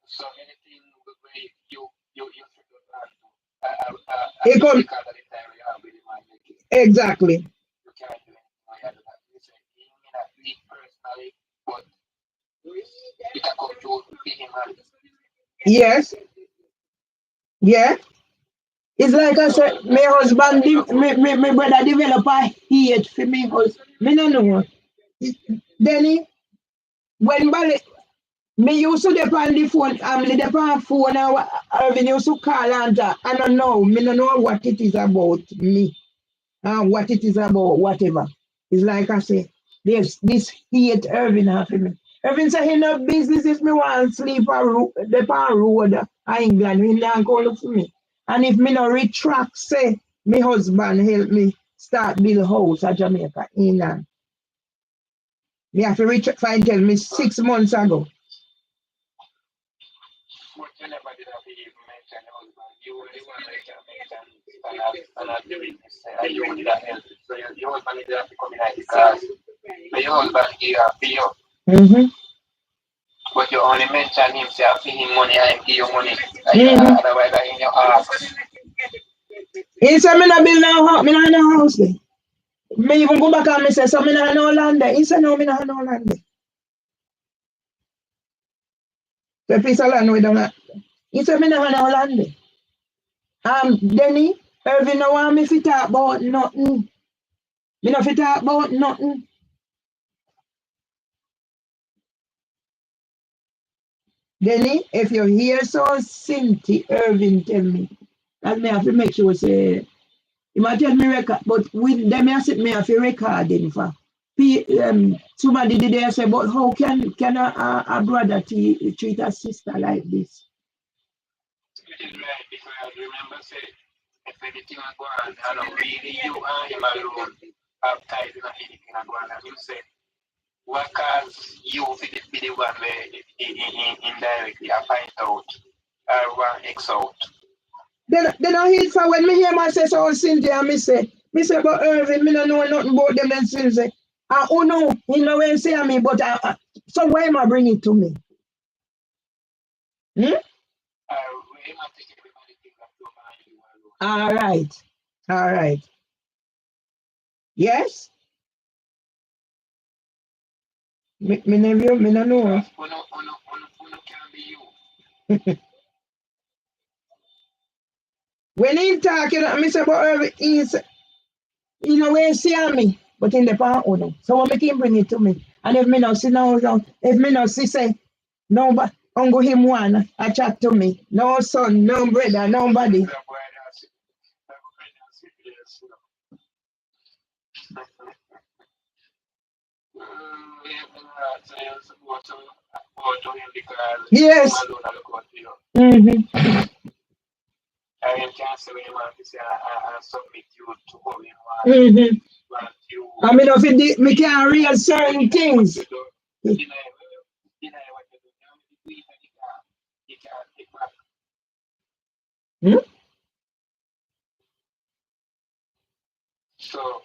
So, anything where you should have done to, He come because of the time you have with the man, exactly. you can't do anything more than that. You say, you may not do it personally, but it can come to be him and Yes. Yeah. It's like I so said, my husband, my brother develop a hate for me husband. Me no know. Then when Bali, me used to depend the phone, the depend phone and Irvin used to call and talk. I don't know. Me no know what it is about me and what it is about whatever. It's like I say, there's this hate Irvin have for me. Irvin say he no business if me want to sleep on the road England. He not go look for me. And if me no retract, say, my husband help me start build house at Jamaica, England. Me have to retract and tell me 6 months ago. but you never did have to even mention your husband. You were the one that can mention and the business. And you did that help. So your husband did have to come in because your husband gave up for you. Mm-hmm. But you only mention him, say, I him money and give you money. Mm-hmm. Otherwise, I in your ass. He said, me not build no house, me not no house there. Me even go back and me say, so me not no land there. He said, no, me not no land there. The piece of land we don't have. He said, me not no land there. Denny, Irvin no want me to talk about nothing. Me no fit talk about nothing. Denny, if you hear so Cynthia Irvin tell me, that me have to make sure say, he might tell me record, but with them I said me have to record him for. Somebody did they say, but how can a brother treat a sister like this? Which is right, because remember, say, if anything I go on, I don't really you and him alone have ties in anything I go on. And you say, what cause you be the one where indirectly I find out or one X out? Then I hear for when me hear my say so Cynthia, me say, but Irvin, me no know nothing about them then Cynthia. Oh no, he know when say me, but so why am I bring it to me? Hmm? All right. All right. Yes? Me nephew, me no know. Uno can be you. When he talking, me say, but Irvin, he know when see me, but in the part Uno. So what make him bring it to me? And if me not see now, if me not see say, no, but uncle him one, I chat to me. No son, no brother, nobody. Yes. Mm-hmm. I can say when you want to say I submit you to how you Mm-hmm. want you. I mean, if me can't read certain things. Deny what you do. You can't take back. Hmm? So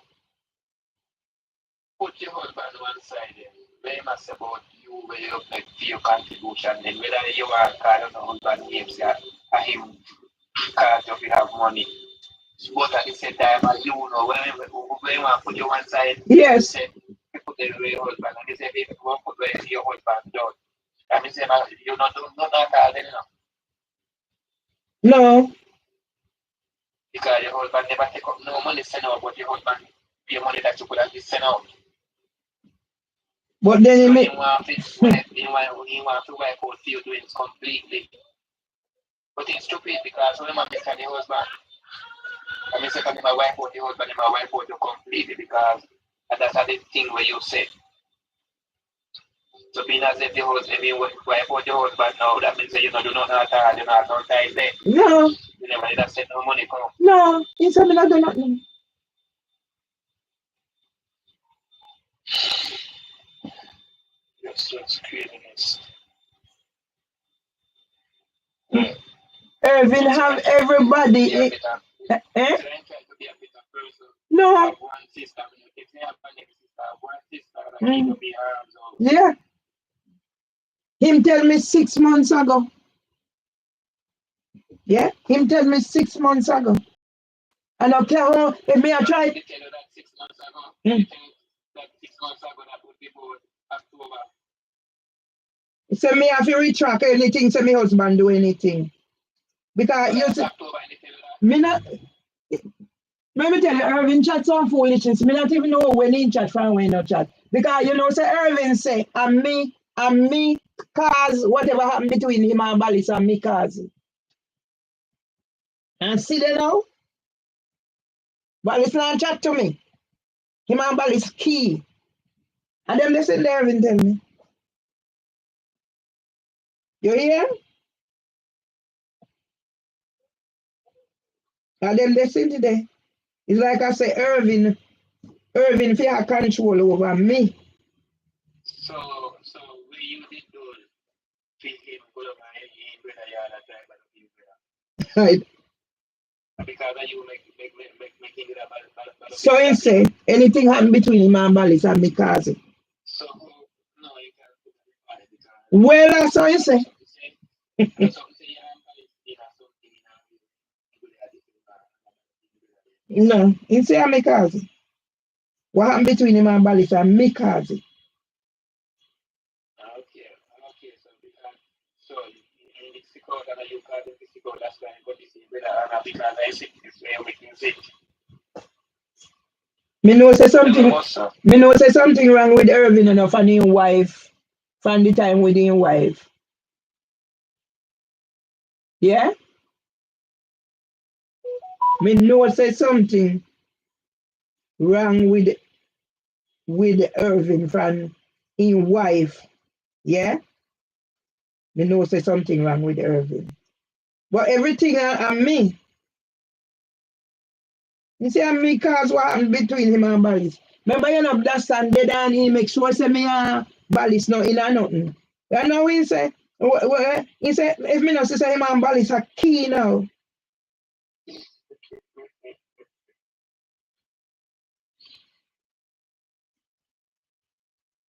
put your husband one side then. Very much about you where you make your contribution. Then whether you are card on the husband names and him card if you have money. But at the same time, you know, when you want to put your one side, Yes. you put the way your husband, and they say, if you want to put where your husband does. And they say, you not do not call them now. No. Because your husband never take up no money sent out, but your husband pay money that you could have been sent out. But then So he you want to wipe out your doings completely. But it's stupid because when I mention the husband, I mean, second my wife out the husband, my wife out you completely because and that's the thing where you say. So being as if the husband, if you wife out your husband now, that means that you know do not at all, you not outside there. no. You never did send no money come. No, he said me not do nothing. That's craziness. Irvin have everybody. Be a better. Eh? So I try to be a better person. No. Have one sister. If they have one sister, one sister that keep up your arms out. Yeah. Him tell me 6 months ago. Yeah. Him tell me 6 months ago. And okay, oh, if me I try. They tell you that 6 months ago. They tell you that 6 months ago that would be about October. So me have to retract anything. So me husband do anything. Because you see, October, they tell you that. me not. Let me tell you, Irvin chat some foolishness. Me not even know when he chat from when he not chat. Because you know, say Irvin say, and me cause whatever happened between him and Ballis and me cause it. And see they now? Ballis not chat to me. Him and Ballis key. And them listen to Irvin tell me. You hear? And them listen today. It's like I say, Irvin fear control over me. So where you did do feed him good over him brother you all the time but him brother. Right. Because you make it about So he say, anything happen between him and Ballis and me cause it. so no you can't put it because Well, that's how you say. No, he say I'm me cause it. What happened between him and Ballis and me cause it. Okay, so because so in Mexico that you call in Mexico that's why I got this brother and because I sick this way making sick. Me know say something wrong with Irvin enough and his wife from the time with his wife. Yeah? Me know say something wrong with Irvin from his wife. Yeah? Me know say something wrong with Irvin. But everything on me. You see me cause what happened between him and Ballis. Remember you know that Sunday and he make sure say me and Ballis no in or nothing. You know what he say? He said if me not say him and Ballis are key now.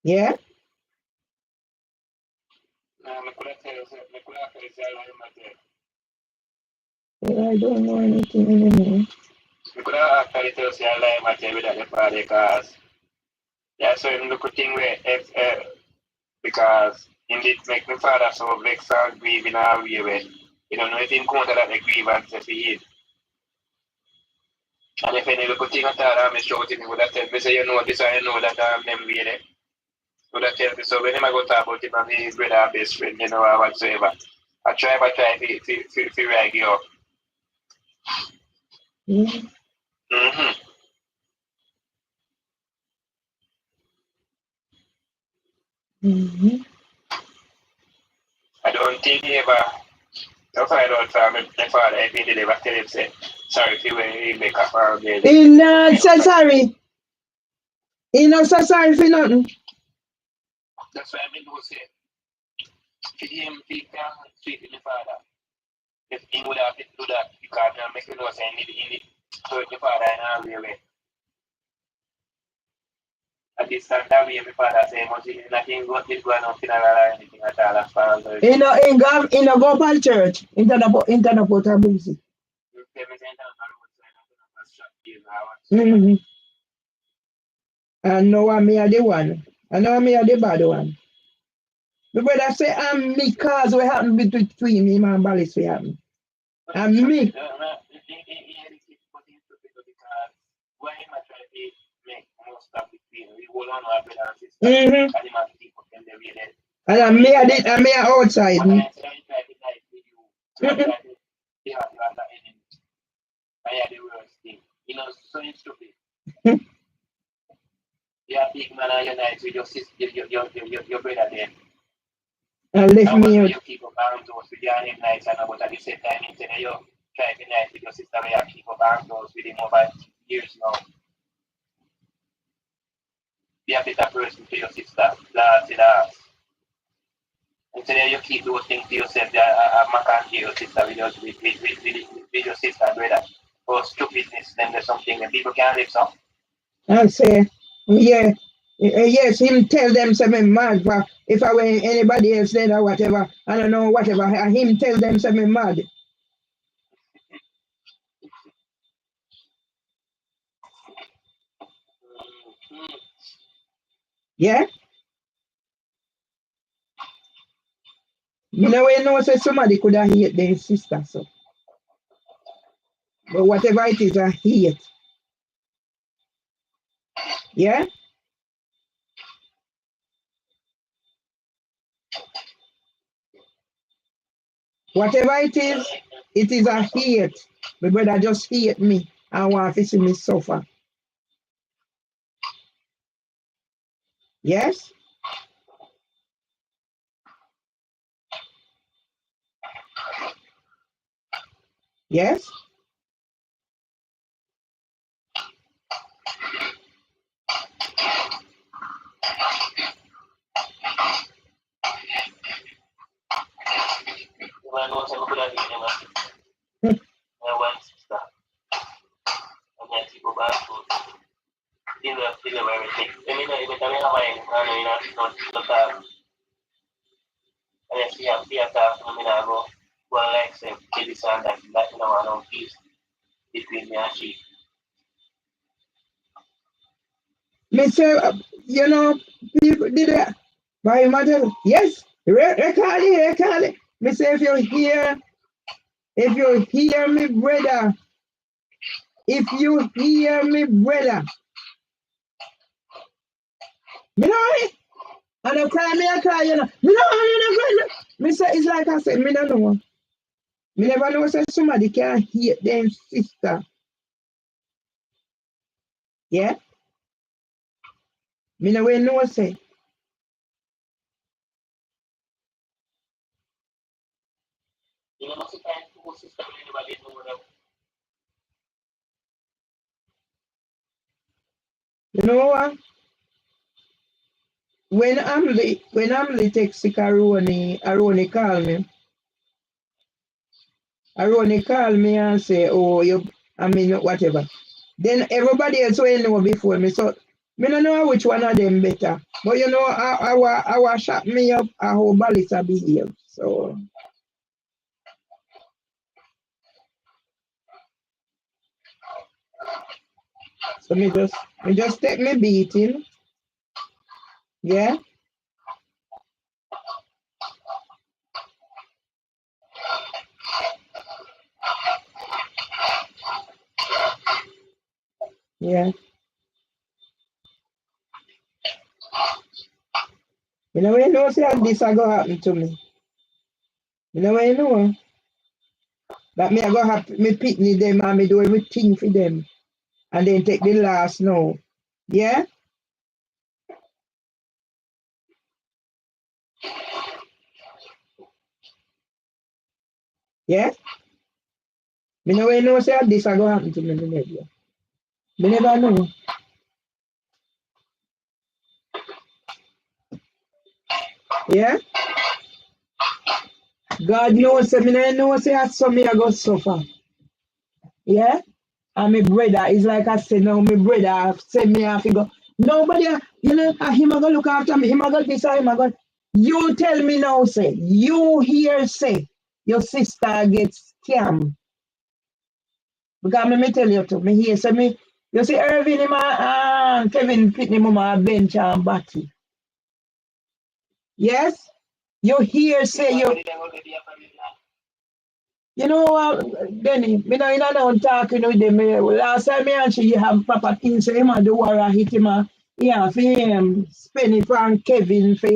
Yeah? I don't know anything anymore. Yeah, so in the thing where if because indeed make my father so vexed and grieve in a way where you don't know if him counter that the grievance if he is. And if any look thing at all I'm shouting he would have tell me say you know this and you know that them way there. Would have tell me so when I go talk about him and his brother best friend, you know, or whatsoever. I try to rag you up. Mm-hmm. Mm-hmm. Mm-hmm. I don't think he ever find out from my father if he did ever tell him say sorry if he make up for me. He not say sorry. He not say sorry for nothing. That's why I mean to say for him he can speak to my father. If he would have to do that because now make you know say he need to hurt my father in a way. At this time that way my father say must be nothing going on funeral or anything at all as far as He no go to church. He no go to music. Mm-hmm. And now me are the one. And now me are the bad one. The brother say I'm me cause what happened between me and Ballis what happened. And me. Mm-hmm. And me are outside. Mm-hmm. You know, so stupid. Yeah, big man, I unite with your sister, your brother there. And left me out. You keep up arms with your name nights and but at the same time, you try to be nice with your sister, we have keep up our close with him over years now. Be a better person for your sister, last in last. Instead of you keep those things to yourself, I can't hear your sister with your sister and brother. Or stupidness, then there's something that people can't live so. I say, yeah, yes, him tell them something mad. But if I were anybody else then or whatever, I don't know, whatever, him tell them something mad. Mm-hmm. Yeah? You know, when you know, say somebody could have hate their sister, so. But whatever it is, I hate. Yeah? Whatever it is a hate. My brother just hate me and want to see me suffer. Yes? Yes? When I know some good at it, my one sister, and then people back to feel everything. Let me know if I have my not and then see a talk, I mean, I go like say, this and that, I know peace between me and she. Me say, you know, people did it. By mother, yes, record it. Me say, if you hear me, brother, me know it. And I cry, you know. Me know. Me say, it's like I said, me don't know. Me never know say somebody can hate them sister. Yeah? Me never know say. You know, most of the time, two sisters, anybody know them. You know what? When I'm text Aroni call me. Aroni call me and say, oh, whatever. Then everybody else will know before me. So me don't know which one of them better. But you know, our shut me up how Balisa behave. So me just take me beating. Yeah? Yeah. You know when you know say this a go happen to me. You know when you know that me a go happen me picnic them and me do everything for them. And then take the last now. Yeah? Yeah? Me know when you know say this a go happen to me, me never. Me never know. Yeah? God knows say me no know say that's some me a go suffer. Yeah? And my brother is like I said now, my brother said me have to go. Nobody, you know, him a go look after me, him a go this, him a go. You tell me now, say, you hear say your sister gets scammed. Because me tell you too, me hear say me, you see Irvin him Kevin Pitney mama bench and batty. Yes? You hear say you know what, Benny, me know you know talking with them. Last time me and she have proper things, so him and the war hit him. Yeah, for him, spend it for Kevin for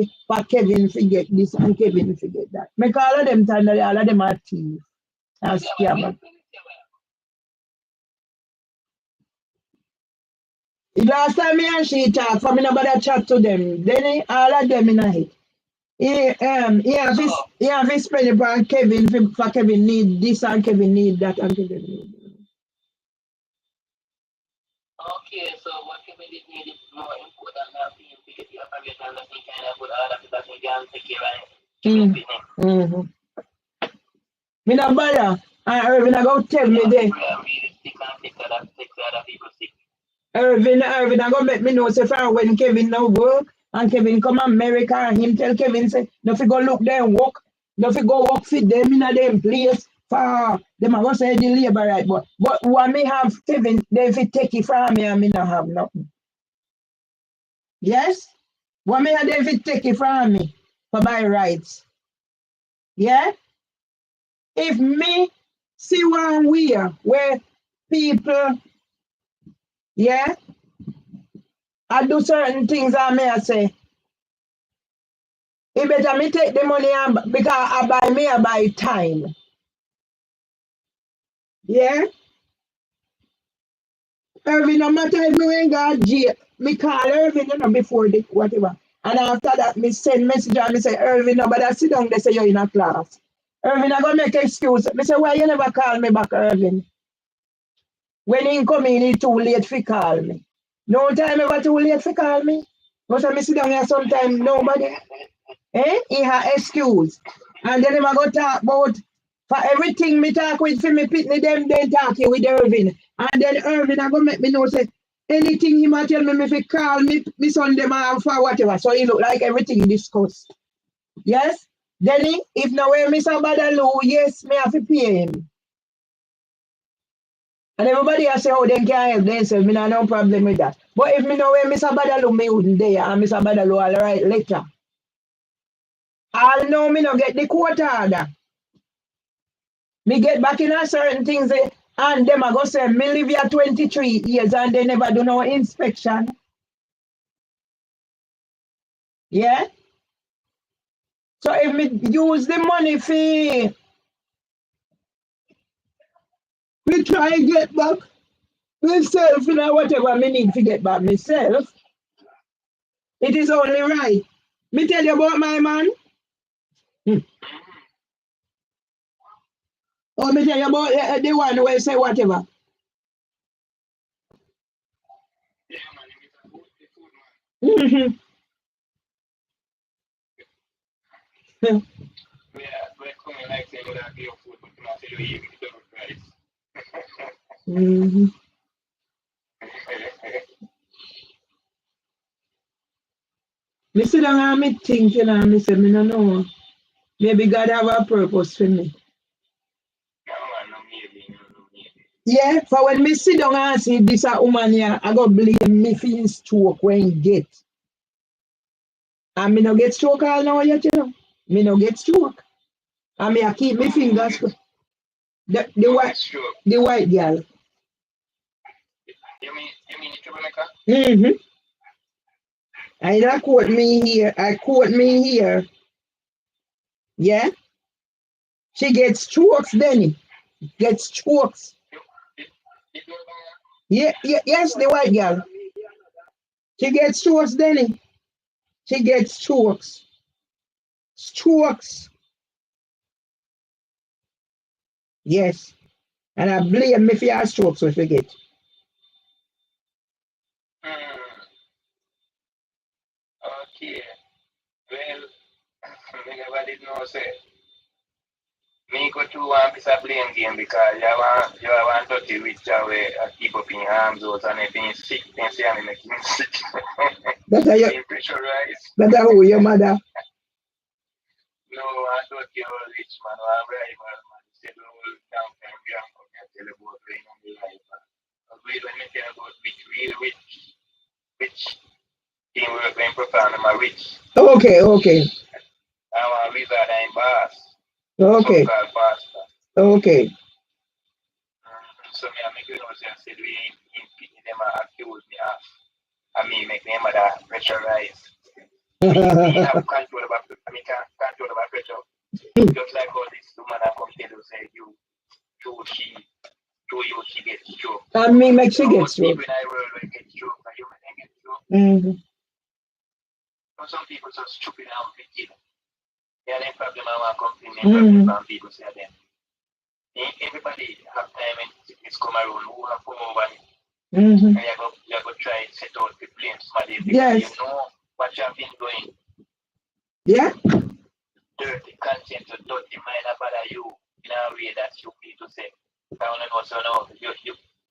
Kevin to get this and Kevin to get that. Make all of them turn all of them are thieves and scammers. Last time me and she talk, for me nobody chat to them. Then all of them in a hit. He have his spend it on Kevin for Kevin need this and Kevin need that and Kevin need. Okay, so what can we need is more important than being to get your family and that he kind of put all of it that he can take care of it. Mm-hmm. Me no bother. And Irvin I go tell me there. Really sick and sick that takes other people sick. Irvin I go make me know say for when Kevin no work and Kevin come America and him tell Kevin say no fi go look them work. No fi go work for them in a them place for them I go say the labor right but what me have Kevin they fi take it from me and me no have nothing. Yes? What me have they fi take it from me for my rights. Yeah? If me see one where people, yeah, I do certain things I may say, it better me take the money and, because I buy time. Yeah? Irving, no matter if me ain't got jail, me call Irving you know, before the whatever. And after that, me send message and me say, Irving, no, but I sit down, they say you're in a class. Irving, I gonna make excuse. Me say, why you never call me back, Irving? When he come in, he too late for call me. No time ever too late for call me. But I sit down here sometime, nobody. He have excuse. And then him a go talk about, for everything me talk with for me pitney, them then talking with Irving. And then Irving a go make me know say, anything he might tell me if he call me, me son them off for whatever. So he look like everything discussed. Yes? Then if now when Mr. Badaloo, yes, me have to pay him. And everybody has say, oh, they can't help themselves. Me no problem with that. But if me know where Mr. Badaloo me wouldn't there and Mr. Badaloo all right later. I'll know me no get the court order. Me get back in a certain things and them I go say me live here 23 years and they never do no inspection. Yeah? So if me use the money fee, me try and get back myself, you know, whatever me need to get back myself. It is only right. Me tell you about my man. Or me tell you about the one who say whatever. Yeah, man, you need to the food, man. Mm-hmm. We're coming like saying that your food, but not tell you even the double price. Mm-hmm. Me sit down and me think, you know, and me say, me no know. Maybe God have a purpose for me. No, man, no maybe, no maybe. Yeah, for when me sit down and see this a woman here, I go blame me for his stroke when he get. And me no get stroke all now yet, you know. Me no get stroke. And me I keep my fingers. The white girl. You mean the troublemaker? Mm-hmm. I not quote me here. I quote me here. Yeah. She gets strokes, Denny. Gets strokes. Yeah, yes, the white girl. She gets strokes, Denny. She gets strokes. Strokes. Yes. And I blame me for her strokes we forget. Okay. Well, me never did know say. Me go to one piece of blame game because you want to dirty which way keep up in arms out and if he's sick, then say I'm making him sick. That are your, Being pressurized. that are who your mother. No, I thought you were rich man or a rival man. Said the whole town time you have come here tell about playing on the life. Wait, when me tell about which real which team we're going to perform, I'm a rich. Okay, okay. I'm a wizard and boss. Okay. So-called pastor. Okay. So me I make you know say I said we in pity them accuse me of and me make them that pressurize. Me have control over me can control over pressure. Just like all this woman that come tell you say you through you she gets stroke. And me make she get stroke. People in the world will get stroke and you may get stroke. Mm-hmm. But some people so stupid and wicked. Yeah, then problem I want to come in from people say them. Everybody have time and sickness come around who have come over it. And you go try and set out the blame somebody because you know what you have been doing. Yeah. Dirty conscience or dirty mind about you in a way that you people say. I don't know, so no,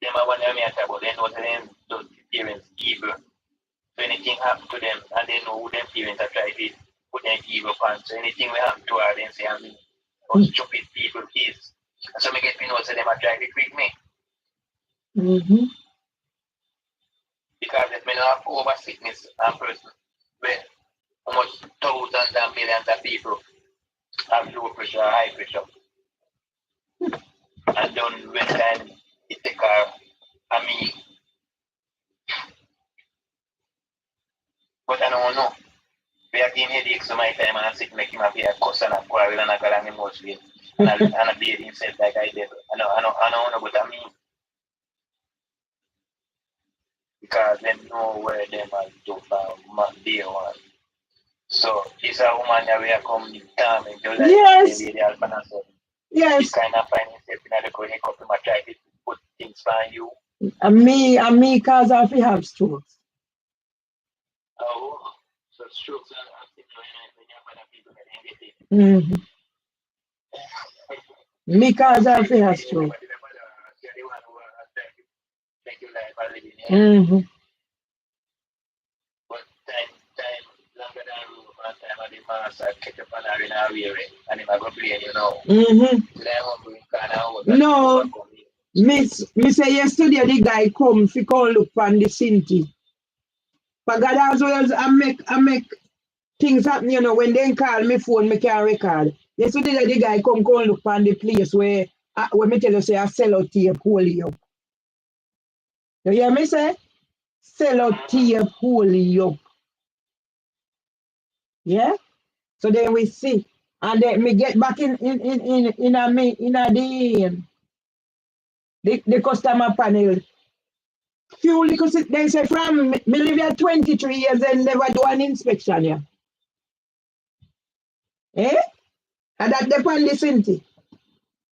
them are one of me about they know them those parents evil. So anything happen to them and they know who them parents are trying to put them evil pants. So anything we happen to her, then say I mean how stupid people is. And so me get me know so them are trying to trick me. Because if me not have over sickness and person where almost thousands and millions of people have low pressure or high pressure. And then when time it take a me. But I don't know. We have been headaches so my time and I sick make him have a cuss and a quarrel and a girl and most way. And a beard himself like I did. I don't know what I mean. Because them know where them are do from day one. So this a woman that we are coming down and just like Yes. the Alpana said. Yes. This kind of find himself in the going up and try to put things on you. And me cause I have strokes. Oh, so strokes are when you find people that ain't get it. Me cause I have strokes. But time longer than room and time of the master catch up on her in her weary and him a go play, you know. No, me say yesterday the guy come fi come look on the Cinti. But God as well as I make things happen, you know, when they call me phone, me can record. Yesterday the guy come look on the place where me tell you say I sell out tape wholly up. You hear me say? Sell out tape wholly up. Yeah? So then we see. And then me get back in the customer panel. Few because they say from me live here 23 years and never do an inspection here. Eh? And that depend the Cinti.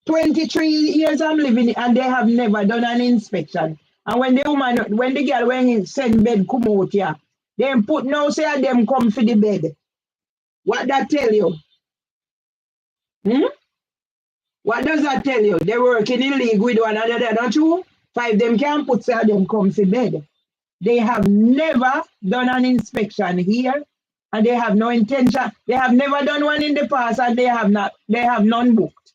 23 years I'm living and they have never done an inspection. And when the girl when he send bed come out here, they put no say them come for the bed. What that tell you? What does that tell you? They working in league with one another, don't you? 5 them can put say them come for bed. They have never done an inspection here, and they have no intention. They have never done one in the past, and they have none booked.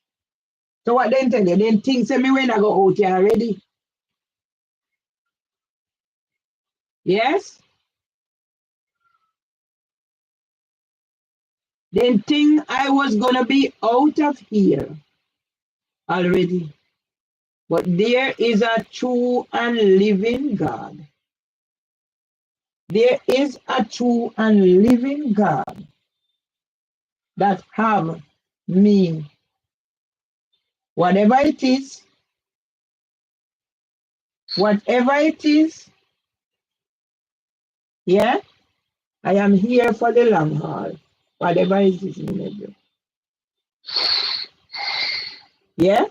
So what they tell you? They think say me when I go out here already. Yes? They think I was gonna be out of here already. But there is a true and living God. There is a true and living God that have me. Whatever it is, yeah, I am here for the long haul. Whatever it is, yeah,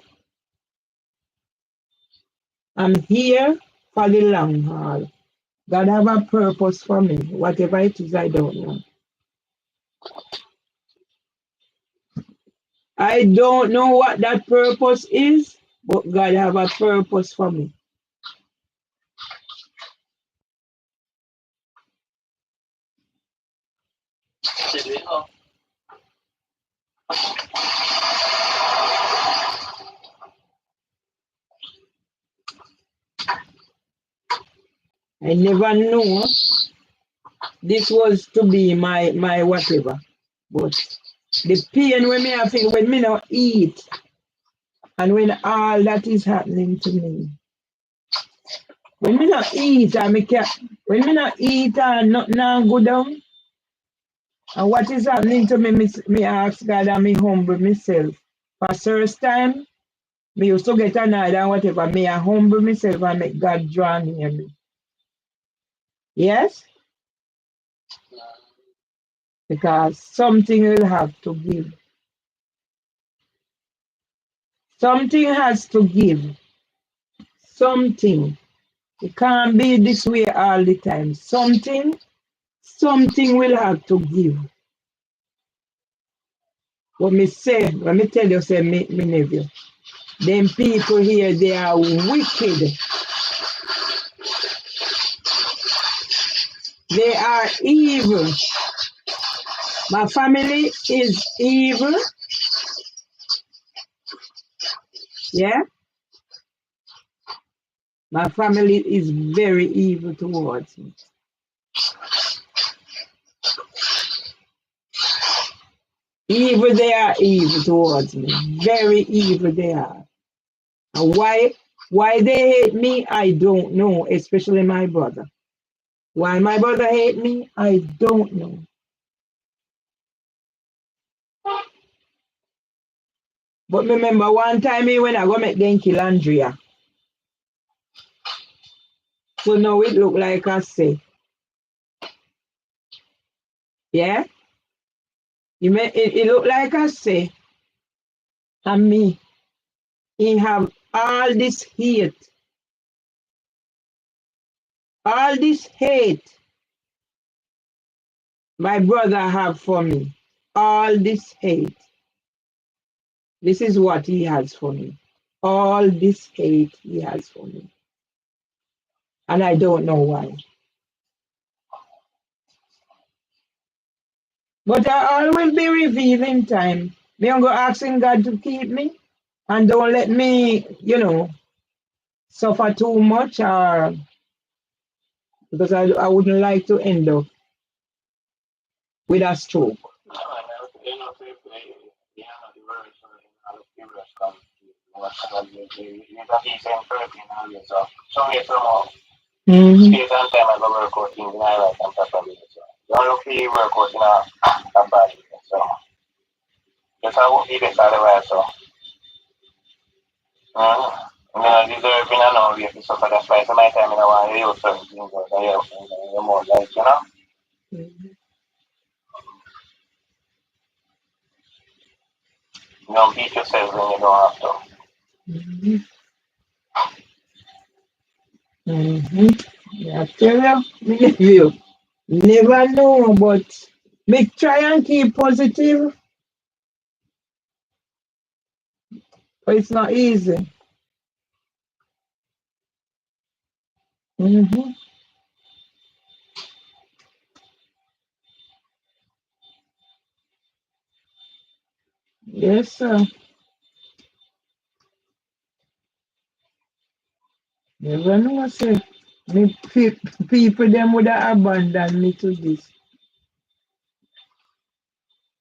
I'm here for the long haul. God have a purpose for me. Whatever it is, I don't know. I don't know what that purpose is, but God have a purpose for me. I never knew this was to be my whatever. But the pain when me I feel when me not eat and when all that is happening to me. When me not eat and when me not eat and nothing go down. And what is happening to me, me ask God and me humble myself. For first time, me used to get annoyed and whatever, me I humble myself and make God draw near me. Yes? because something will have to give. Something has to give. Something. It can't be this way all the time. Something will have to give. What me say, let me tell you, say, me nephew, them people here, they are wicked. They are evil. My family is evil. Yeah? My family is very evil towards me. Evil, they are evil towards me. Very evil they are. And why they hate me, I don't know, especially my brother. Why my brother hate me, I don't know. But remember one time when I go make them kill Andrea. So now it look like I say. Yeah? It look like I say. And me. He have all this hate. All this hate my brother have for me. All this hate. This is what he has for me. All this hate he has for me. And I don't know why. But all will be revealed in time. Me I'm going asking God to keep me and don't let me, suffer too much or because I wouldn't like to end up with a stroke. Mm-hmm. Space and time I go work out things in my life and properly. So don't look for your work out in a bad way. So just I won't be better otherwise. So I'm deserving and all way to suffer. That's why some of the time I want to hear certain things out and hear more like, Mm-hmm. You don't beat yourself when you don't have to. Mm-hmm. Mm-hmm. I tell you, me nephew, never know, but me try and keep positive, but it's not easy. Mm-hmm. Yes, sir. Never know, say. Me people them would have abandoned me to this.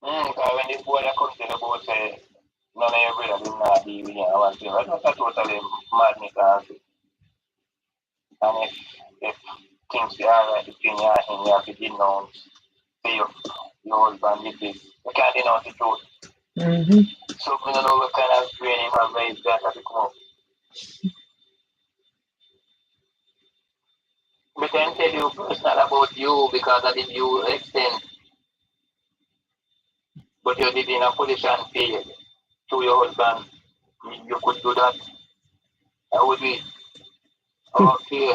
Because when this boy comes to the boat, say, none of your brother will not be with you. I want to say, that's a totally madness. And if things are alright between you and him, you have to denounce, say your husband did this. You can't denounce the truth. Mm-hmm. So we don't know what kind of brain him have raised that to come up. We can tell you personal about you because I did you extend, but you did in a position fail to your husband. You could do that. I would be okay.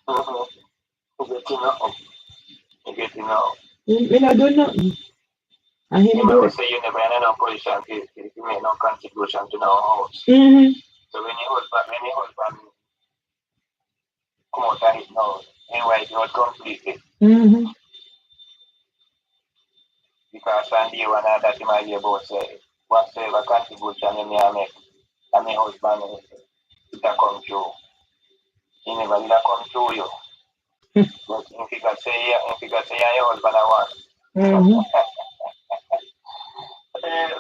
You get enough. You get enough. Me not do nothing. And him You do never it. say you never in no position to make no contribution to no house. Mm-hmm. So when your husband come out of his house, anyway, you not completely. Mm-hmm. Because on day one that you might be about say, whatsoever contribution you may make, and my husband it come through. He never did come through you. But if you can say your husband I want. Mm-hmm.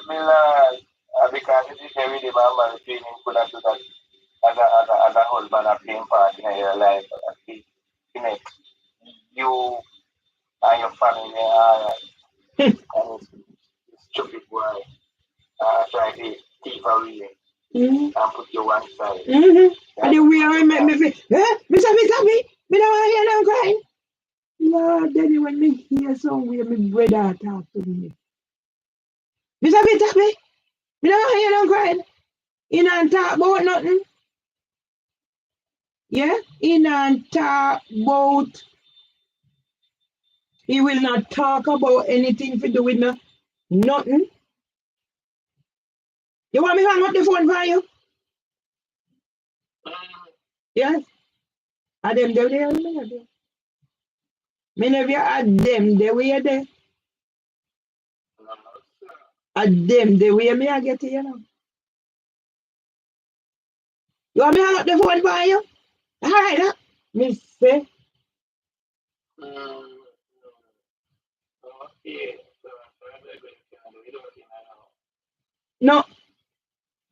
Me like, because it is every day my man feeling could have do that as a husband a playing part in your life. To make you and your family alright. And it's stupid boy try to keep away Mm-hmm. and put you one side. Mm-hmm. Yeah. And the way I make me feel, me don't want to hear them crying. Lord, daddy, when me hear some way my brother talk to me. Mr. Peter, me don't hear no crying. He don't talk about nothing. Yeah? He don't talk about, he will not talk about anything to do with nothing. You want me to hang up the phone for you? Yes? Are them there? Me never had them the way there. At them the way me I get here now. You want me to hang up the phone for you? Alright, me say. No,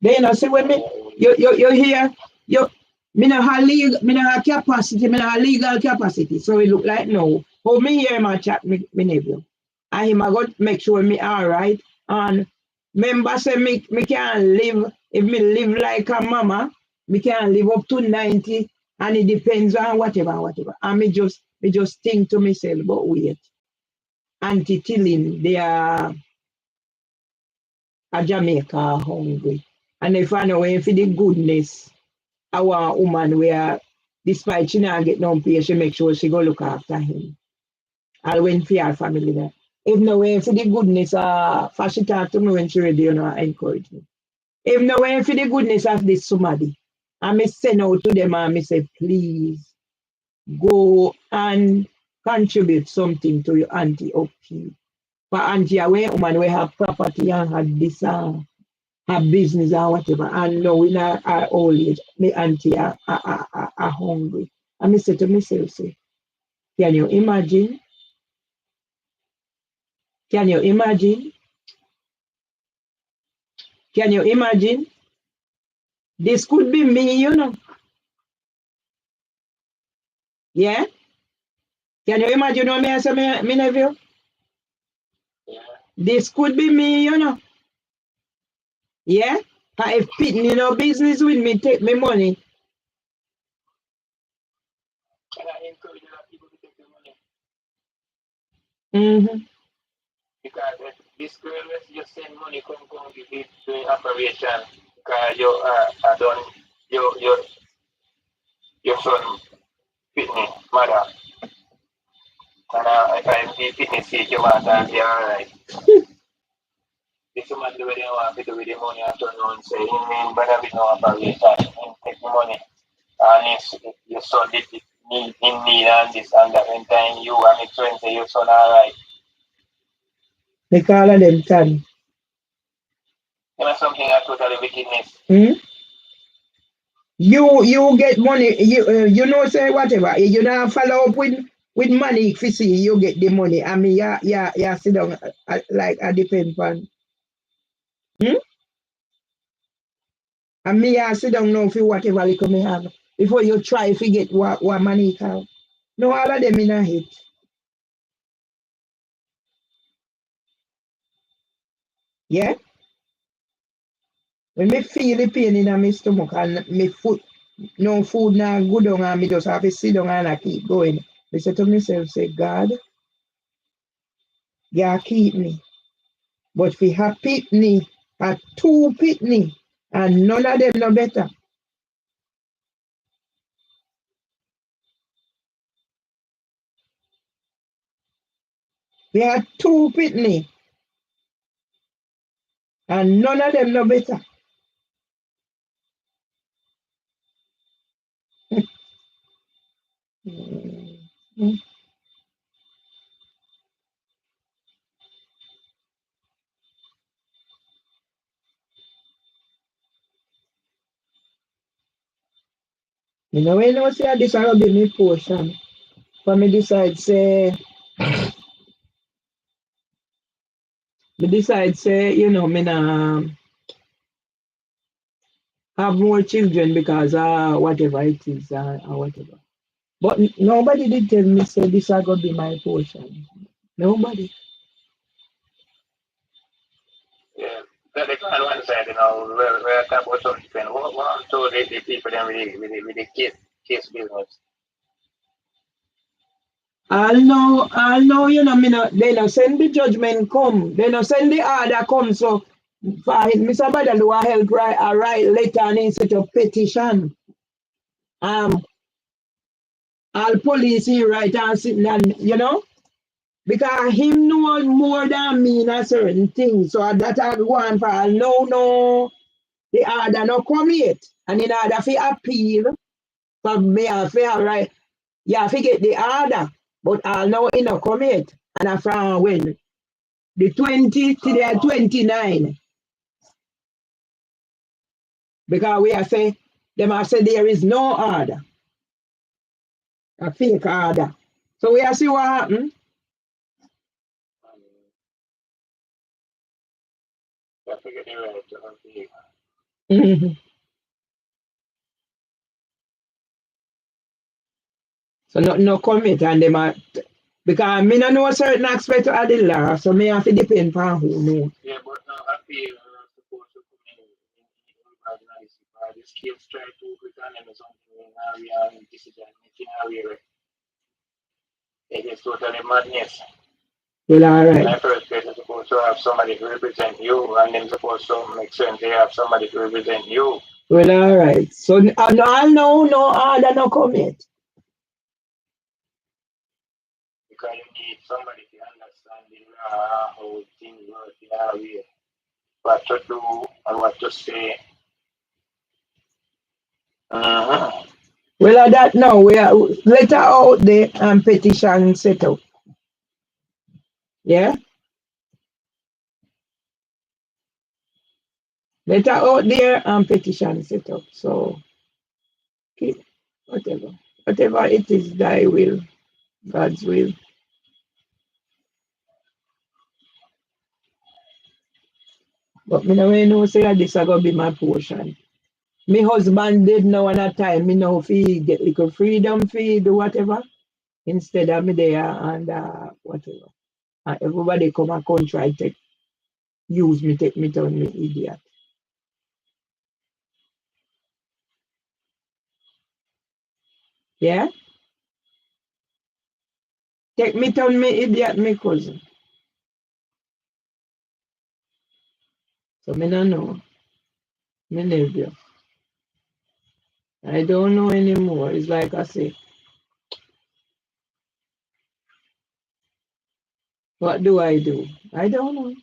they not see when me you hear you me no have legal me no have capacity, me no have legal capacity. So it look like no. How me hear my chat me nephew. And him I got make sure me alright. And member say me can live if me live like a mama, me can live up to 90 and it depends on whatever. And me just think to myself, but wait. Auntie Tilling, they are a Jamaica hungry. And if I know if the goodness, our woman where despite she not get no pay, she make sure she go look after him. I'll win for her family there. If no way for the goodness, for she talk to me when she ready, encourage me. If no way for the goodness of this somebody, I may send out to them and I say, please go and contribute something to your auntie upkeep. For auntie, away woman we have property and have this her business or whatever. And now in our old age, my auntie are hungry. And I say to myself, say, can you imagine? Can you imagine? Can you imagine? This could be me, Yeah? Can you imagine what me I say, me nephew? This could be me, Yeah? But if Pitney no business with me, take me money. And I encourage a lot of people to take the money. Mm-hmm. Because this girl just send money come give it to operation because you are done your son Pitney mother. And if I'm the Pitney seat your mother be alright. This man do what they want to do with the money and turn around say he better be no operation. He take the money and if your son did it need in need and this and that and time you and his friends say your son alright. They call them son. You know something that totally wickedness. Hmm? You get money, you know say whatever. You don't follow up with money if you see you get the money. I mean yeah sit down like a depend on. Hmm? And me I sit down now for whatever you come have. Before you try if you get what money you have. No all of them in a hit. Yeah? When me feel the pain in my stomach and me foot, no food now good on and me just have to sit down and I keep going. I say to myself, say, God, you keep me. But we have pitney, have two pitney, and none of them no better. We have two pitney, and none of them no better. Mm. You know, when I say this, I will be my portion. For me decide say, me nah have more children because whatever it is or whatever. But nobody did tell me say this are gonna be my portion. Nobody. Yeah. That they on one side, we're talking about something different. What to the people then with the case business. I'll know, you know, me no, they no send the judgment come. They no send the order come. So, for Mr. Badalu, I help write letter and instead of petition. Um, all police here right and sitting and, you know, because him know more than me in a certain thing. So that I go on for, I'll know, no, the order no come yet. And in order for appeal, for me, I feel right, you have to get the order. But I'll know it no come yet. And I from when? The 20 to the 29. Because we are say, them have said there is no order, a fake order. So we are see what happened. I figured they were to okay. Mhm. So no commit and them are, because me no know certain aspect of the law, so me have to depend on who know. Yeah, but now I feel supposed to come in this case try to return them something in area and decision making area. It is totally madness. Well, all In right. the first place, you're supposed to have somebody to represent you, and then supposed to make sense they have somebody to represent you. Well, all right. So I'll know no order no commit. Because you need somebody to understand the law, how things work in area, what to do and what to say. Uh-huh. Well, that now we are letter out there and petition set up. Yeah, letter out there and petition set up. So keep whatever it is, thy will, God's will. But me no really know say that this a gonna be my portion. My husband did now at that time. Me know if he get little freedom, fee do whatever instead of me there and whatever. And everybody come and try take use me, take me down, me idiot. Yeah, take me down, me idiot, me cousin. So me no know, me nephew. I don't know anymore. It's like I say, what do I do? I don't know.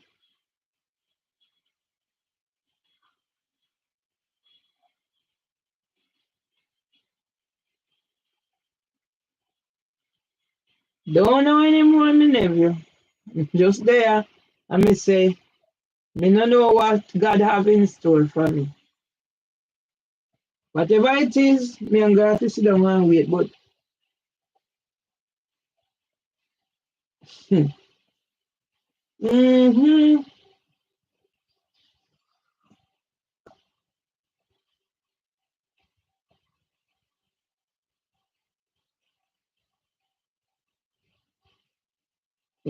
Don't know anymore, me nephew. Just there, I me say, me no know what God have in store for me. Whatever it is, me I'm going to sit down and wait. But hmm, mm-hmm,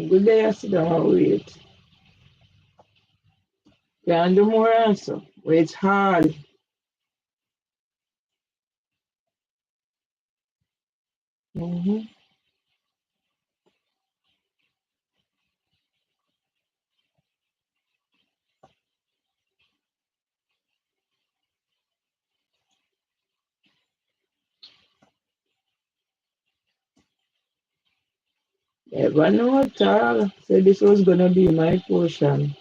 good day, I sit down and wait. Can't do more also. But it's hard. Mm-hmm. Never know at all. Said this was gonna be my portion.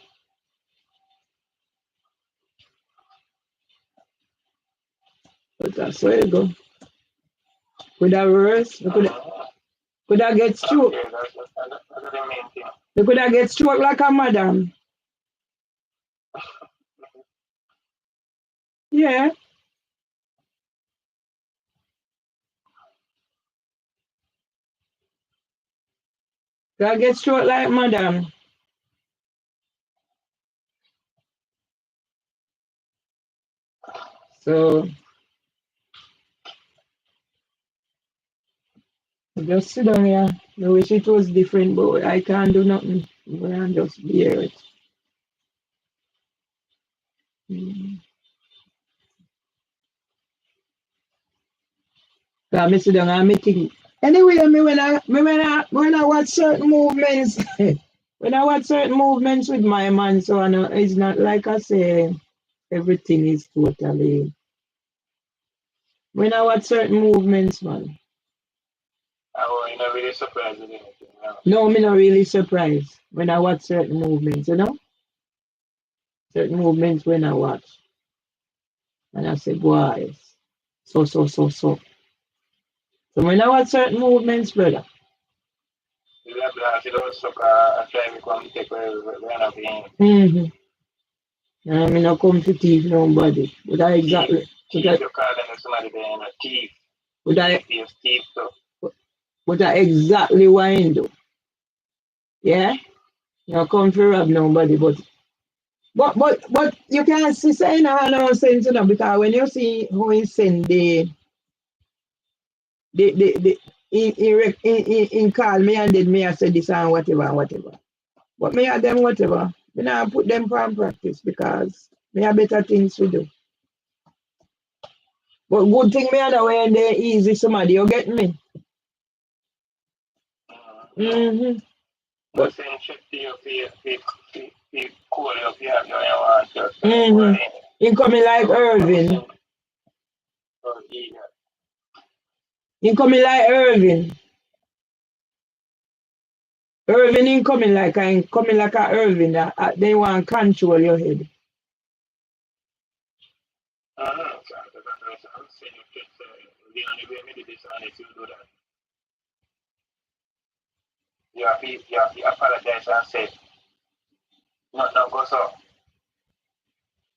But that's where you go. Could have worse. Uh-huh. Could have get stroke. Okay, that's the main thing. They could have get stroke like a madam. Yeah. Could have get stroke like madam. So just sit down here. I wish it was different, but I can't do nothing. I can just bear it. Mm. So I sit down and I think Anyway, when I watch certain movements, when I watch certain movements with my man, so I know it's not like I say everything is totally. When I watch certain movements, man. Oh, you're not really surprised with anything, no? No, me not really surprised when I watch certain movements, you know? Certain movements when I watch. And I say, boys, so. So when I watch certain movements, brother. You have to do sucker and try to come take where I'm being. I'm not come to teach nobody. Would I exactly? Thief, you call them somebody being a thief. Would I? Thief, so. Would I exactly what I do? Yeah? Not come to rob nobody, but you can't see saying no sense, you know, because when you see how he send the he call me and then me I say this and whatever. But me and them whatever. Me not put them for practice because me have better things to do. But good thing me other way and they easy somebody, you get me? Mm-hmm. But saying shit to you cool you if you have your want to. Mm-hmm. He coming like Irvin. So eager. He coming like Irvin. Irvin ain't coming like a Irvin that they want to control your head. So I'm saying you the only way me did this and if you do that. You have to apologize and say, no, go so.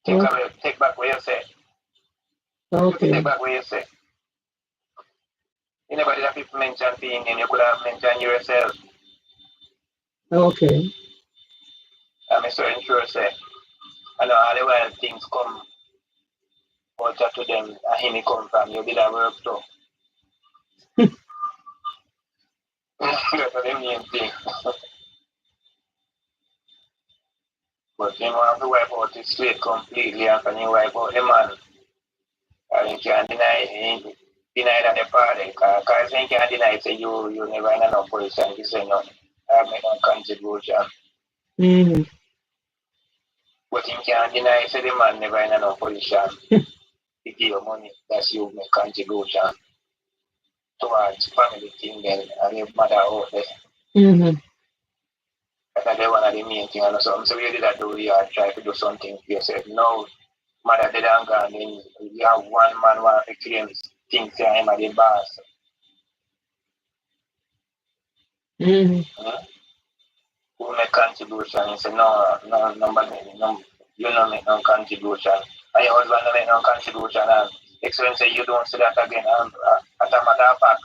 Take back what you say. Okay. Take back what you say. You never did have people mention things and you could have mentioned yourself. Okay. I'm certain sure say, I know all the while things come out to them and him come from, you did a work too. That's the main thing. But you want to wipe out the slate completely and can you wipe out the man. And you can't deny that the party. Because you can't deny say you never in enough position to say no. I make no contribution. Mm-hmm. But you can't deny say the man never in enough position to give you money. That's you make contribution towards family thing then and your mother out there. Mm-hmm. That's one of the main things. And something so you did that do you try to do something for yourself. No, mother did and gone, then you have one man want to claim things to him at the boss. Mm-hmm. Who make contribution and say no, you don't make no contribution. And your husband don't make no contribution and experience say you don't see that again. As a matter of fact,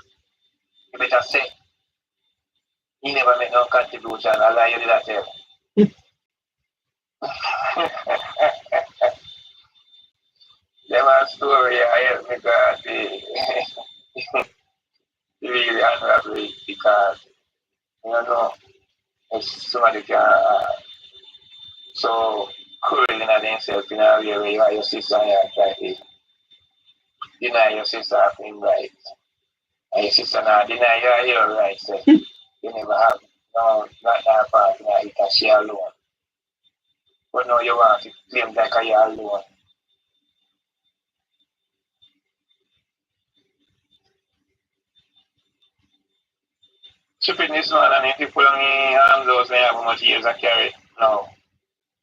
you better say he never make no contribution. I lie you did that tell. There was a story I heard me God really unravel because you know if somebody can so cruel in themselves in a way where you are your sister and you try to deny your sister having right. And your sister now deny you are your right, so you never have no not that part now you can share alone. But now you want to claim like you are alone. Stupidness man and if you put on the those they have how much years I carry now.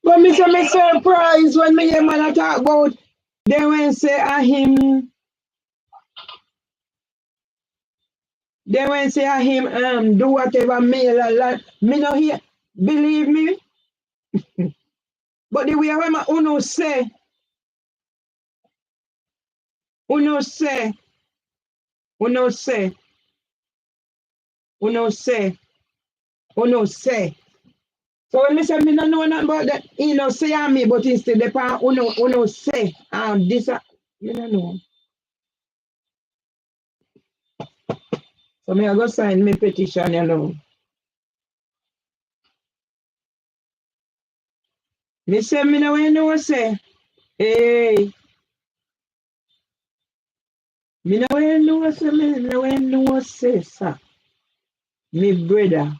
But me say me surprised when me hear man talk about they when say him they when say him do whatever male a lot. Me no hear believe me. But the way when my uno say uno say uno say uno say uno say. So when me say me no know nothing about that, he no say on me, but instead the part uno say this me no know. So me I go sign me petition, you know. Me say me no know say, hey, Me no when know say me no when know say sir. Me brother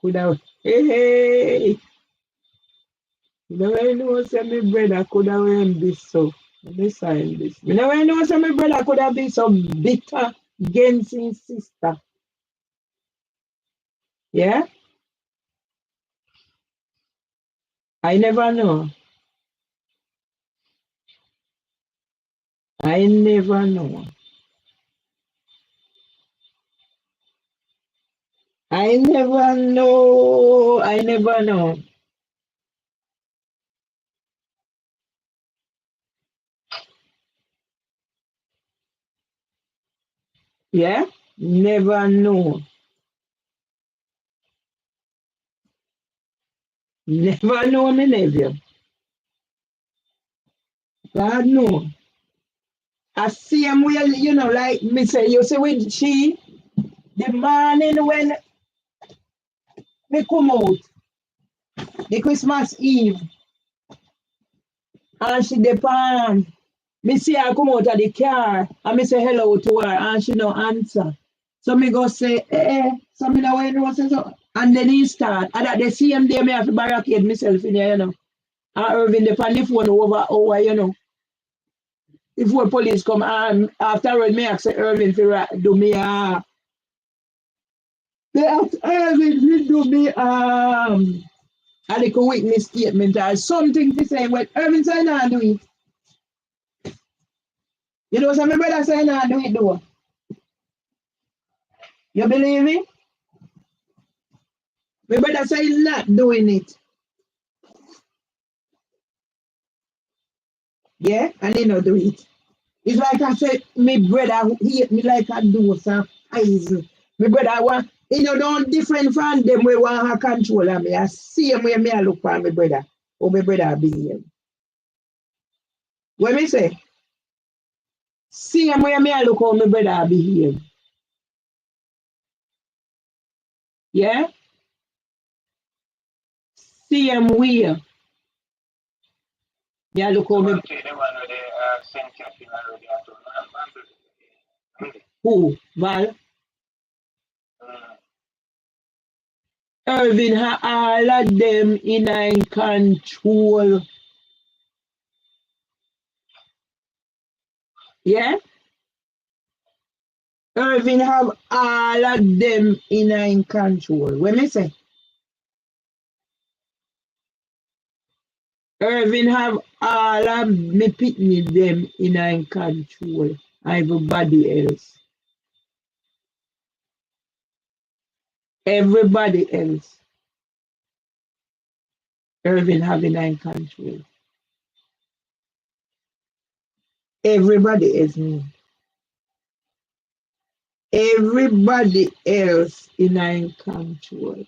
could have hey. Me no when know say me brother could have been so. Let me sign this. Me no when know say me brother could have been so bitter against his sister. Yeah? I never know. I never know. I never know. I never know. Yeah? Never know. Never know me nephew. God know. I see him well, like me say, you see with she, the morning when me come out, the Christmas Eve, and she depend. Me see her come out of the car, and me say hello to her, and she no answer. So me go say, so me know when you say so. And then he start, and at the same day, me have to barricade myself in here, And Irving, the on the phone over. If the police come, afterward, me ask Irving to do me, they ask Irving to do me, a little witness statement or something to say, well, Irving say, nah, do it. You know, so my brother say, nah, do it, though. You believe me? My brother say, not doing it. Yeah, and he not do it. It's like I said, my brother hate me like a dose of poison. My brother want, don't different from them we want to control me. I see him when me I look for my brother. Or my brother behave. What me say? See him when me I look how my brother behave. Yeah? See him where. Yeah, look how me. Okay, the one with the Saint Catherine already at all. Who? Val? Irving ha all of them in control. Yeah? Irving have all of them in control. What me say? Irving have all of me pitney them in control. Everybody else. Everybody else. Irving have in control. Everybody else. Everybody else in control.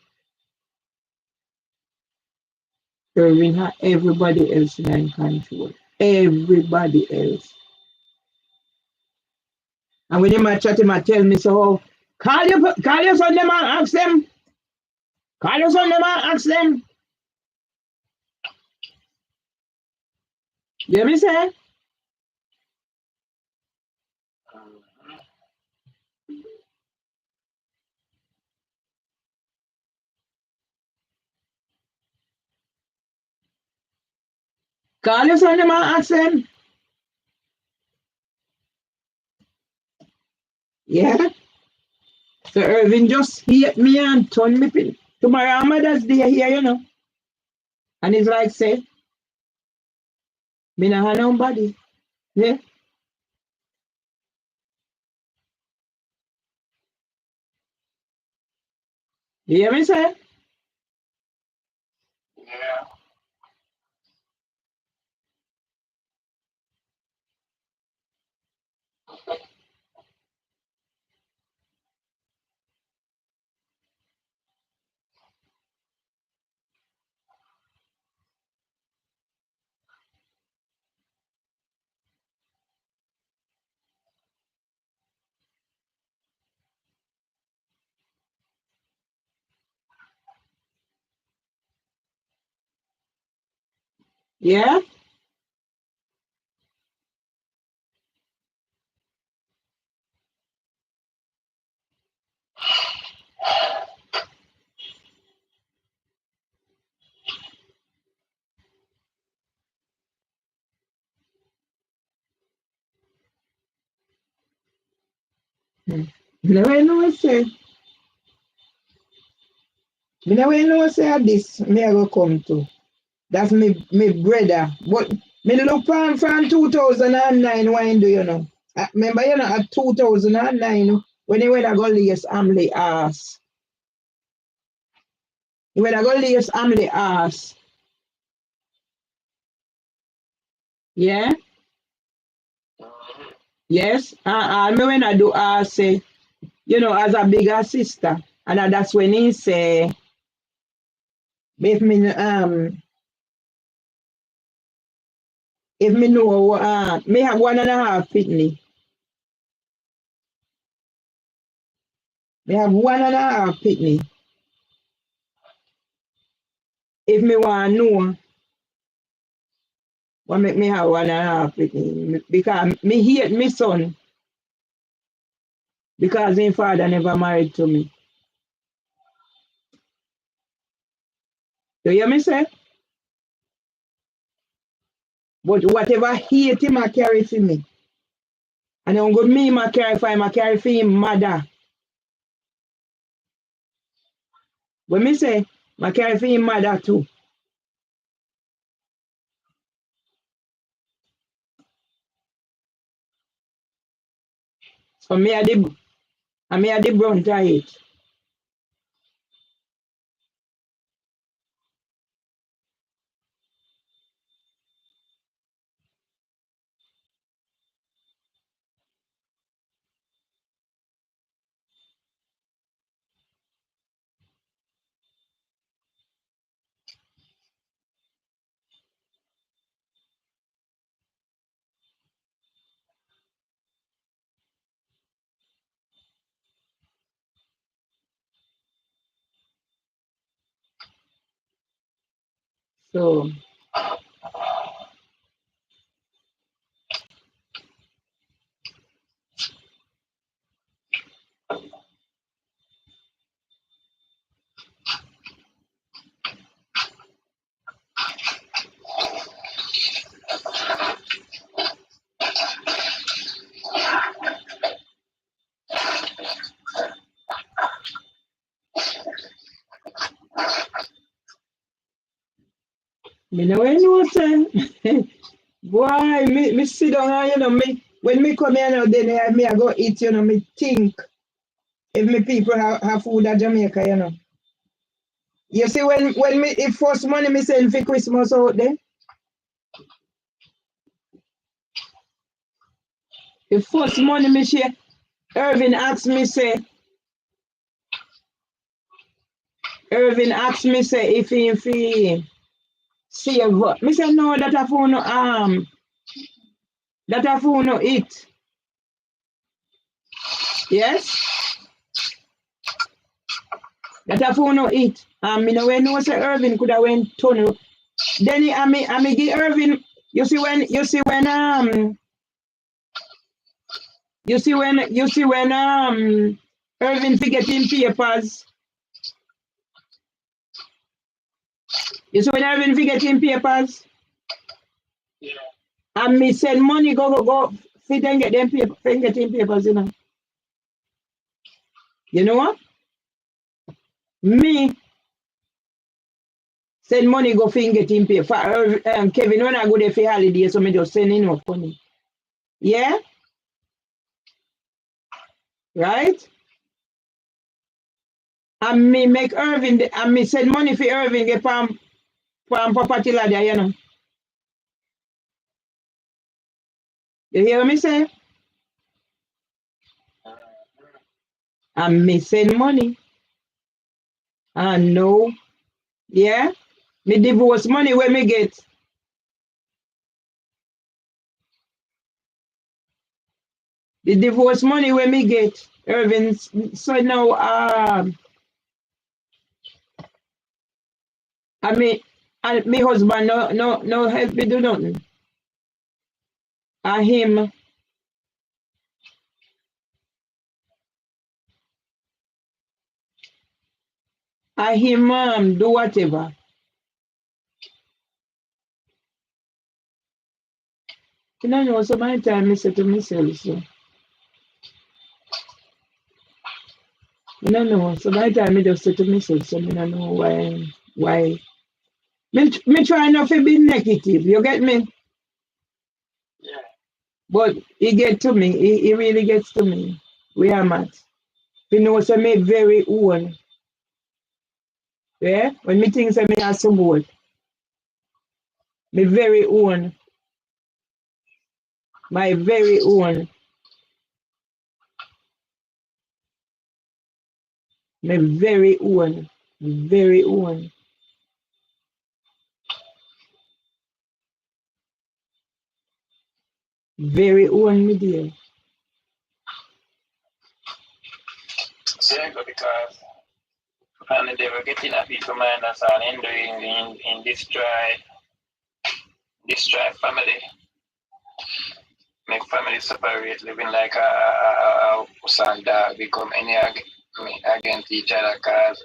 Irving have everybody else in control. Everybody else. And when them a chat him, tell me so, call your son them and ask them. Call your son them and ask them. You hear me say? Call your son them and ask them. Yeah? So Irving just hate me and turn me pin. Tomorrow Mother's Day here. And it's like say, me not have nobody. Yeah? You hear me say? Yeah. Yeah? Never know say. Me never know say this me I go come to. That's me brother. But me look from 2009 when do you know? Remember you know at 2009 when he went to go lace Amley ass. He went to go lace Amley ass. Yeah? Yes. And me when I do say, you know, as a bigger sister. And that's when he say if me know me have 1.5 pitney. Me have 1.5 pitney. If me want to know what make me have 1.5 pitney. Because me hate my son because his father never married to me. You hear me say? But whatever hate him I carry for me. And I'm good me I carry for him, I carry for him mother. When me say I carry for him mother too. So me are the brunt of it. So me know say boy, me sit down and you know me when me come here now then me I go eat, you know, me think if me people have food at Jamaica, you know. You see when me if first money me send for Christmas out there, the first money me share, Irvin asked me say if he save up. Me say no that a phone no eat. Yes? That a phone no eat. Me no way know say Irvin could have went tunnel. Then I me give Irvin you see when Irvin forget him papers. You see when Irvin forget him papers? Yeah. And me send money go fit and get them paper get him papers, you know. You know what? Me send money go fit get him paper. For Kevin when I go there for holiday, so me just send enough money. Yeah? Right? And me make Irvin and me send money for Irvin get from property ladder, you know. You hear me say? And me send money. And no, yeah? Me divorce money where me get. The divorce money where me get. Irvin, so now and me husband no help me do nothing. And him do whatever. You know so many times I say to myself so. I don't know. So by the time I just say to myself, so I don't know why. Me try not to be negative, you get me? Yeah. But he get to me, he really gets to me. We are mad. You know, so me very own. Yeah? When me think say me have some word, me very own. My very own. My very own. Very own. Very own, me dear. Yeah, because and they were getting a people mind us and in this tribe family. Make family separate, living like a son dog, become against each other. Cause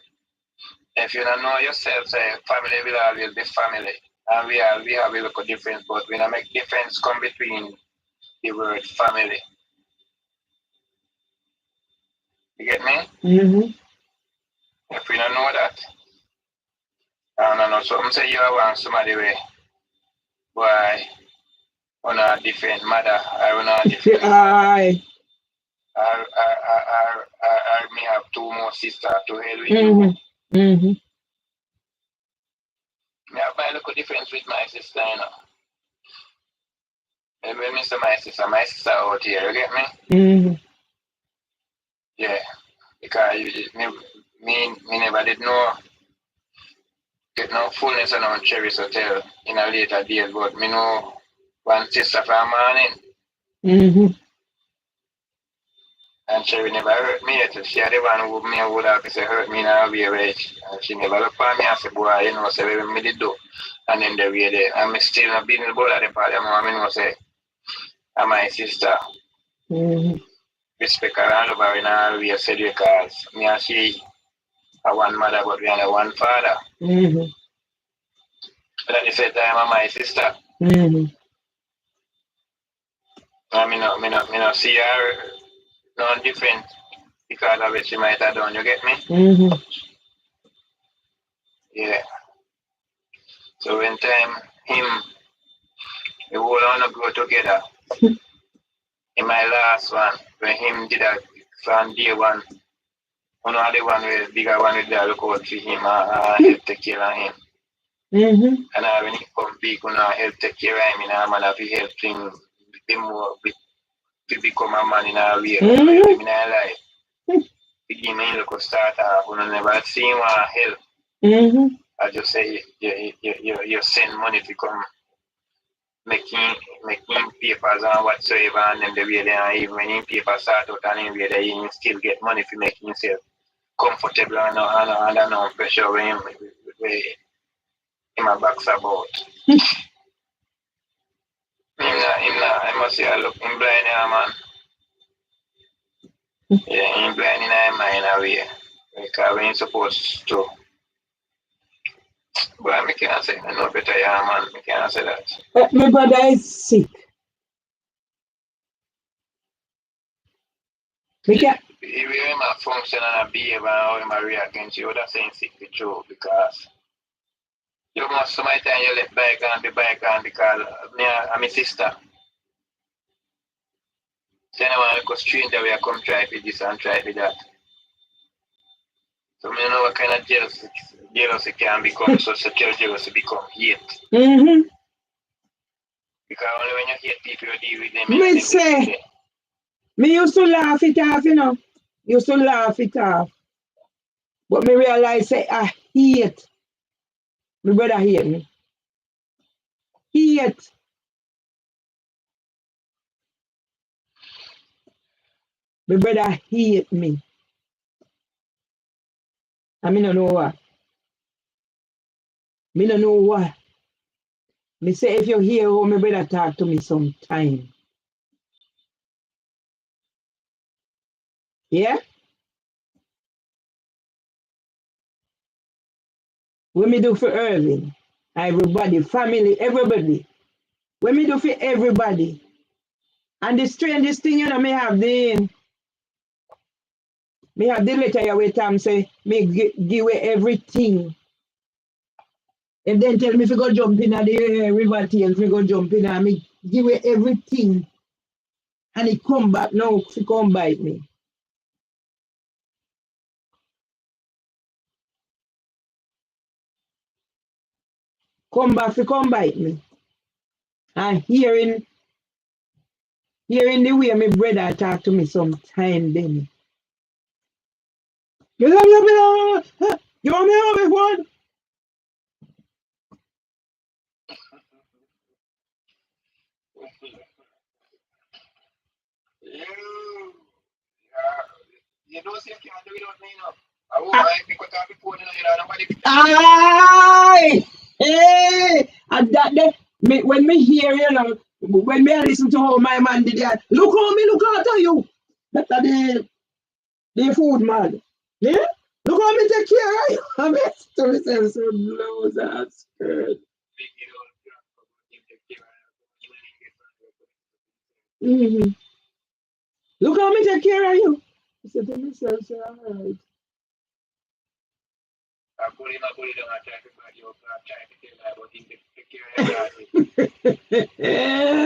if you don't know yourself, say family will always be family, and we have a little difference, but we don't make difference come between the word family. You get me? Mm-hmm. If we don't know that, I don't know. So I'm say you want somebody way, why on a different mother, I on a different father. Aye. I may have two more sisters to hell with you. Mm-hmm. Mm-hmm. I have my little difference with my sister, you know. And when I say my sister out here, you get me? Mm-hmm. Yeah. Because me never did know get no fullness and no Cherry's Hotel in a later days, but me know one sister from morning Mm-hmm. and Cherry never hurt me yet. She had the one who me would have say hurt me in a way where and she never looked at me and said, boy, you know, say what me did do. And then the way there. And me still not being the ball at the party, I know say and my sister. Mm-hmm. Respect her and love her in all ways said because me and she are one mother but we are one father. Mm-hmm. But at the same time I'm my sister. Mm-hmm. And me not see her no different because of what she might have done, you get me? Mm-hmm. Yeah. So when time him the whole wanna go together in my last one, when him did that from day one, one of the one with bigger one with the look out for him and help take care of him. Mm-hmm. And when he come big, help take care of him, man have to help him be more to become a man in a way. Mm-hmm. Him in a life. To give me look start off, never see him help. Mm-hmm. I just say you send money to come making papers and whatsoever, and then the way they even when in paper start out and in way they still get money for making himself comfortable and no pressure when him a box about. I must say I look him blind man. Yeah, him blind in his mind a way. Because when supposed to. But I can't say no better man. I can't say that. My brother is sick. Me can't. If you him a function and a behave and how him a react against you, that's saying sick the truth because you must sometimes you let bygone be bygone because me and my sister. So anyone go stranger we come try for this and try for that. So me know what kind of jealousy can become so such jealousy become hate. Mm-hmm. Because only when you hate people you deal with them Me say, me used to laugh it off, you know. Used to laugh it off. But me realize say I hate. My brother hate me. Hate. My brother hate me. I mean I know why. Me don't know why. Me say if you hear how my brother talk to me sometime. Yeah? What me do for Irving? Everybody, family, everybody. What me do for everybody? And the strangest thing, you know, me Me have the letter here where Tom say me give away everything. And then tell me if you go jump in at the river Thames, me go jump in and me give away everything. And he come back now to come bite me. Come back to come bite me. And hearing the way my brother talk to me sometime then. You want me over one? You don't see if you do it without me now. I pick up the phone and nobody. Aye! Hey! And that day, when me hear, you know, when me listen to how my man did that, look how me look after you. That's the food man. Yeah? Look how me take care of you. I'm to myself so blows and skirt. Mm-hmm. Look how me take care of you. I said to myself, so alright. I put him down and try to bag you up and try to tell her about him take care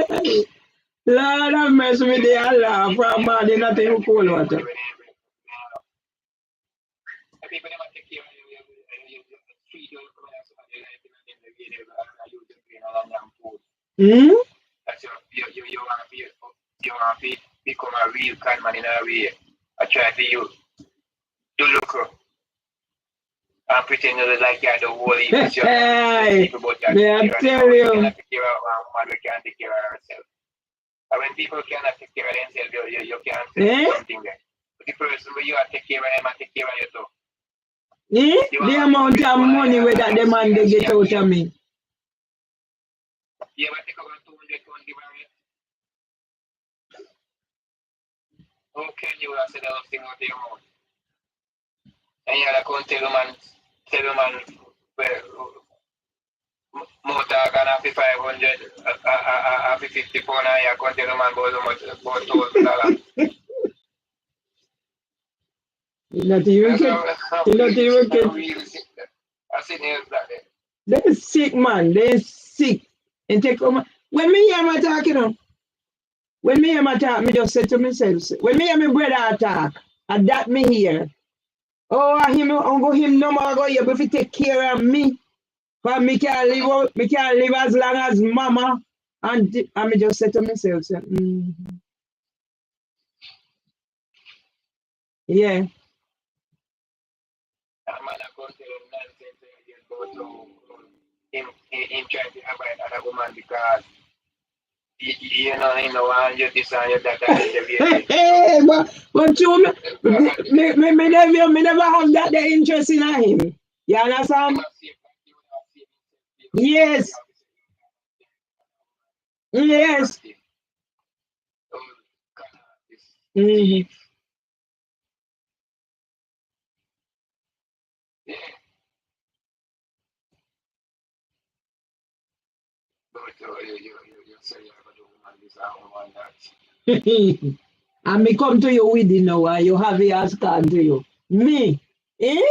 of you. Lord have mercy with the Allah from man, they not even cold water. People never take care of you. Treat you like somebody like him and then you you just bring along and food. That's you want to become a real kind man in a way. I try to you to look and pretend you like you're the whole Hey, I tell you. You cannot take care of a woman who can't take care of herself. And when people cannot take care of themselves, you can't say something there. But the person where you are take care of them and take care of you too. The amount of money where that the man they get out of me. You ever take over 200 pounds give away? How can you say those things out of your mouth? And you have to tell the man, motor can have 500, have 50 pounds, and you can tell the man about $1,000. Not even they're sick, man. They're sick. And take when me hear my talk, you know. When me hear my talk, me just say to myself, when me hear my brother talk, and that me hear. Oh, him no more go here, but if he take care of me, but me can't live as long as mama. And me just say to myself, yeah. Him trying to avoid other woman because you know, you this and you that Hey, but you me never have that the interest in him. You understand? Yes. Yes. Mm-hmm. And me come to you with it now and you have it as card to you. Me? Eh?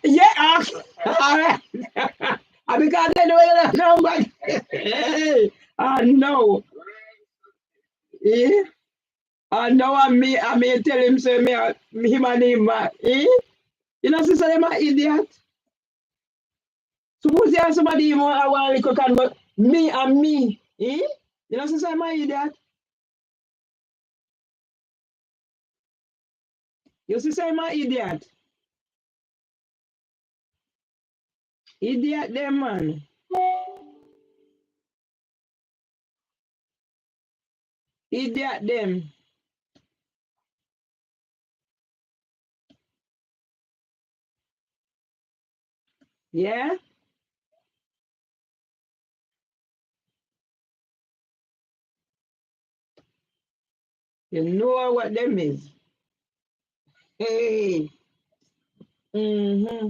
Yeah. Alright. Because they know nobody. Hey, I know. Eh? I know I may tell him say him and him eh? You know, sister, them an idiot. Suppose you have somebody you want to can but me and me. Eh? You know, sister, I'm an idiot. You see, I'm an idiot. Idiot them, man. Idiot them. Yeah? You know what them is. Hey. Mm-hmm.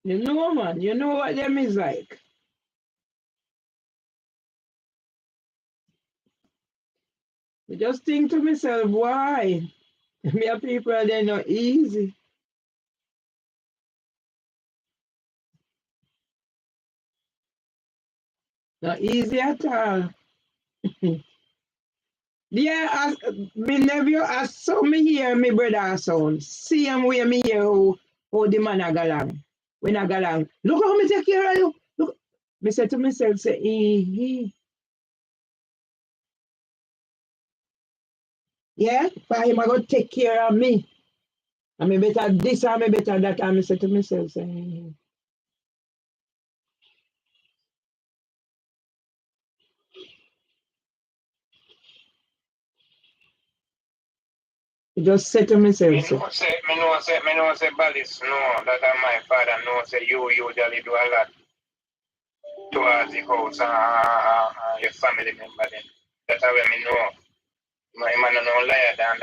You know, man. You know what them is like. I just think to myself, why? Me a people they not easy. Not easy at all. Yeah, as me nephew, as so me hear me brother sound. Same way me hear how the man a galang. When I galang, look how me take care of you. Look, me say to myself, say, yeah, for him I go take care of me. I me better this and me better that. And me say to myself, say, just say to myself, say, Me know say Balis know that my father know say you usually do a lot towards the house and your family member then. That's how me know. My man no liar than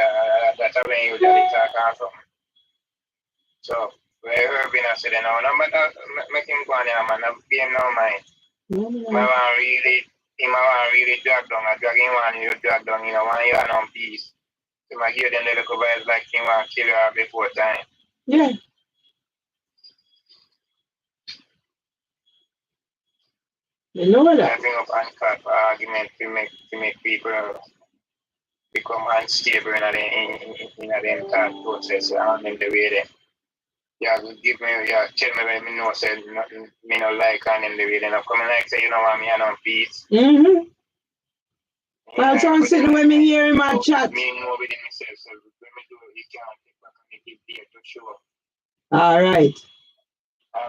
that's how when you usually talk and something. So where Irving I said no, no, but make him go on here, man. I'm paying no mind. no, My no, man really, him want really drag down. I drag him one, you drag down. You know, one you are on peace. So I hear them little vibes like him want kill you before time. yeah, you know I that. bring up uncut for argument to make people become unstable in them thought process and in the way they yeah give me yeah tell me when me know say nothing me no like and in the way they not coming like say you know what me and on peace. Mm-hmm. Well, Yeah, some but sitting when me hear him a chat. me know within myself so when me do it can't take back and make it there to show. All right.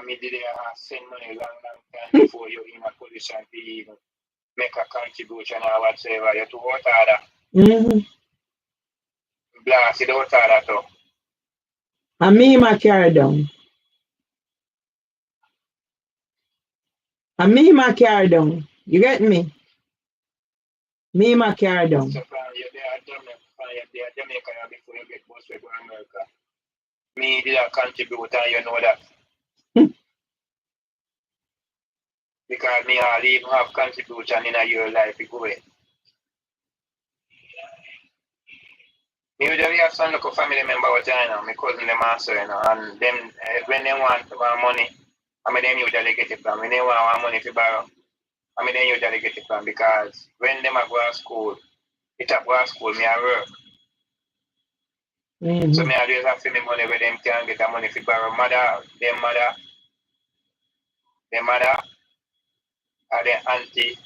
Me did send money long time before you're in a position to even make a contribution or whatsoever. You to vote harder. Mm-hmm. Blast it out harder too. And me my carry down. And me my carry down. You get me? Me my carry down. So you're there Jamaica before you get bus to go to America. Me did a contribute and you know that. Because me all even have contribution in your life go away. Me usually have some local family member with China, my cousin them also, you know, and them when they want money, I mean them usually get it from. When they want money to borrow, I mean they usually get it from because when them are go to school, it up go to school, me I work. Mm-hmm. So me always have to me money where them can get the money to borrow. Their mother, or their auntie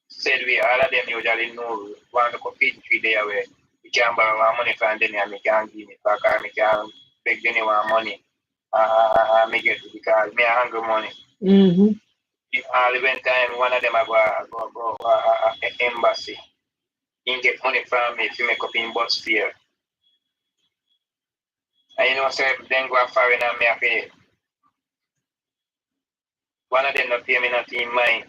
said we all of them usually know one to feed 3 days away. We can borrow money from them and me can give me back or me can beg them one money. Me get it because me hungry money. Mm-hmm. If all event time one of them I go embassy. He get money from me to make up in bus fare. And you know say then go foreign and me have pay. One of them not pay me nothing in mind.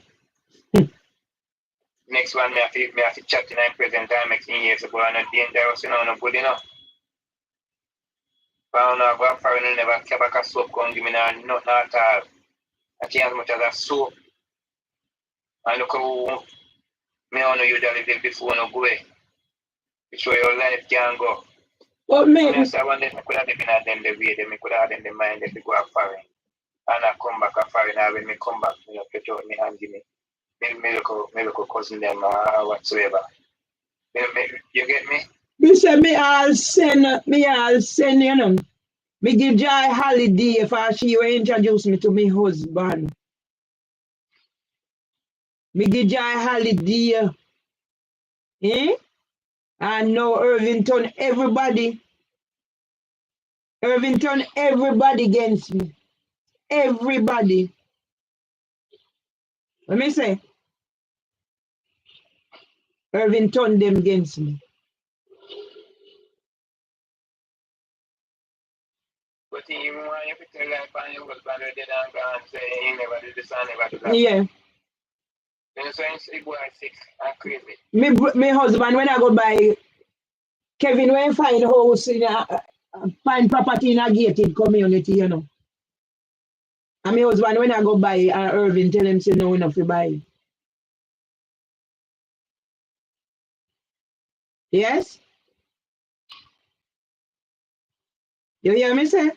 Next one, me have to chat in my present time, next years ago, and not dangerous, you know, no good enough. But I don't go for you never care about a soap, come give me nothing at all. I can't as much as a soap. And look how me on you that live before no go away. To show your life can go. But So me, me say one day I could have been at them the way, them could have them the mind that they go a foreign. And I come back a foreign, and when me come back, me catch out me hand give me. Me look cousin them whatsoever. You get me? me say me all send, you know. Me give Joy holiday for she will introduce me to me husband. Me give Joy holiday. Eh? And now Irvington, everybody against me. Everybody. Let me say, Irvington them against me. But even when you tell like on your husband they don't go and say he never did this and never did that. Yeah. Then so you say boy sick and crazy. Me husband, when I go by Kevin, when find house in find property in a gated community, you know. And my husband, when I go buy, and Irvin tell him, say, no, enough to buy. Yes? You hear me say?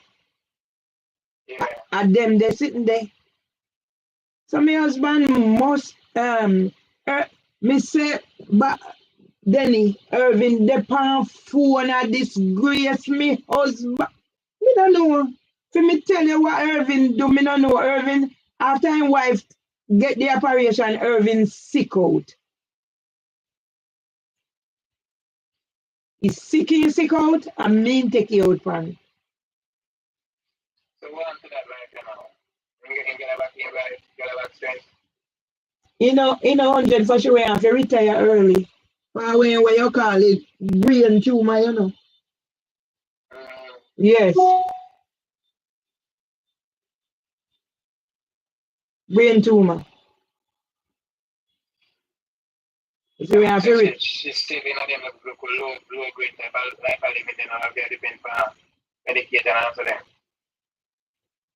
Yeah. And them, they sitting there. So my husband must, me say, but Denny, Irvin, the pan phone a disgrace me husband. Me don't know. For me tell you what Irvin do, me don't know. Irvin, after his wife get the operation, Irvin sick out. He sick out, and me take you out, pan. So what on to that life, you know? You can get back in life, get back strength. You know, 100 for sure, you have to retire early. When you call it brain tumor, you know. Mm. Yes, brain tumor. So we have to She's still in a them low grade type of life I live in, you know, have to depend on medication and answer them.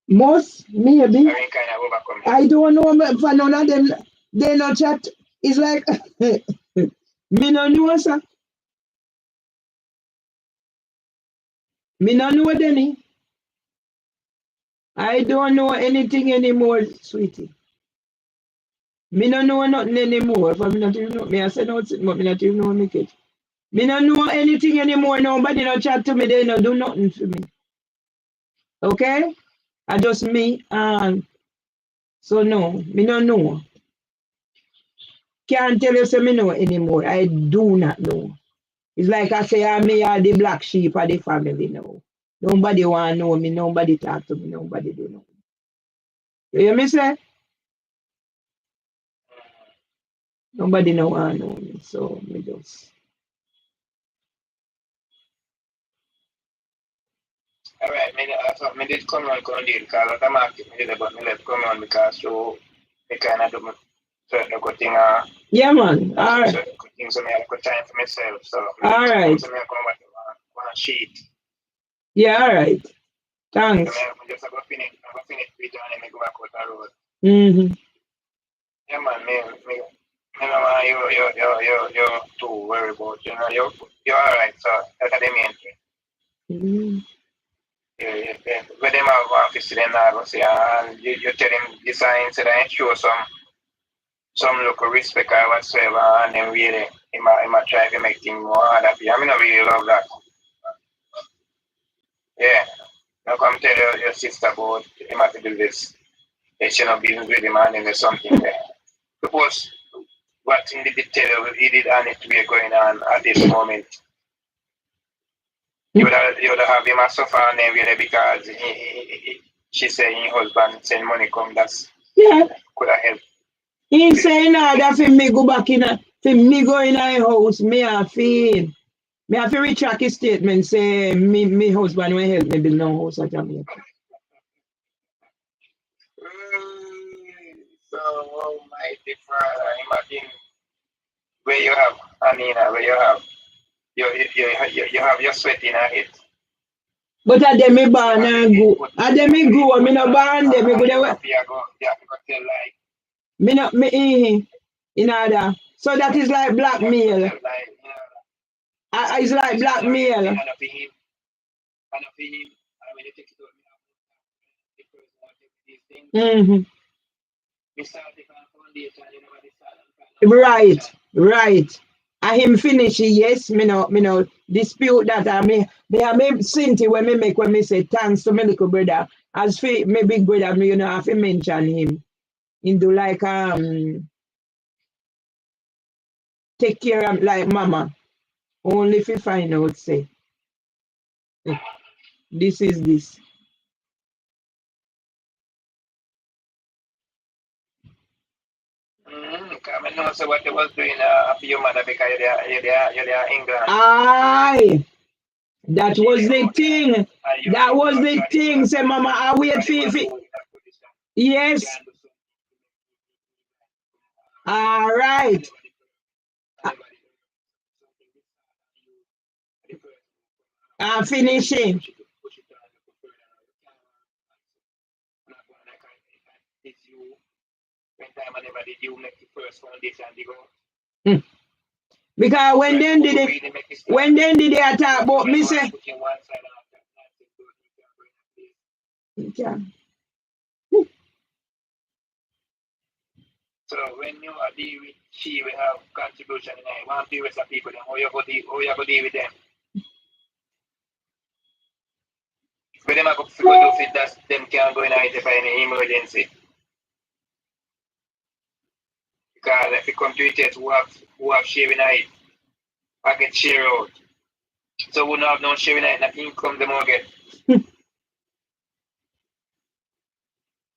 most, maybe. I mean, kind of overcome it. I don't know for none of them. They not chat. It's like me no know, sir. Me no know, Denny. I don't know anything anymore, sweetie. Me no know nothing anymore. For me not even know. Me I said no, but me not even know me kid. Me no know anything anymore. Nobody no chat to me. They no do nothing for me. Okay? I just me and so no, me no know. Can't tell you say me know anymore. I do not know. It's like I say, me are the black sheep of the family now. Nobody want to know me. Nobody talk to me. Nobody do know. You hear me say? Nobody no want to know me. So me just. All right, I thought me did come on deal because I'm asking me about me let come on because so me kind of do certain good thing. Yeah, man. All right. Certain good things so me have good time for myself. So All right. So me come back one sheet. Yeah, all right. So Thanks. me just go finish with and me go back out the road. Mm-hmm. Yeah, man, me no want you too worried about, you know, you're all right. So that's the main thing. Mm-hmm. Yeah. When them have office, then I go say, and you tell him the signs so that show some local respect or whatsoever, and then really, he might try to make things more hard. I mean, I really love that. Yeah. Now come tell your sister about him have to do this. They should not be with him and then there's something there. Suppose what in the detail he did and it be going on at this moment. You would have him a suffer and then really because she said her husband send money come, that's Yeah. could have helped. He say now that for me go back in for me go in a house, me have to retract his statement say me husband will help me build no house at Jamaica. So almighty Father, imagine where you have Anina, where you have you have your sweat in her head. But at them me born and go. At them me grow, me no born them. Me go there. You have to go tell like Me no me in order. So that is like blackmail. like, you know, It's like blackmail. and for him, I mean, you take it out, the person want to take these things. Mm-hmm. We start the foundation, you know, the start Right. I him finish it, yes, me no dispute that. I me Cinti when me make when me say thanks to my little brother. As for my big brother, me you know have to mention him. He do like take care of like mama. Only if you find out say this is this. I know so what they was doing for your mother because you're England. Aye. That was the thing. That was the thing. Say mama, I wait for yes. All right. I'm finishing. When time whenever did you make the first foundation dig out? Because when Like, them who did will it, really make it when start? them did it, I talk What about you me want say, to put in one side and after that, you can bring it place. yeah. So when you are deal with she will have contribution in it, one deal with some people, then how you go deal with them? But them are go to do fit that them can go in if any emergency. Because if you come to it who have share in it, I get share out. So we don't have no share in it, that income them all get.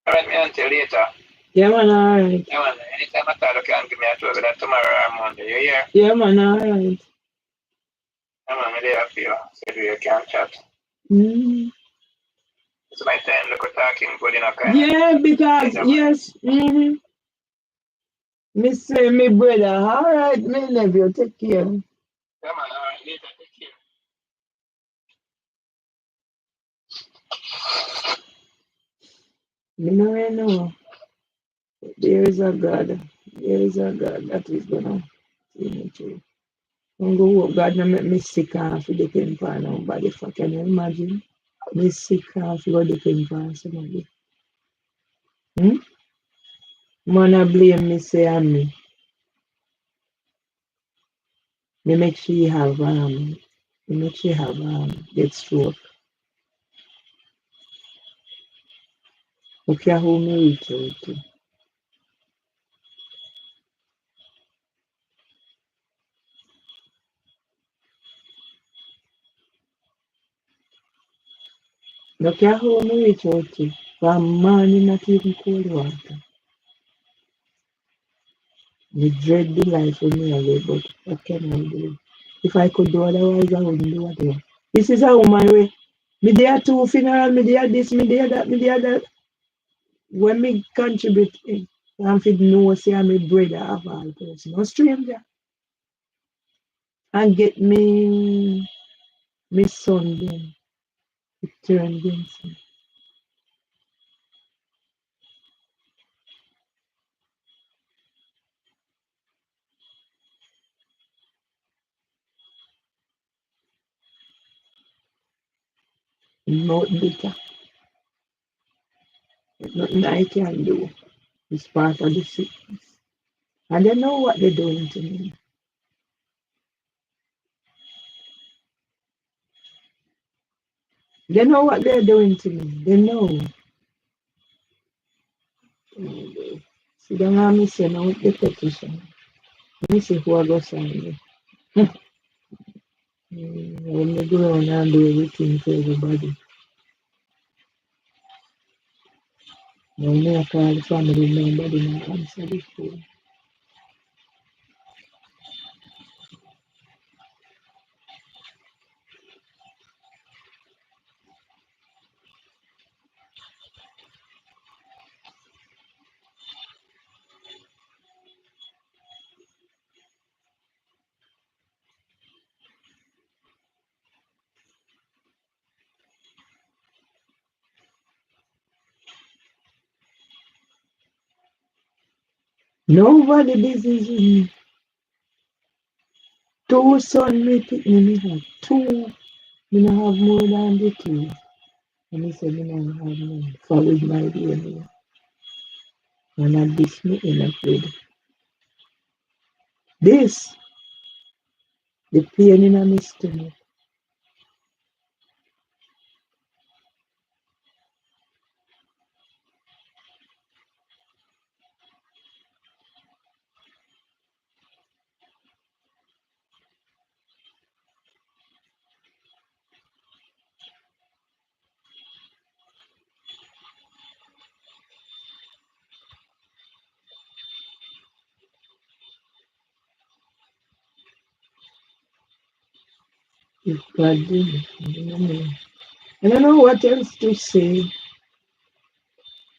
Alright, me until later. Yeah, man, alright. Yeah, man, anytime I thought you can give me a tour that tomorrow or Monday, you hear? Yeah, man, alright. Yeah, man, I'm there for you. So you can chat. Mm. It's my time, look at talking good enough kind of. Yeah, because, Yeah, man. yes, me say, me brother, alright, me nephew, take care. Yeah, man, alright, later, take care. Me know, I know. There is a God. There is a God that is gonna see me through. Don't go work. God no make me sick and for depend on nobody. For can you imagine? Me sick and for depend on somebody. Hmm? Man a blame me say I'm me. Me make she have me make she have get stroke. Okay, who me reach out to? No care who me reach out to. From morning not even cold water. Me dread the life with me away, but what can I do? If I could do otherwise, I wouldn't do whatever. This is a woman way. Me there two funeral, me there this, me there that, me there that. When me contribute, I'm fit know say I'm a brother of all person, no stranger. And get me son then to turn against me. Not bitter. Nothing I can do. It's part of the sickness. And they know what they're doing to me. They know what they're doing to me. They know. See, don't have me send out the petition. Let me see who I go sign it. When they go around and do everything for everybody. When I call the family, nobody not answer the phone. Nobody business with me. Two son me pick me have two. Me no have more than the two. And he said me no have none. For with my DNA. And I this me enough with. This, the pain in my stomach. If God did it, I don't know. I don't know what else to say.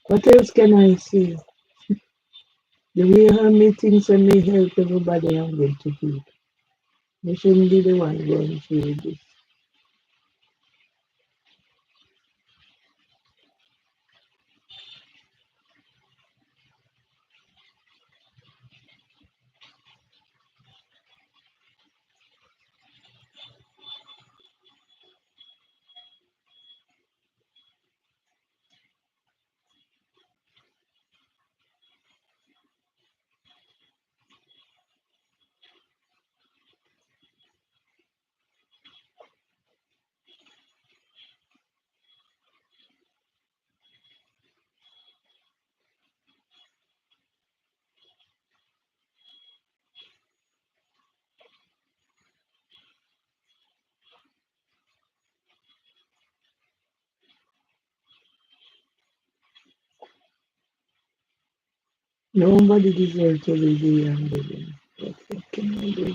What else can I say? The way how me things and me help everybody I'm going to do. I shouldn't be the one going through this. Nobody deserves to be the living. What can I do?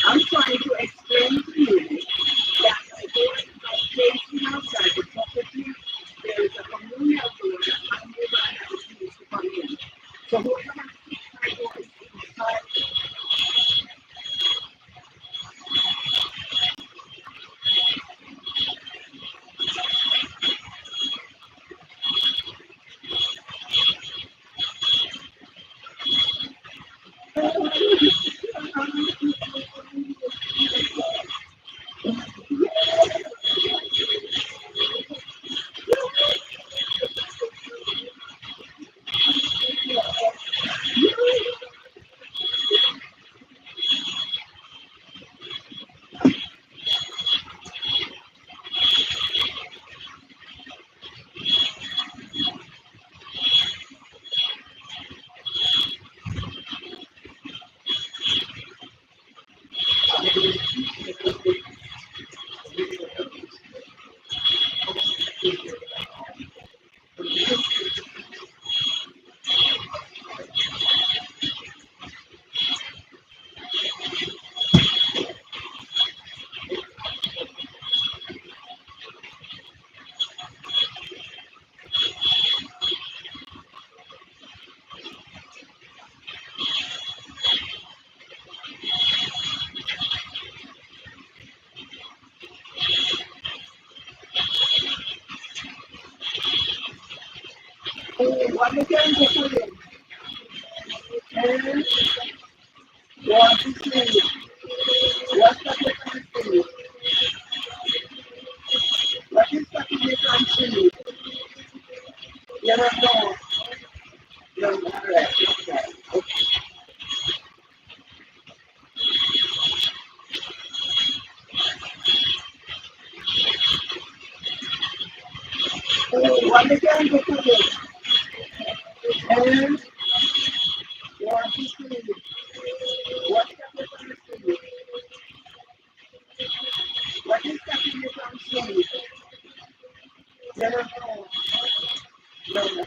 I'm trying to explain to you that by going from facing outside the property, there is a communal door that my neighbor and I refuse to come in. So whoever has fixed my door is inside. we can go to them. And what is it? What that you can see? What is that you can see? You don't know. No, all right, okay. So what we can go to them. And what is it? What that you can see? What is that you can see? You don't know. No.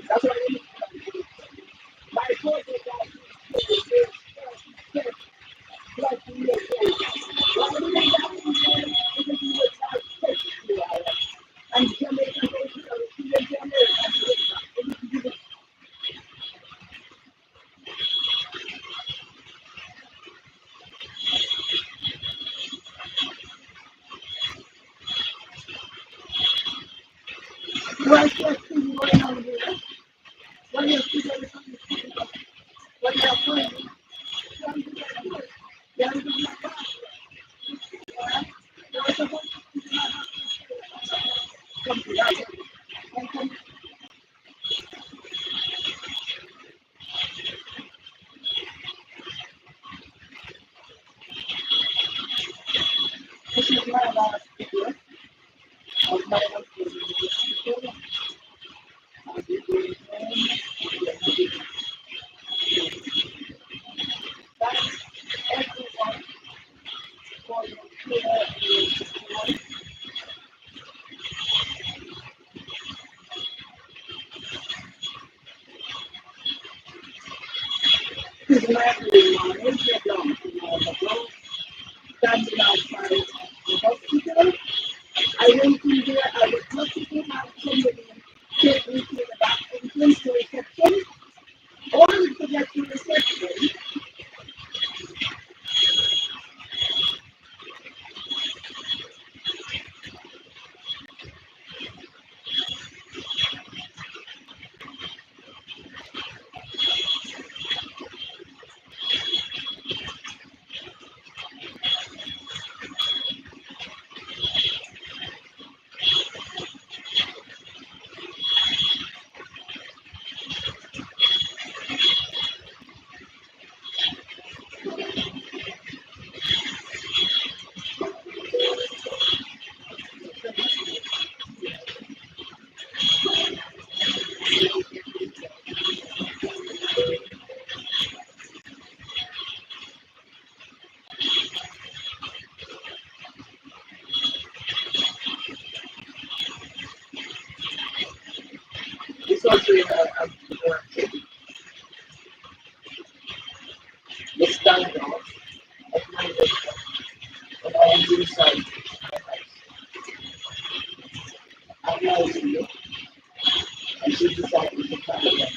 That's what I mean. My point is that it's like you know, what do they got in there? Because you was not sexual. And Jamaican culture, you know, Jamaican. What's that thing going on here? What are you doing? What are you doing? Yeah, this is my last video of my video. Thanks everyone for your care and your support. This is my everyone. It's your dog. Standing outside the hospital. I went in there. I was lucky to have somebody take me to the back entrance to reception. Only to get to reception. say the standard of my lecture, and I am inside. I'm not you. I should decide if you can get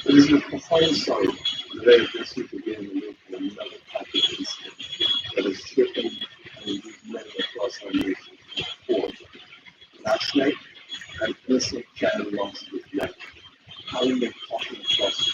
It is with profound sorrow that I address you today in the name of another Catholic incident that has stricken and indeed many across our nation. For last night, an innocent child lost his life. How we make talking across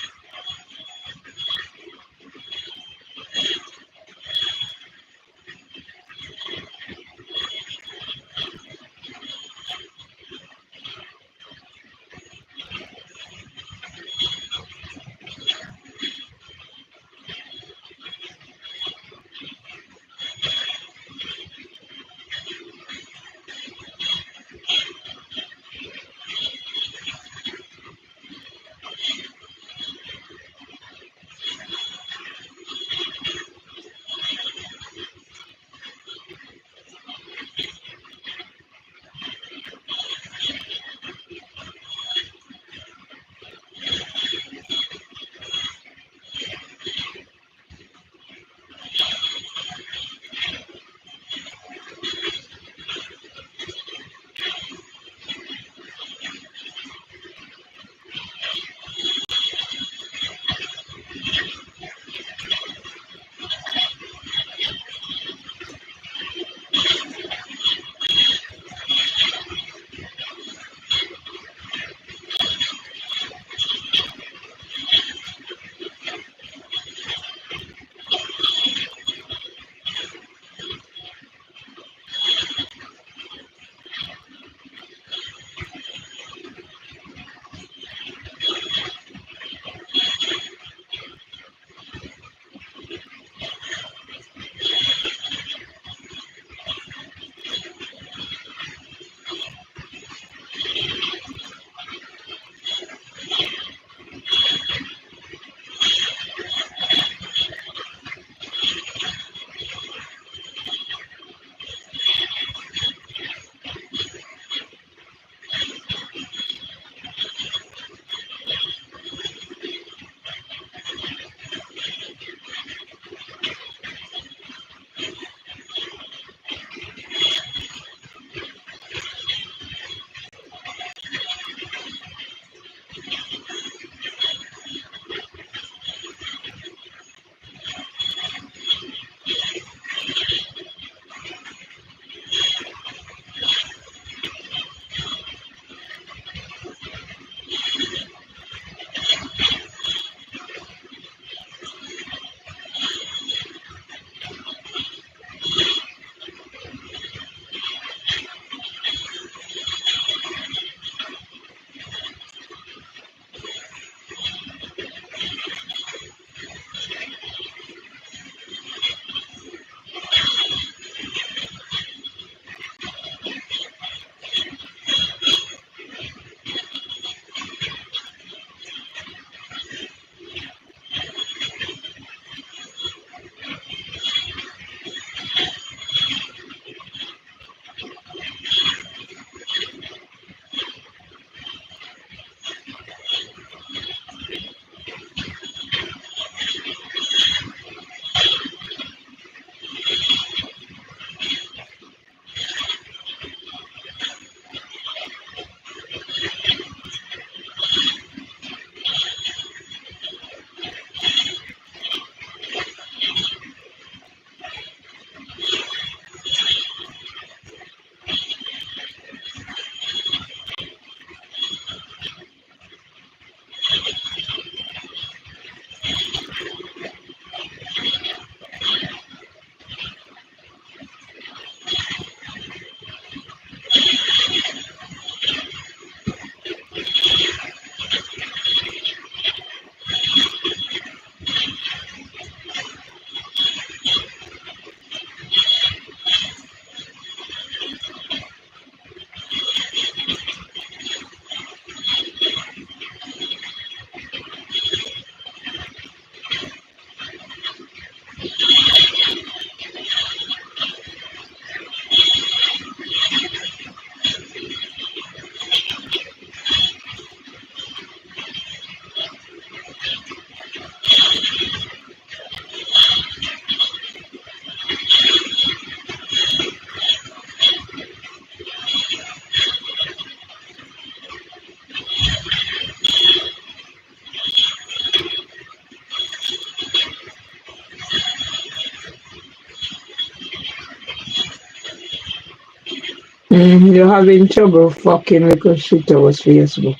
You're having trouble fucking with Kushito's Facebook.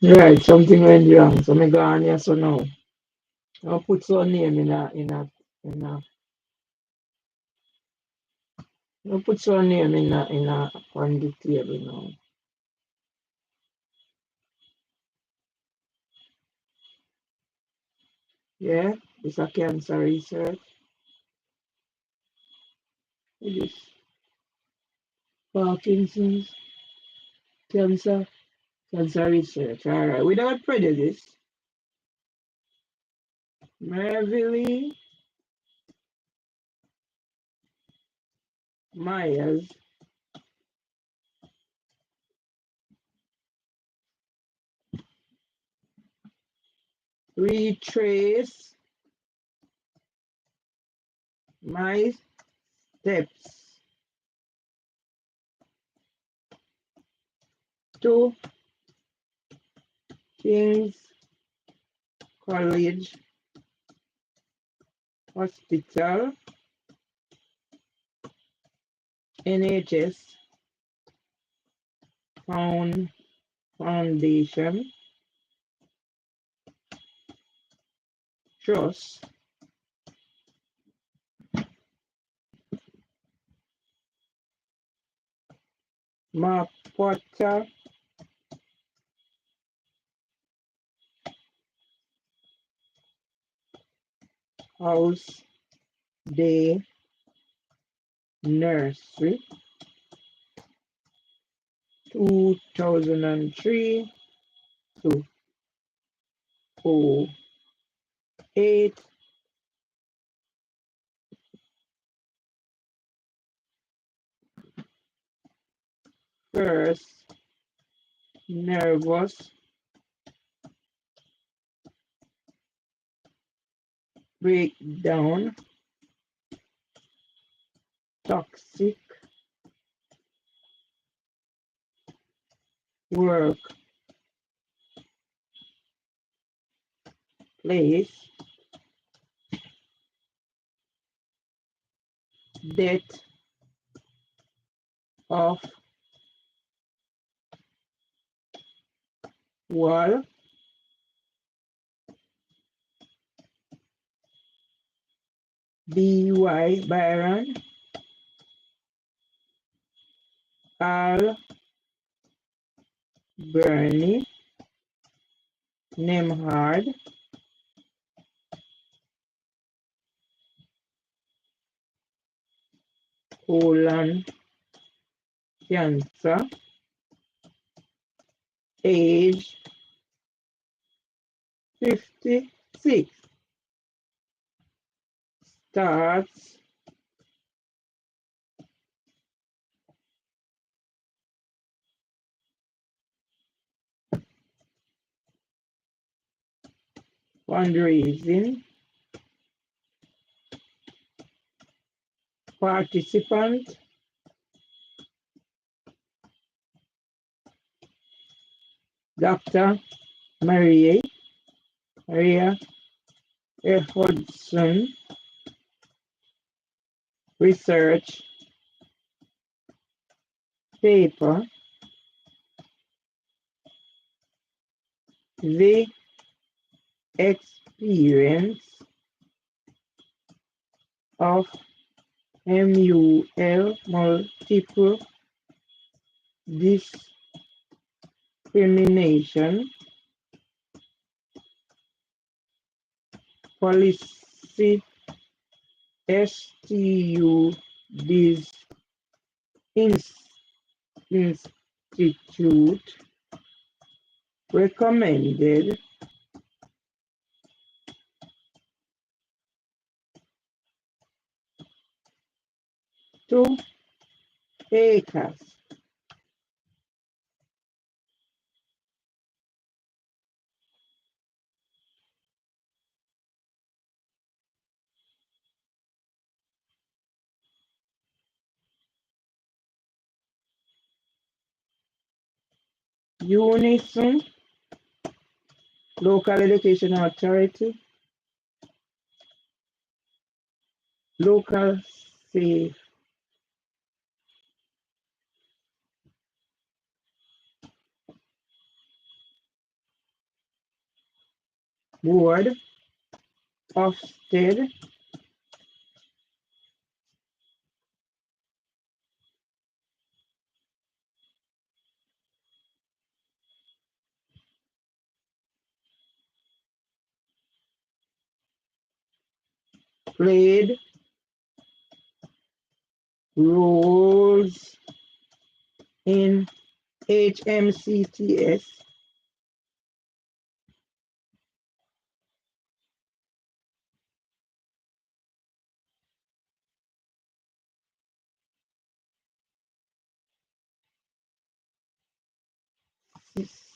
Right, something went wrong. So me go on here so now. I'll put some name in a I'll put some name in a on the table now. Yeah, it's a cancer research. It is Parkinson's cancer research. All right, without prejudice, Merville Myers retrace my steps to King's College Hospital, NHS Foundation Trust, Potter House Day Nursery, 2003 to 08, first nervous breakdown, toxic workplace, death of Wall, B.Y. Byron, Al Bernie, Nemhard, colon cancer, age 56, starts fundraising, participant, Dr. Maria F. Hudson, research paper, the experience of MUL, multiple discrimination, policy, STU, this institute recommended to ACAS. Unison Local Education Authority, local safe board, Ofsted, played roles in HMCTS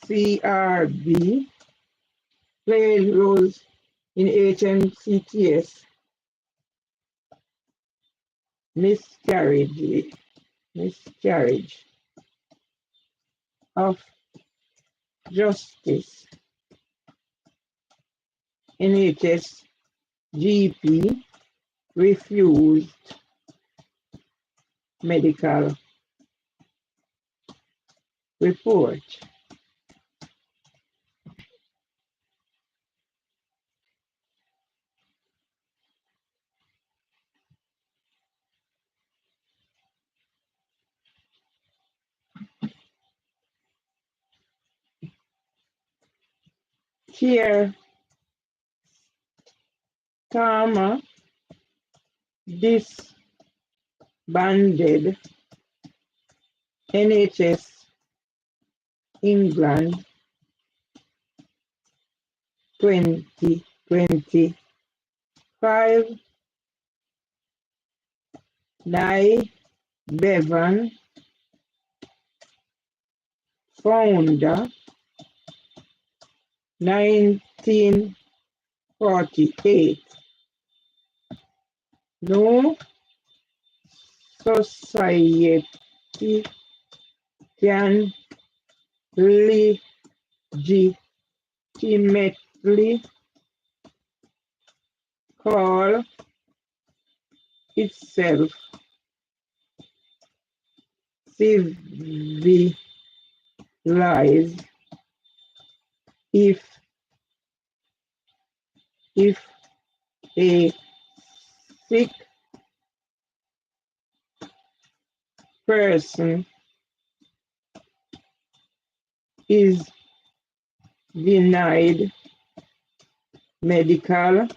CRB, played roles in HMCTS miscarriage of justice, NHS GP refused medical report. Keir Starmer disbanded NHS England 2025. Nye Bevan, founder, 1948. No society can legitimately call itself civilized if a sick person is denied medical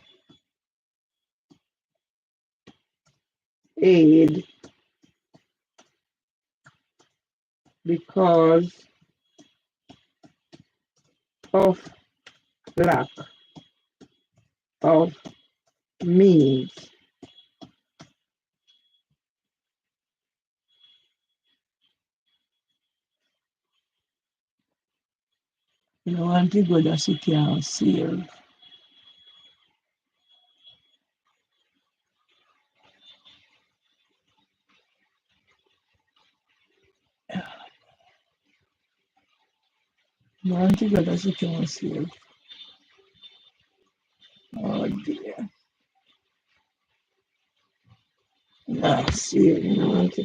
aid because of lack of means. You know, one thing God that you can save. One thing God that you can save. Oh dear. Nah, save. You know, one thing